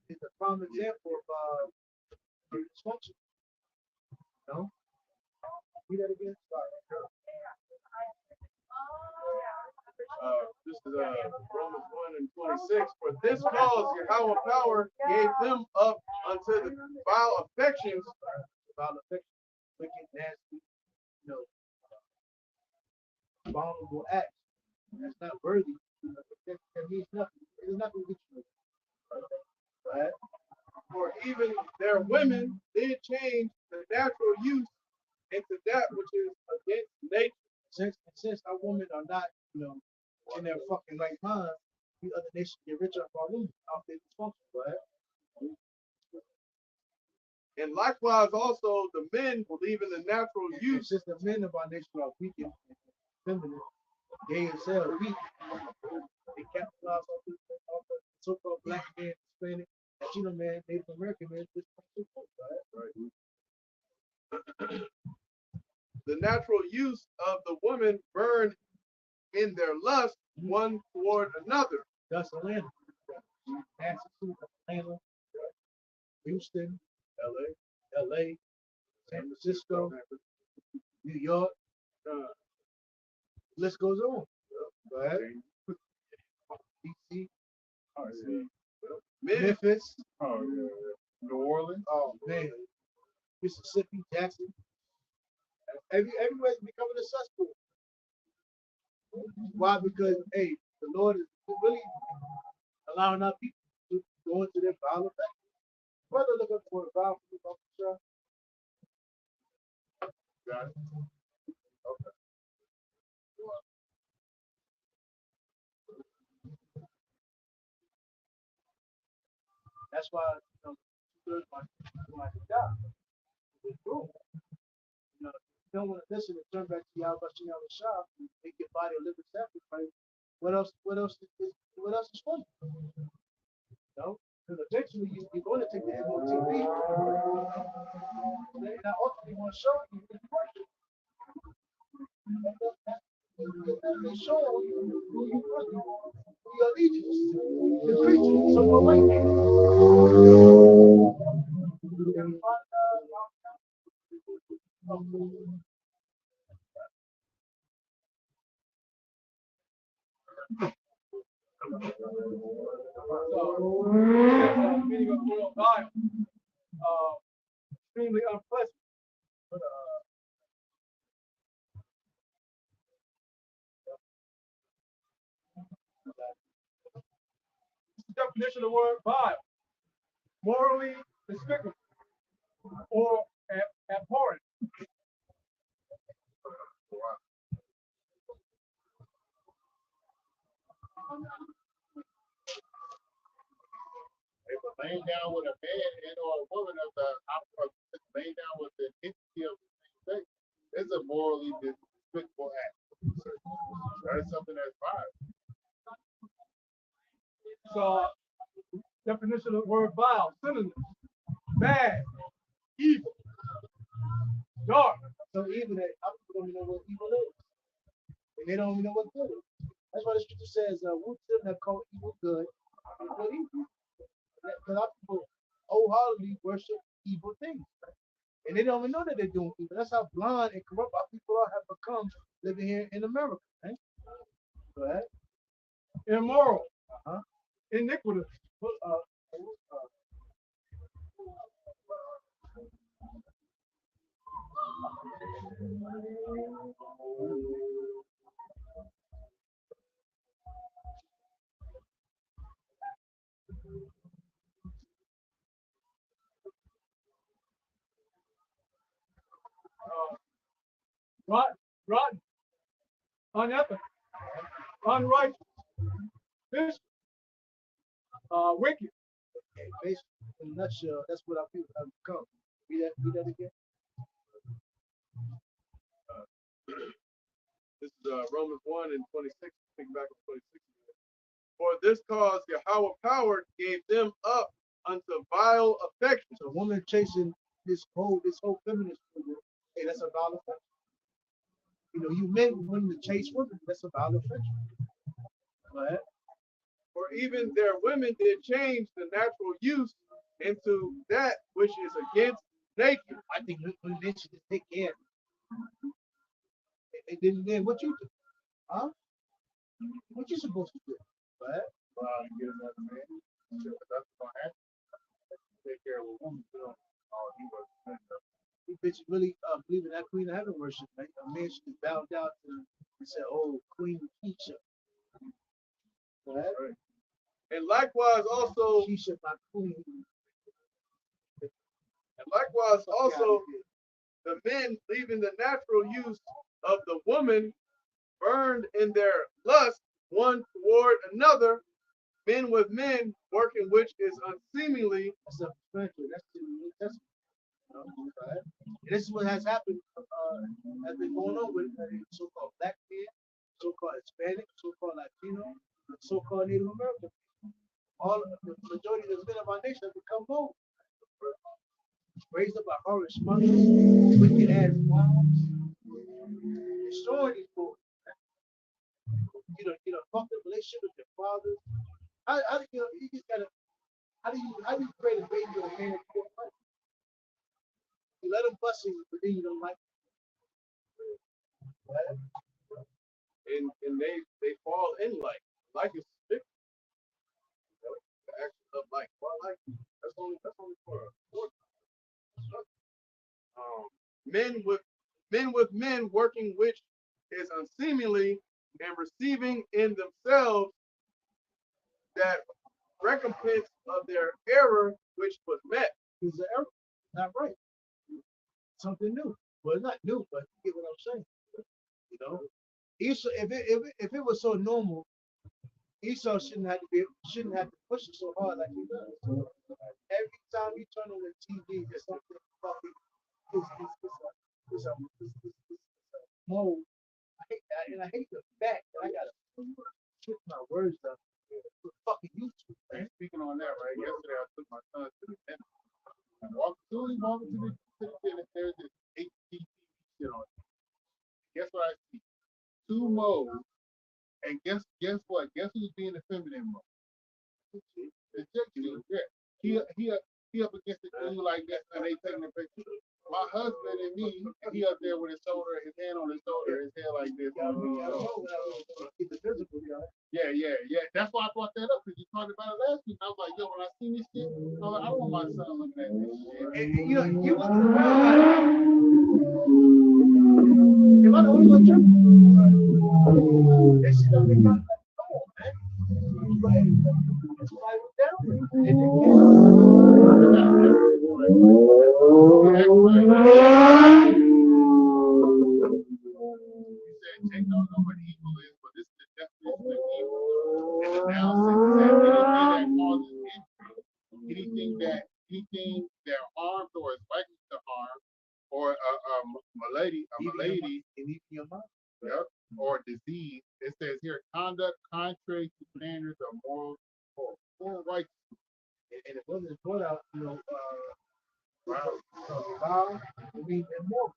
it's a prime example of dysfunction. You know? See that again? Sorry. This is Romans 1 and 26. For this cause Yahweh power gave them up unto the vile affections. Vile affection, wicked, nasty, abominable acts. That's not worthy. That means nothing. It's nothing to you. Right? For even their women did change the natural use into that which is against nature. Since our women are not, in their fucking right mind, the other nations get rich off our women, off their dysfunction, right? And likewise also the men believe in the natural use. Since the men of our nation are weak and feminine, they themselves weak. They capitalize off the so-called black man, Hispanic, Latino man, Native American man, just right? The natural use of the woman burn in their lust one toward another. That's Atlanta. Massachusetts, Atlanta, Houston, LA, San Francisco, New York. List goes on. Right? DC, Memphis, New Orleans. oh man, Mississippi, Jackson. Everywhere's becoming a cesspool. Why? Because hey, the Lord is really allowing our people to go into their vile effect. Brother, look up for a vile for Got it. Okay. That's why two-thirds my job. It's true. You don't want to listen and turn back to Yahweh Shah, make your body a living sacrifice. What else is funny? Because eventually you're going to take the MOTV. And I ultimately want to show you the worship. They show you who you worship, who your allegiance to. The creature, so go right there. Meaning of oil vile, extremely unpleasant. But, definition of the word vile: morally despicable or abhorrent. If a laying down with a man and or a woman of the opposite, laying down with the entity of the same sex is a morally despicable act. That is something that's vile. So, definition of the word vile: synonyms: bad, evil, dark. So even that, our people don't even know what evil is. And they don't even know what good is. That's why the scripture says, who them that call evil good and good evil. Because our people wholeheartedly worship evil things. And they don't even know that they're doing evil. That's how blind and corrupt our people have become living here in America. Right? Go ahead. Immoral, iniquitous, rotten, unethical, unrighteous, vicious, wicked. Okay, basically, in a nutshell, that's what our people have become. Read that again. This is Romans 1 and 26. Think back to 26. For this cause Yahweh power gave them up unto vile affections. So a woman chasing this whole feminist movement, hey, that's a vile affection. You men wanting to chase women, that's a vile affection. Right? For even their women did change the natural use into that which is against nature. I think when they should just take care. They didn't then what you do? Huh? What you supposed to do? Right? Get another man. Sure, that's gonna happen. Take care of a woman. He was. You bitches really believe in that Queen of Heaven worship, right? A man should just bow down to and say, "Oh, Queen Keisha." Right? Right. And likewise also, Keisha, my queen. the men leaving the natural use of the woman burned in their lust one toward another, men with men working which is unseemly. That's self-explanatory. That's in the New Testament. Right? And this is what has happened, has been going on with so-called black men, so-called Hispanic, so-called Latino, so-called Native American. All the majority of the men of our nation have become bold. Raised up by horrid smugglers, wicked ass moms, destroying these boys. Fuck the relationship with your father. How do you just gotta how do you create a baby with a man that you don't like? You let him bust you, but then you don't like him. Right? And they fall in like is fickle. The action of like, well, I like you. That's only for men with men working which is unseemly and receiving in themselves that recompense of their error which was met. It's an error. Not right. Something new. Well, it's not new, but you get what I'm saying. You know, Esau, if it was so normal, Esau shouldn't have to push it so hard like he does. Every time you turn on the TV, there's something fucking it's a mold. I hate that, and I hate the fact that I gotta switch my words up for fucking YouTube. And speaking on that, right? Yesterday I took my son to the dentist. And soon as walking to the dentist, there's this HTTV shit on it. Guess what I see? Two modes. And guess what? Guess who's being the feminine mode? The chick, yeah. He up against the dude like that, and they taking a picture. My husband and me, and he up there with his shoulder, his hand on his shoulder, his head like this. Yeah. That's why I brought that up, because you talked about it last week. I was like, yo, when I seen this shit, I was like, I don't want my son looking at this shit. And you look around. Am I the only one tripping? That shit don't make sense. Come on, man. That's why we're You said Jake don't know what evil is, but this is the definition of evil. And the now sentence says anything that causes injury, anything that harms or is likely to harm, or a lady, yep, or disease. It says here conduct contrary to standards of moral righteousness. and it wasn't brought out, vow, I mean, immoral.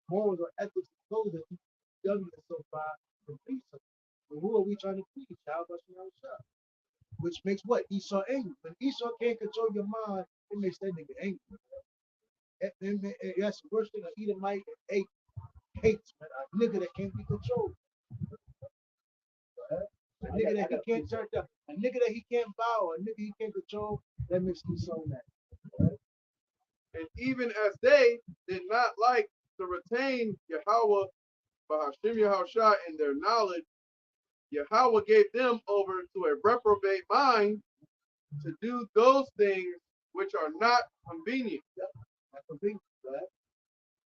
Morals or ethics and codes that you done so far from please. But who are we trying to please? Child, which makes what? Esau angry. When Esau can't control your mind, it makes that nigga angry. That's the worst thing an Edomite hates, man. A nigga that can't be controlled. A nigga that he can't turn up. A nigga that he can't bow. A nigga he can't control. That makes Esau mad. And even as they did not like to retain Yahweh, Bahashim Yahushua in their knowledge, Yahweh gave them over to a reprobate mind to do those things which are not convenient.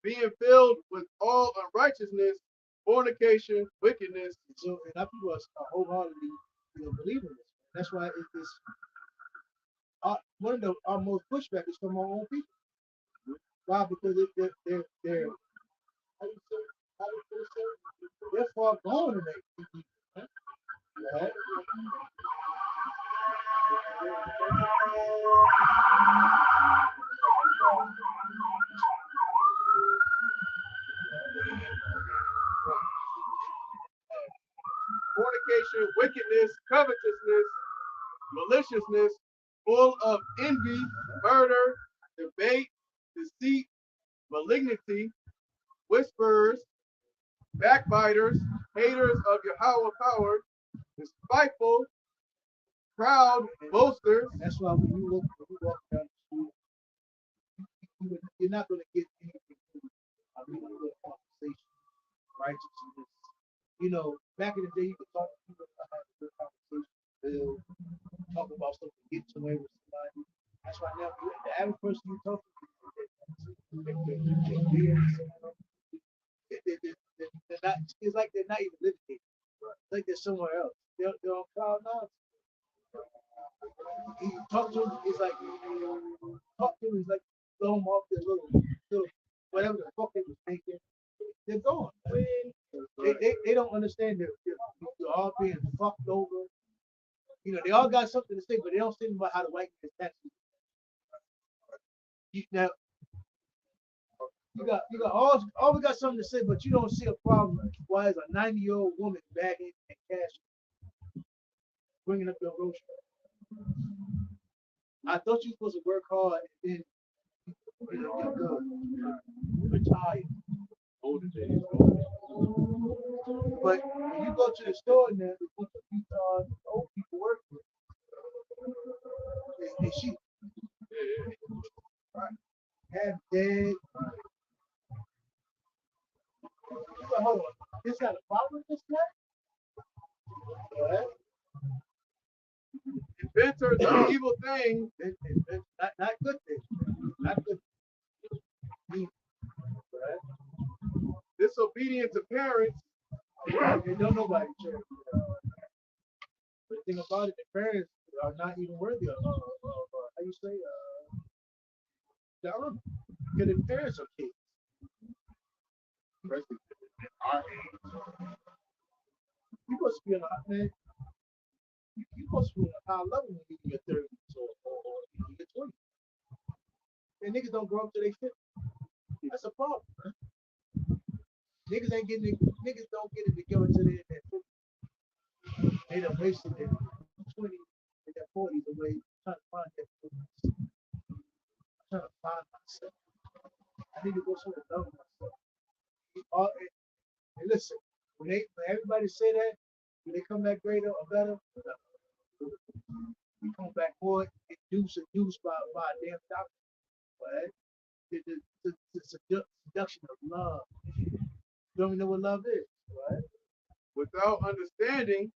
Being filled with all unrighteousness, fornication, wickedness. So, and our people are wholeheartedly, believing this. That's why it's one of our most pushback is from our own people. Why? Because they're they're far gone in that. Right? Fornication, wickedness, covetousness, maliciousness, full of envy, murder, debate, deceit, malignity, whispers, backbiters, haters of Yahweh power, despiteful, proud, boasters. That's why when you walk down the street, you're not going to get anything. I mean, a good conversation, righteousness. You know, back in the day, you could talk to people and have a good conversation, build, talk about something, get to away with somebody. That's why now the average person you talk to, they're not. It's like they're not even living here. It's like they're somewhere else. They're on cloud nine. You talk to them, it's like talk to them is like throw them off their little whatever the fuck they was thinking. They're gone. They don't understand that they're all being fucked over. You know, they all got something to say, but they don't think about how the white man is taxing. Now you got all we got something to say, but you don't see a problem. Why is a 90-year-old woman bagging and cash bringing up your groceries? I thought you were supposed to work hard and then you're good. Retire. Older days. But when you go to the store now, there's a bunch of old people working. And she half dead. But hold on. This got a problem with this guy? Inventors of evil things. Not good things. Not good things. Disobedient to parents. They don't know about each other. But the thing about it, the parents are not even worthy of how you say, the honor. Because the parents are kids. Especially at our age. You're supposed to be on a man. You're supposed to be on a high level when you're in your 30s or in your 20s. And niggas don't grow up till they 50. That's a problem, man. Niggas don't get it together until they're in their 50s. They done wasted their 20s and their 40s away trying to find their 40s. Trying to find myself. I need to go somewhere and love myself. And listen, when everybody say that, when they come back greater or better, we come back more seduced by a damn doctor. Right? The seduction of love. You don't even know what love is, right? Without understanding,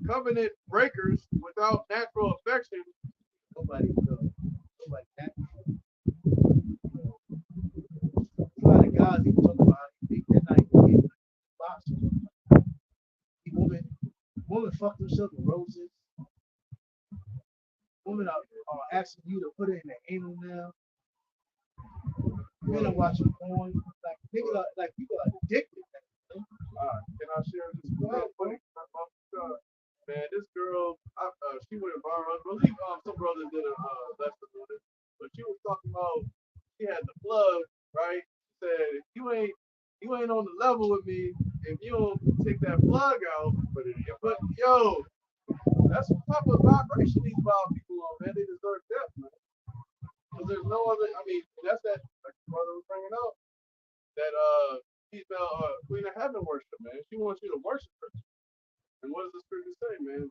covenant breakers without natural affection. Nobody knows. Nobody natural. A lot of guys even talk about they're not even getting boxers. Women fuck themselves with roses. Women are asking you to put it in the anal now. Men are watching porn. Like niggas are like people are addicted. Can I share this real quick? Man, this girl, she went viral. I believe some brother did a lesson on it, but she was talking about she had the plug, right? Said you ain't on the level with me if you don't take that plug out. But yo, that's what type of vibration these wild people on, man. They deserve death, man. Because there's no other. I mean, that's that like the brother was bringing up that female Queen of Heaven worship, man. She wants you to worship her. And what does the scripture say, man?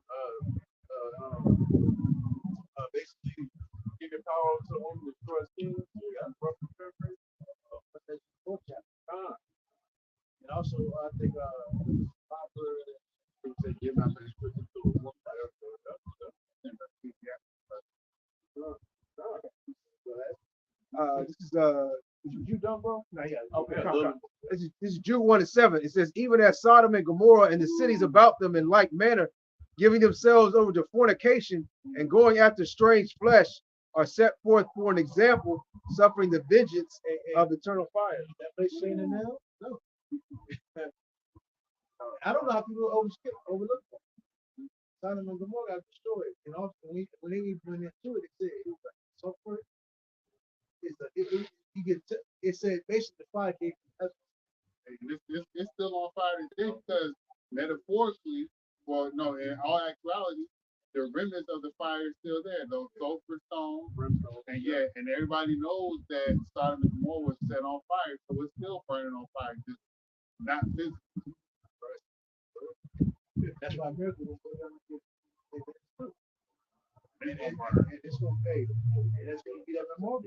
Basically, give your power over to the woman who destroys kings. You got roughly paraphrase. That's the fourth chapter. And also, I think Say, give my scripture to a woman. This is you done, bro? no, yeah. Okay, this is Jude 1-7. It says, even as Sodom and Gomorrah and the cities about them in like manner, giving themselves over to fornication and going after strange flesh, are set forth for an example, suffering the vengeance of eternal fire. That place saying it now? No. I don't know how people overlook that. Sodom and Gomorrah got destroyed. And also, when they even went into it, it said it was like sulfur. It said basically the fire came from heaven. It's still on fire today because metaphorically, well, no, in all actuality, the remnants of the fire is still there. Those sulfur stones, brimstone, and everybody knows that Sodom and Gomorrah was set on fire, so it's still burning on fire. Just not physical. That's why America will put it on the And and it's gonna pay. And that's gonna be that memorial.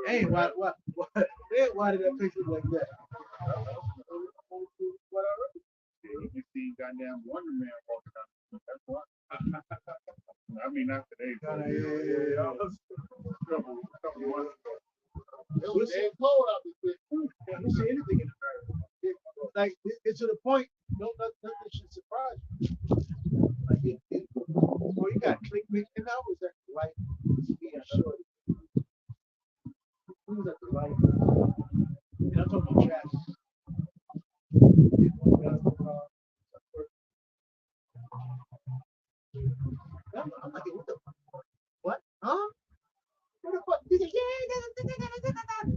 Hey, why did that picture like that? you see goddamn Wonder Man walking out. That's why. I mean, not today. Yeah. Couple months ago. It was dead cold out this bitch too. You see anything in America? Like it's to the point. Nothing should surprise you. Like well, you got clickbait, and I was at the light. Yeah, sure. Who was at the light? And I'm talking about traffic. I'm like, what? Huh? What the fuck? He said, yeah.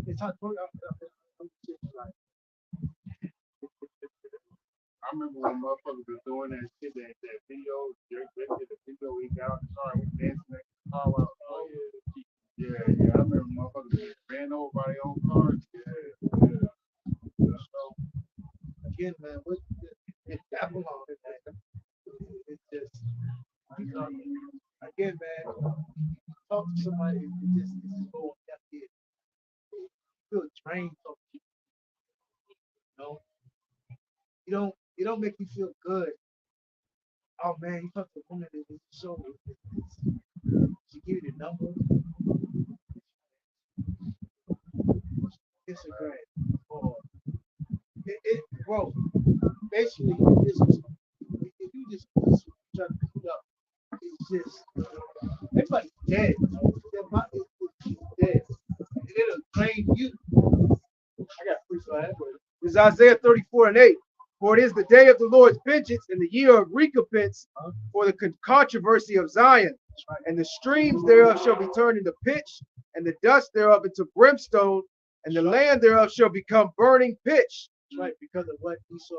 It's hard to I remember when motherfuckers was doing that shit, that video, Jerry did the video, he got out the car and was dancing next to the car. Oh, yeah. I remember motherfuckers ran over by their own cars. Yeah. So, again, man, what it's just, you know, again, man, talk to somebody, it's just going left here. You feel drained talking to you, know? You don't make me feel good. Oh man, you talk to a woman that is so she give you the number. Instagram or bro, basically this is if you just try to pick it up, it's just everybody's dead. Their body is dead. And it'll drain you. I got free flag. This is Isaiah 34:8. For it is the day of the Lord's vengeance and the year of recompense for the controversy of Zion. And the streams thereof shall be turned into pitch, and the dust thereof into brimstone, and the land thereof shall become burning pitch. That's right, because of what Esau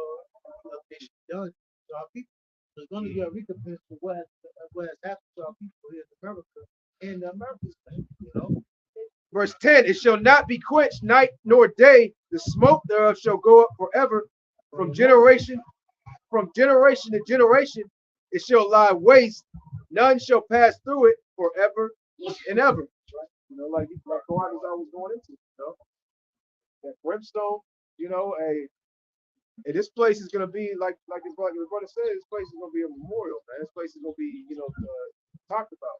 nation done to our people. There's going to be a recompense for what has happened to our people here in America and the Americans, you know. Verse 10, it shall not be quenched night nor day, the smoke thereof shall go up forever, from generation to generation, it shall lie waste, none shall pass through it forever and ever. Right? You know, like Quran is always going into, you know, that brimstone, you know, and this place is gonna be like your brother said, this place is gonna be a memorial, man. This place is gonna be, you know, talked about,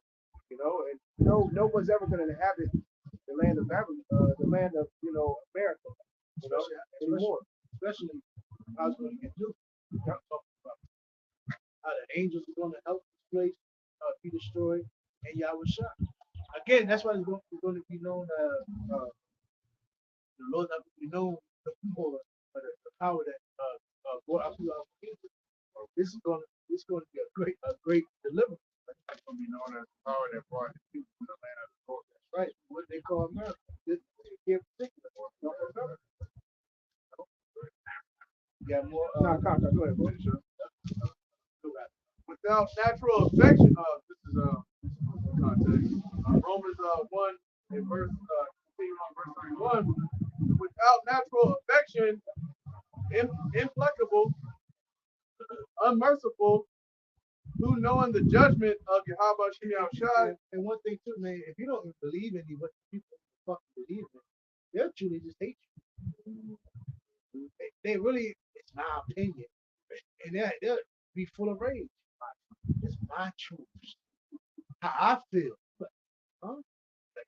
you know, and no one's ever gonna inhabit the land of you know, America, you know, anymore. Especially I was going to get you. Talking about how the angels are going to help this place be destroyed, and Yahweh shot. Again, that's why it's going to be known the Lord not be known for the power that brought our people out of Egypt. This is going to be a great deliverance. it's going to be known as the power that brought the people to the land of the Lord. That's right. What they call America. This here particular. Yeah, more. Go ahead, bro. Without natural affection, this is context. Romans 1 and verse continuing on verse 31. Without natural affection, implacable, unmerciful, who knowing the judgment of Yahweh Shem Shai. And one thing too, man, if you don't believe in what people fucking believe in, they'll truly just hate you. They really, it's my opinion, and they'll be full of rage. It's my truth, how I feel. But, huh?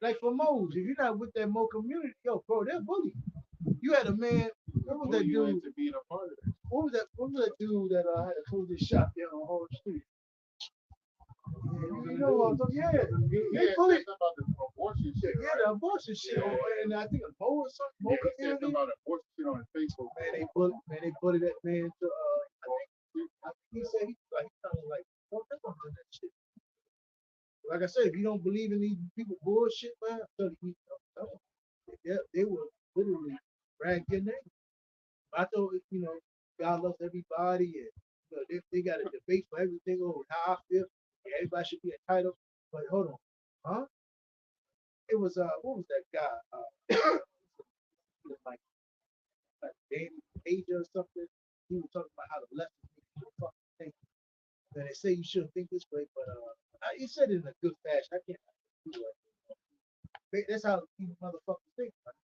Like for Mo's, if you're not with that Mo community, yo, bro, they're bully. You had a man, what was that dude? To being a part of it. What was that dude that had to close his shop there on Hall Street? You know, yeah, they bully about the abortion shit. yeah, the abortion shit, and I think a Mo or something, Mo He said community. about abortion shit on his Facebook. Man, they bully that man to I think he said he kind of like, don't think about that shit. Like I said, if you don't believe in these people bullshit, man, I'm telling you, they will literally drag your name. I thought, you know, God loves everybody, and you know, they got a debate for everything over how I feel. Yeah, everybody should be entitled. But hold on, huh? It was what was that guy? Like like Asia or something. He was talking about how the left is fucking think. And they say you shouldn't think this way, but he said it in a good fashion. I can't do it. That's how these motherfuckers think. Right?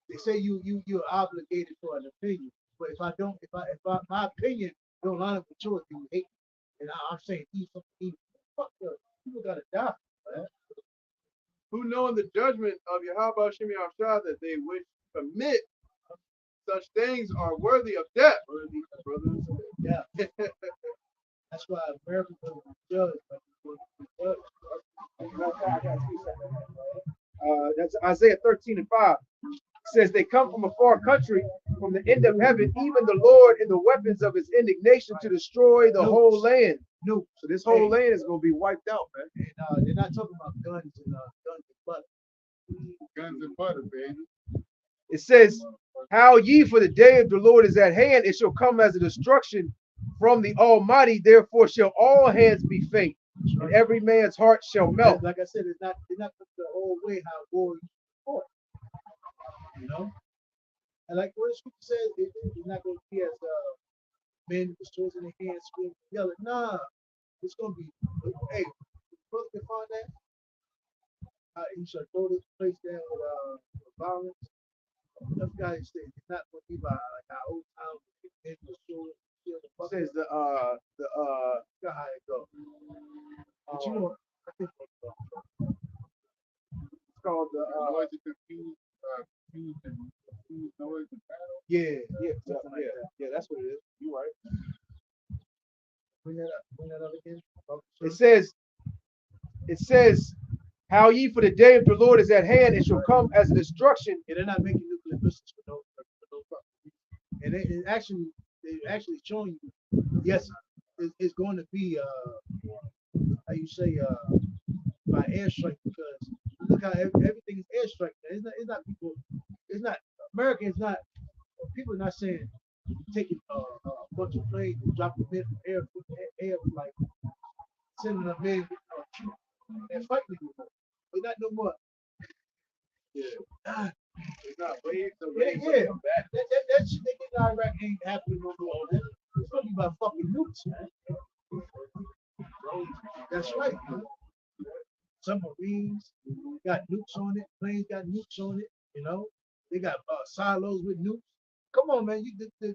They say you're obligated for an opinion, but if I don't, if I my opinion don't line up with yours, then you hate me. And I'm saying eat something, eat. Fuck yo, people gotta die, man. Who knowing the judgment of Yahweh Shemi Shah that they which commit such things are worthy of death. Worthy of brothers. Yeah. That's why America will be judged. That's Isaiah 13 and 5. It says they come from a far country, from the end of heaven, even the Lord in the weapons of his indignation to destroy the whole land. No. So this whole land is going to be wiped out, man. And they're not talking about guns and butter. Guns and butter, baby. It says, how ye, for the day of the Lord is at hand, it shall come as a destruction from the Almighty, therefore shall all hands be faint, and every man's heart shall melt. Like I said, it's not the whole way how war is fought. You know? And like what the scripture says, it's not going to be as men with swords in their hands screaming, yelling. Nah, it's going to be, hey, brother can find that. You should throw this place down with violence. Enough guys say it's not going to be by like our old time men with swords. It says the how it go. But you know, I think it's called the noise and confused noise and battle. yeah, that's what it is. You're right. Bring that up again. It says, how ye, for the day of the Lord is at hand, it shall come as a destruction. And they're not making nuclear missiles for no problem. And they're actually showing you, yes, it's going to be how you say by airstrike, because look how everything is airstrike. It's not people. It's not America. It's not people are not saying taking a bunch of planes and dropping them in air like sending them in and fighting them. But not no more. Yeah. It's not waves. Yeah. That shit they get in Iraq ain't happening no more. Man. It's gonna be about fucking nukes, man. That's right, man. Submarines got nukes on it. Planes got nukes on it. You know, they got silos with nukes. Come on, man.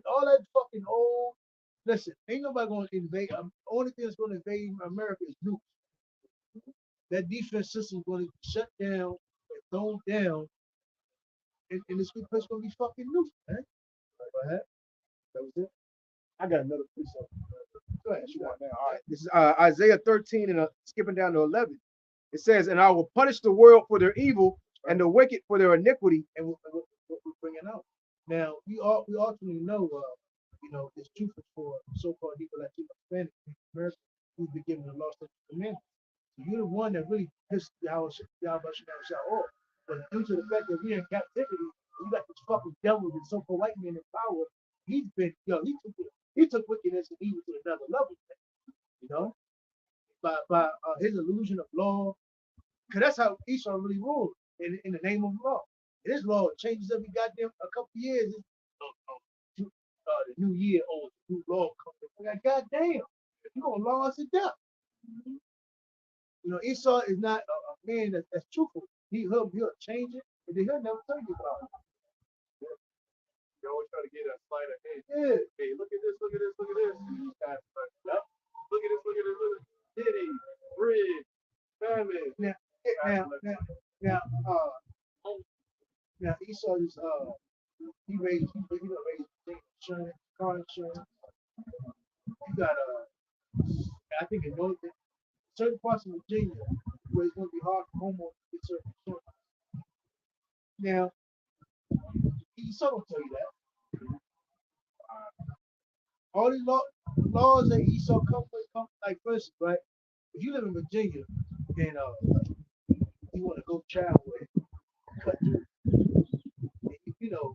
All that fucking old. Listen, ain't nobody gonna invade. Only thing that's gonna invade America is nukes. That defense system is gonna shut down and thrown down, and this place gonna be fucking nuked, man. Go ahead. That was it. I got another precept. Go ahead. All right. This is Isaiah 13 and skipping down to 11. It says, and I will punish the world for their evil and the wicked for their iniquity. And what we're bringing out. Now, we ultimately know, it's truth for so-called people Latino Hispanic in America who've been given the lost commandments. So you're the one that really pissed y'all off. But due to the fact that we're in captivity, we got this fucking devil and so-called white man in power. He took wickedness and evil to another level. You know, by his illusion of law, because that's how Esau really ruled in the name of law. And his law changes every goddamn a couple of years. The new year old new law comes. Like, goddamn, you gonna law us to death. You know, Esau is not a man that's truthful. He'll change it, and then he'll never tell you about it. You always try to get a slight of, hey, Yeah. hey, look at this, look at this, look at this. Yep. Look at this, look at this, look at this. Diddy, bridge, famine. Now Esau is he raised insurance, car insurance. You got I think in those certain parts of Virginia where it's gonna be hard for homeowners to get certain insurance. Now Esau will tell you that. All these laws that Esau come like first, right? If you live in Virginia and you want to go travel and cut through, you know,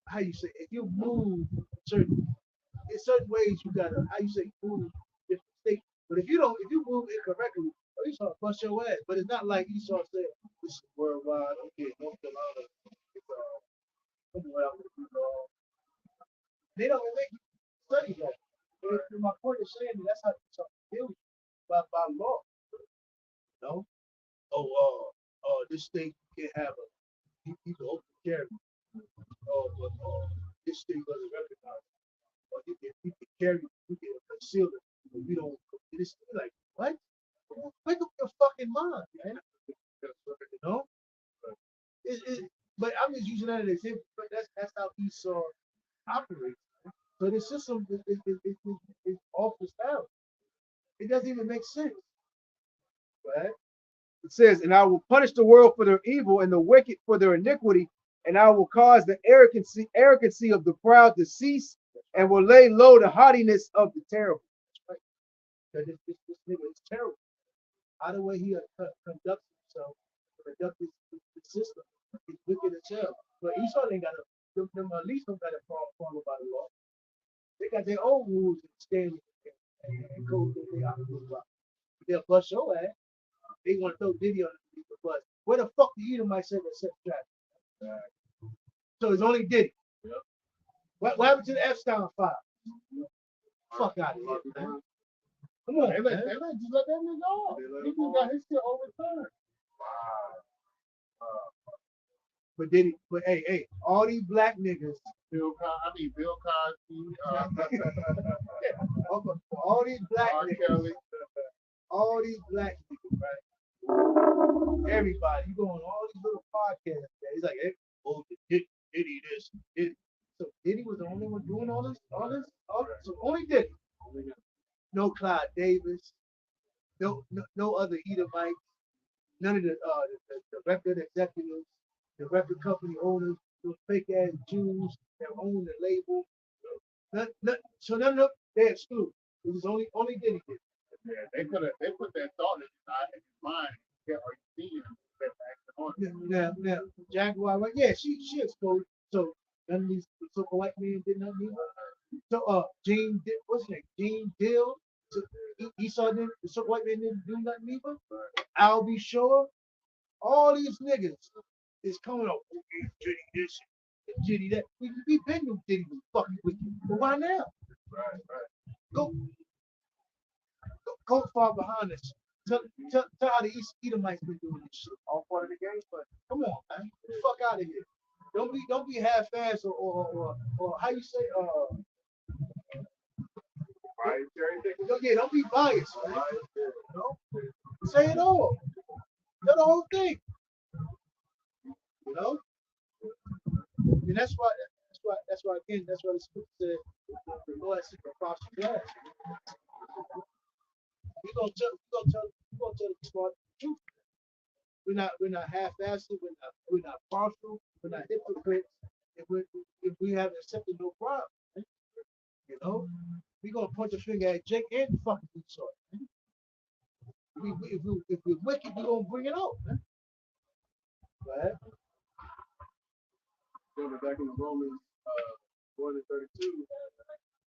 how you say, if you move in certain ways you gotta, how you say, move different states. But if you move incorrectly, Esau bust your ass. But it's not like Esau said this is worldwide. Okay, North Carolina, They don't make you study that. My point is saying that that's how Esau deals by law. You know? This state can't have he's an open carry. This state doesn't recognize it. He can carry it, we can conceal it, but we don't. It's like, what? Make up your fucking mind, man. You know? But I'm just using that as an example, but that's how Esau operates. So the system is off the style. It doesn't even make sense. Right? It says, and I will punish the world for their evil and the wicked for their iniquity, and I will cause the arrogancy of the proud to cease, and will lay low the haughtiness of the terrible. Right? This nigga is terrible. How the way he conducts himself, conducts his system, is wicked as hell. But Esau ain't got them at least don't got to follow by the law. They got their own rules and standards and codes that they operate by. They'll bust your ass. They want to throw Diddy on the bus. Where the fuck do you might say that set traffic? So it's only Diddy. Yep. What happened to the Epstein file? Fuck out of here, man. Come on, They man. just let that nigga off. He just got his shit overturned. But hey, all these black niggas. Bill Cosby. All these black niggas. Kelly. All these black niggas, right? Everybody, you go on all these little podcasts. Man. He's like, hey, Diddy this, Diddy. So Diddy was the only one doing all this. So only Diddy. No Clyde Davis. No other Edomites. None of the record executives, the record company owners, those fake ass Jews that own the label. So none of them, they excluded. It was only Diddy did. Yeah, they put that thought in his mind. Yeah, are you seeing that Now, Jaguar, right? Yeah, she exposed. So none of these so-called white men did nothing either. So what's his name? Gene Dill. So he saw them. The so-called white man didn't do nothing either. I'll be sure. All these niggas is coming up. Okay, Jitty this, Jitty that. We been knew Diddy was fucking with you. But why now? Right. Go far behind us. Tell how the Edomites been doing this shit. All part of the game, but come on, man. Get the fuck out of here. Don't be half-assed or how you say don't be biased, man. You know? Say it all. Tell the whole thing. You know? And that's why again, that's why the scripture said the Lord has secret apostle class. We're gonna tell the truth. We're not half-assed, we're not partial, we're not hypocrites. If we haven't accepted no problem, you know, we're gonna point the finger at Jake and fucking Esau. If we're wicked, we're gonna bring it out, man. Right? Going back in Romans 1:32.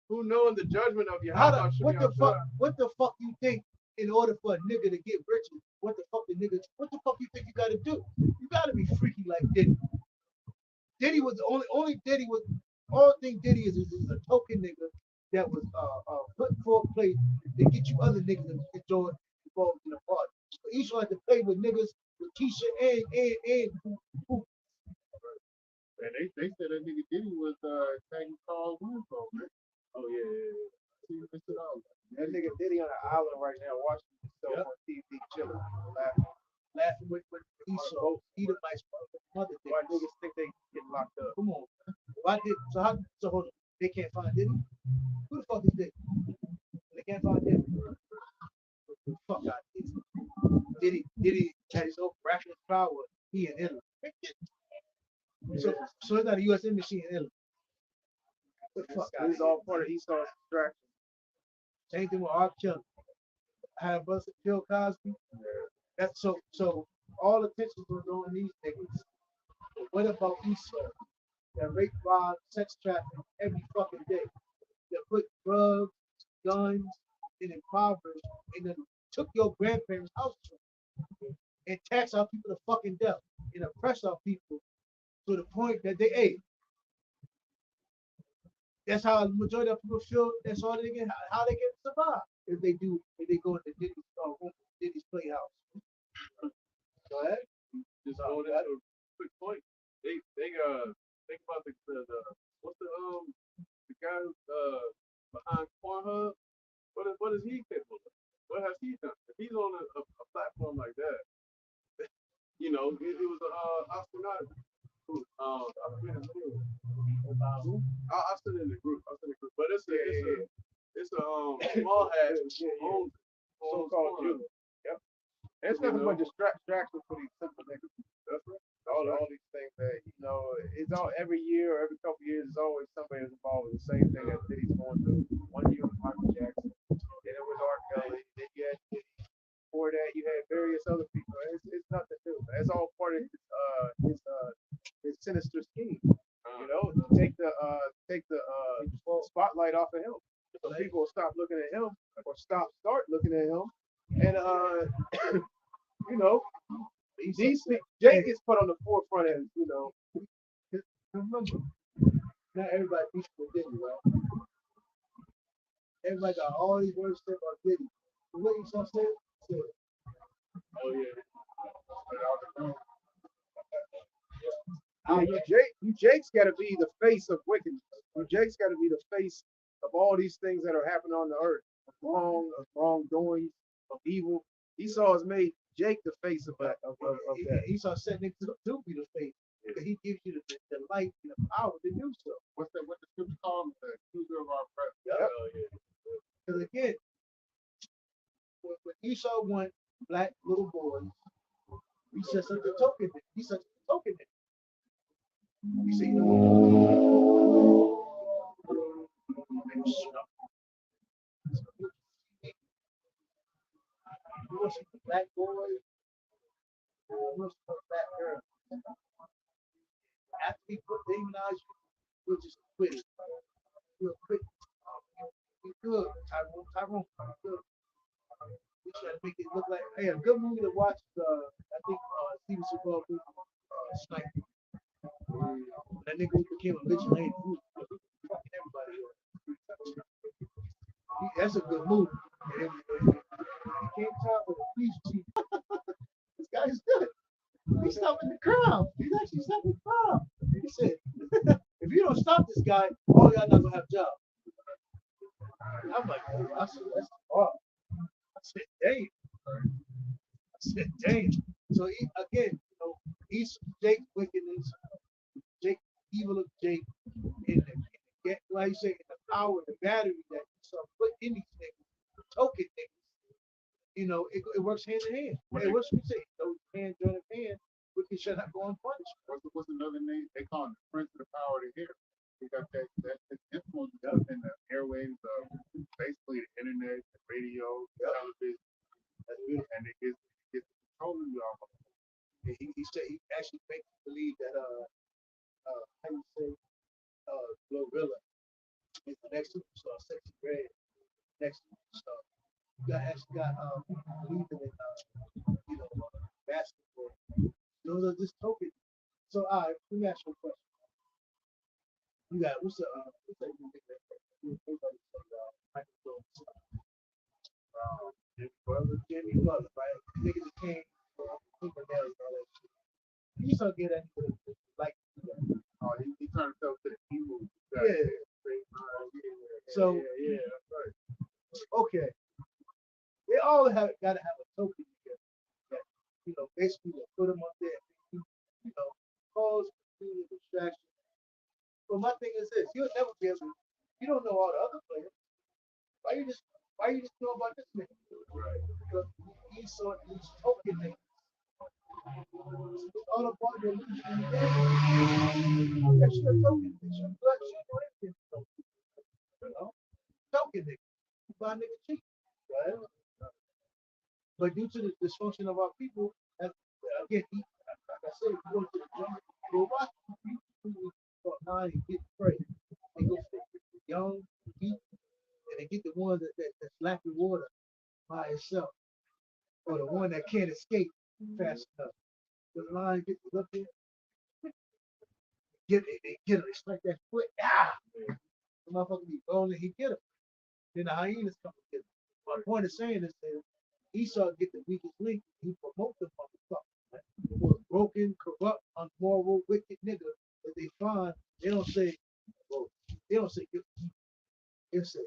Who knowing the judgment of your what the fuck you think in order for a nigga to get rich? What the fuck you think you gotta do? You gotta be freaky like Diddy. Diddy was the only Diddy was all thing Diddy is a token nigga that was put for a place to get you other niggas involved in the party. So Esau had to play with niggas with Keisha and who. And they said that nigga Diddy was taking Carl Winslow, man. Oh yeah. That nigga Diddy on an island right now watching himself on TV, chilling, laughing with Esau, Edomites, mother. Why niggas think they get locked up? Come on. Why did so hold on. They can't find Diddy? Who the fuck is Diddy? They can't find Diddy. Fuck out of Diddy. Diddy had his own miraculous power. He in Italy. So it's not a U.S. embassy in Italy. What the fuck out This is all part of Esau's distraction. Same thing with R. Kelly. I have busted Bill Cosby. That's so all attention was on these niggas. But what about Esau? That rape, rob, sex trafficking every fucking day. That put drugs, guns, and impoverished, and then took your grandparents' house and tax our people to fucking death and oppress our people to the point that they ate. That's how the majority of people feel. That's all they get. How they get to survive if they do. If they go into Diddy's playhouse. Go ahead. Just going into a quick point. They think about the what's the guy who's behind Pornhub. What is he capable of? What has he done? If he's on a platform like that, it was a astronaut who I forget his name. I'll send it in the group. But it's a small hat owns So-called Jew. Yep. It's nothing but distraction for these simple niggas. That's right. All these things that it's all every year or every couple of years, there's always somebody that's involved with the same thing that Diddy's going through. One year with Michael Jackson, then it was R. Kelly, then you had Diddy. Before that, you had various other people. It's nothing new. It's all part of his sinister scheme. Take the spotlight off of him. So people will stop looking at him or start looking at him, and Jake gets put on the forefront as Remember, not everybody beats with Diddy, right? Everybody got all these words said about Diddy. What you gonna say? Oh yeah. Jake's got to be the face of wickedness. Jake's got to be the face of all these things that are happening on the earth, of wrongdoings, of evil. Esau has made Jake the face of that. Esau said niggas to be the face. Because he gives you the light and the power to do so. What the scripture called the accuser of our brethren. Yeah. Because again, when Esau want black little boys, he's just such a token. He's such a token. You see, black boys, black girls. After he put demonize you, we'll just quit it. We'll quit. We good. Tyrone. Good. We try to make it look like a good movie to watch. I think Steven Seagal movie, Sniper. That nigga who became a vigilante. Fucking everybody. That's a good movie. He came top with a police chief. This guy is good. He's stopping the crowd. He's actually stopping the crowd. He said, if you don't stop this guy, all y'all not gonna have jobs. And I'm like, oh, I said, that's hard. I said, damn. So again, he's Jake wickedness, Jake evil of Jake, and like you say, in the power, the battery that you put in these niggas, token niggas. It works hand in hand. Hey, what should we say? Hand join hand, we can shut up go unpunished. What's another name? They call him the Prince of the Power of the Air. He got that influence up in the airwaves of basically the internet, the radio, television. That's beautiful. And it gets controlling you almost. He said he actually makes you believe that how you say Glorilla is the next superstar, Sexy Red, next superstar. You actually got people believing in basketball. Those are just tokens. So let me ask you a question. You got what's that Jimmy Butler, right? Niggas came fingernails and all that shit. You start getting that like he turned himself to the evil. Yeah. So that's right. Okay. They all gotta have a token that basically put them up there, cause confusion, distraction. But my thing is this: you'll never be able to. You don't know all the other players. Why you just know about this nigga? Right. Because he's token niggas. It's all about the illusion. That's your token. It's your blood. It's your token. Token nigga. You buy nigga cheap. Right? But due to the dysfunction of our people, again, like I said, go to the jungle, go watch people start nine and get prey. They go for the young, deep, and they get the one that's lacking water by itself, or the one that can't escape fast enough. The lion gets up there. they get him. They strike that foot. Ah, the motherfucker be rolling. He get him. Then the hyenas come and get him. My point of saying is that Esau get the weakest link. He promote the motherfucker. Right? For a broken, corrupt, unmoral, wicked nigga that they find. They don't say, well, they don't say good. They say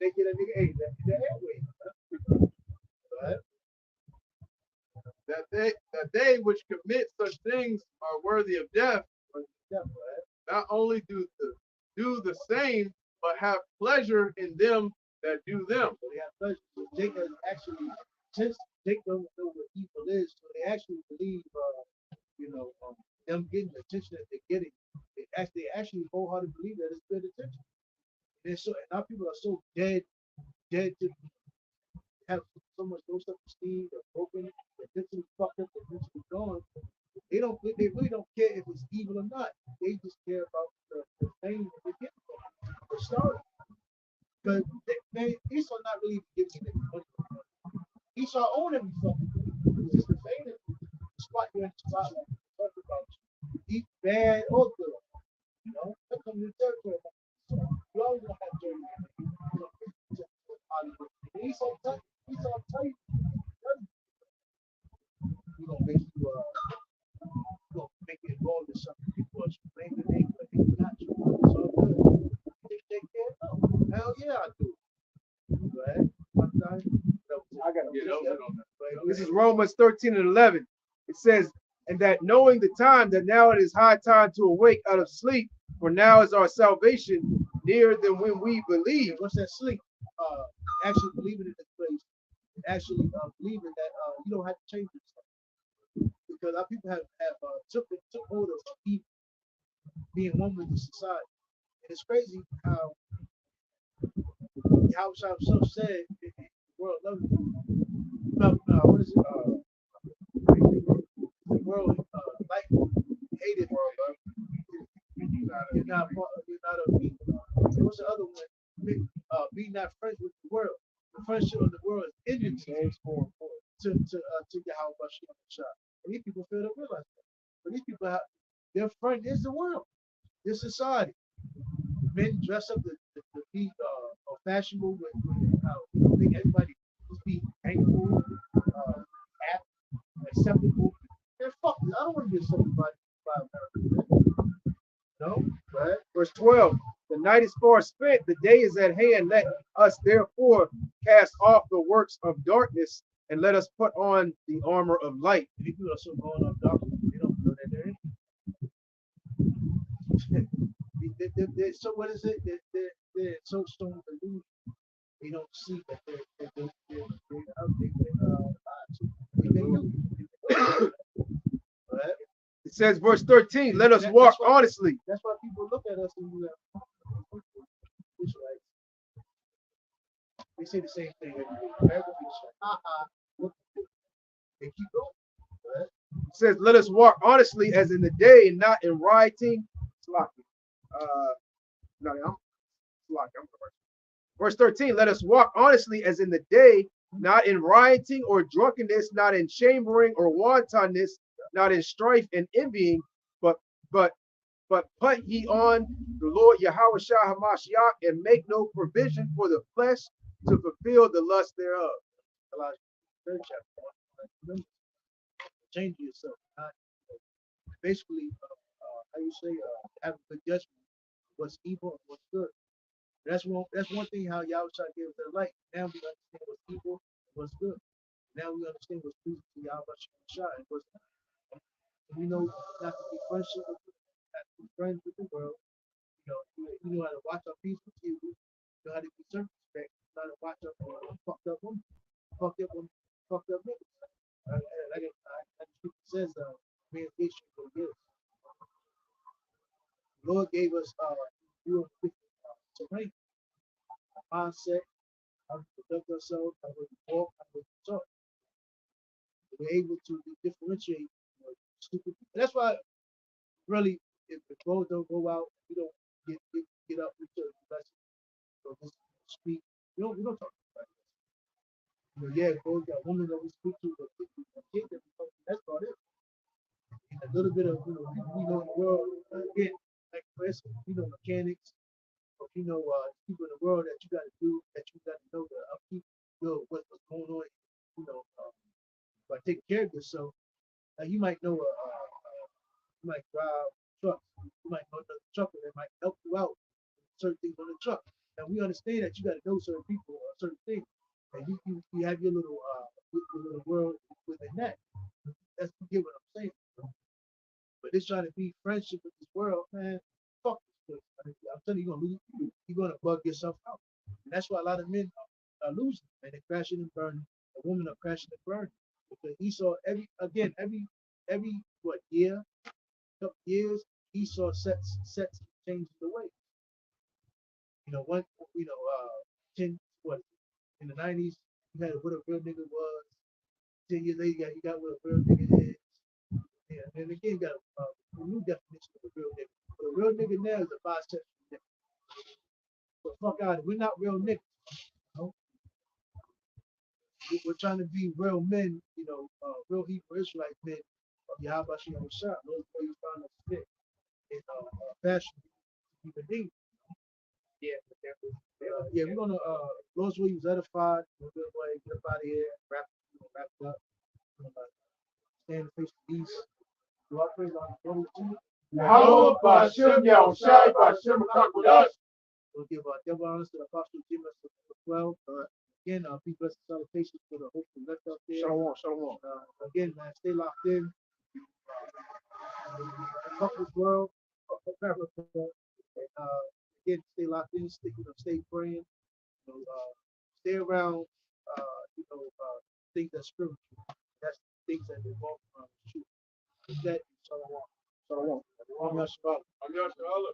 they get a nigga, hey, that airway. Right? That they which commit such things are worthy of death, Yeah, right? not only do the same, but have pleasure in them that do them. So they have pleasure. So Jacob actually, since Jacob don't know what evil is, so they actually believe, them getting the attention that they're getting. They actually wholeheartedly believe that it's good attention. And our people are so dead to have so much low self-esteem, they're broken, they're mentally fucked up, they're mentally gone. They really don't care if it's evil or not. They just care about the fame that they get from it, the story. Because Esau not really giving them money. Esau own every fucking thing. It's just the fame that the spot you're in the spotlight. Talk about you. Eat bad or good. You know, that comes in the territory. You always gonna have dirty. Hollywood. Esau tell you, he gonna make you make it involved in something people are blaming they but it's not true. It's all good. They can't know. Hell yeah, I do. Go ahead. One time. I got Yeah, that was it on that. This is Romans 13 and 11. It says, and that knowing the time, that now it is high time to awake out of sleep, for now is our salvation nearer than when we believe. What's that sleep? Actually believing in this place. Actually believing that you don't have to change yourself. Because our people have took hold of evil, being one with the society. And it's crazy how I'm so sad the world loves you. What is it? The world like hated world, bro. You're not of me. What's the other one? Be not friends with the world. The friendship of the world is enmity to Yahweh Shah. And these people fail to realize that. But these people have their friend is the world, this society. Men dress up to be fashionable with think everybody just be thankful, acceptable. Man, fuck this. I don't want to be accepted by America. No, right? Verse 12, the night is far spent, the day is at hand. Let us therefore cast off the works of darkness and let us put on the armor of light. People are so going off darkness, they don't know that they're in. So what is it? They're so strong delusion. They don't see that they're out there. Right? It says, verse 13, let us walk honestly. That's why people look at us and be like, this right. They say the same thing. They keep going. Right? It says, let us walk honestly as in the day and not in rioting. Verse 13, let us walk honestly as in the day, not in rioting or drunkenness, not in chambering or wantonness, not in strife and envying, but put ye on the Lord Yahweh Shah Hamashiach and make no provision for the flesh to fulfill the lust thereof. Third chapter. Change yourself. Basically, how you say, have a good judgment. What's evil and what's good. That's one thing how Yahweh gave us that light. Now we understand what's evil and what's good. Now we understand what's pleasing to Yahweh and what's not. We know not to be friendship with not to be friends with the world. You know how to watch our peace with you. You know how to be circumspect. You know how to watch out for fucked up women, fucked up niggas. Like it says, man, they should go get us. The Lord gave us real terrain, mindset, how to conduct ourselves, how to walk, how to talk. We're able to differentiate stupid. And that's why, really, if the clothes don't go out, we don't get up with church lessons. So just speak. We don't talk about it. Yeah, both got women that we speak to, but kids that we talk to, that's about it. And a little bit of people we know in the world, again, like for instance, mechanics, or people in the world that you got to do, that you got to know the upkeep, what's going on, by taking care of yourself. You might know you might drive trucks, you might know another trucker that might help you out with certain things on the truck. Now we understand that you got to know certain people or certain things, and you have your little world within that. That's you get what I'm saying. But it's trying to be friendship with this world, man. Fuck this place. I'm telling you, you're gonna bug yourself out. And that's why a lot of men are losing and they're crashing and burning. The women are crashing and burning. Because Esau every what couple years, Esau sets changes the way. One 10 what in the 90s, you had what a real nigga was. 10 years later, you got what a real nigga is. Yeah, and again, you got a new definition of a real nigga. But a real nigga now is a bisexual nigga. But fuck out of it. We're not real niggas. You know? We're trying to be real men, real Hebrew Israelite men of Yahweh Shem Shah. Those ways trying to fit in fashion to be redeemed. Yeah, we're gonna Lord's will use edified. We're gonna go ahead and get up out of here, wrap it up. We're gonna stand face to east. Do I praise on the Lord too? Yahweh Bashem Yahushai Bashem Kakudash. We'll give double honors to the Apostle GMS 12. Again, be blessed salutations for the hope and left out there. Shalom. Again, man, stay locked in. Fuck this world. Fuck America. And again, stay locked in. Stay praying. Stay around. Things that's spiritual. That's things that involve truth. With that, shalom. Shalom. I'm Yashua. I'm Yasha Allah.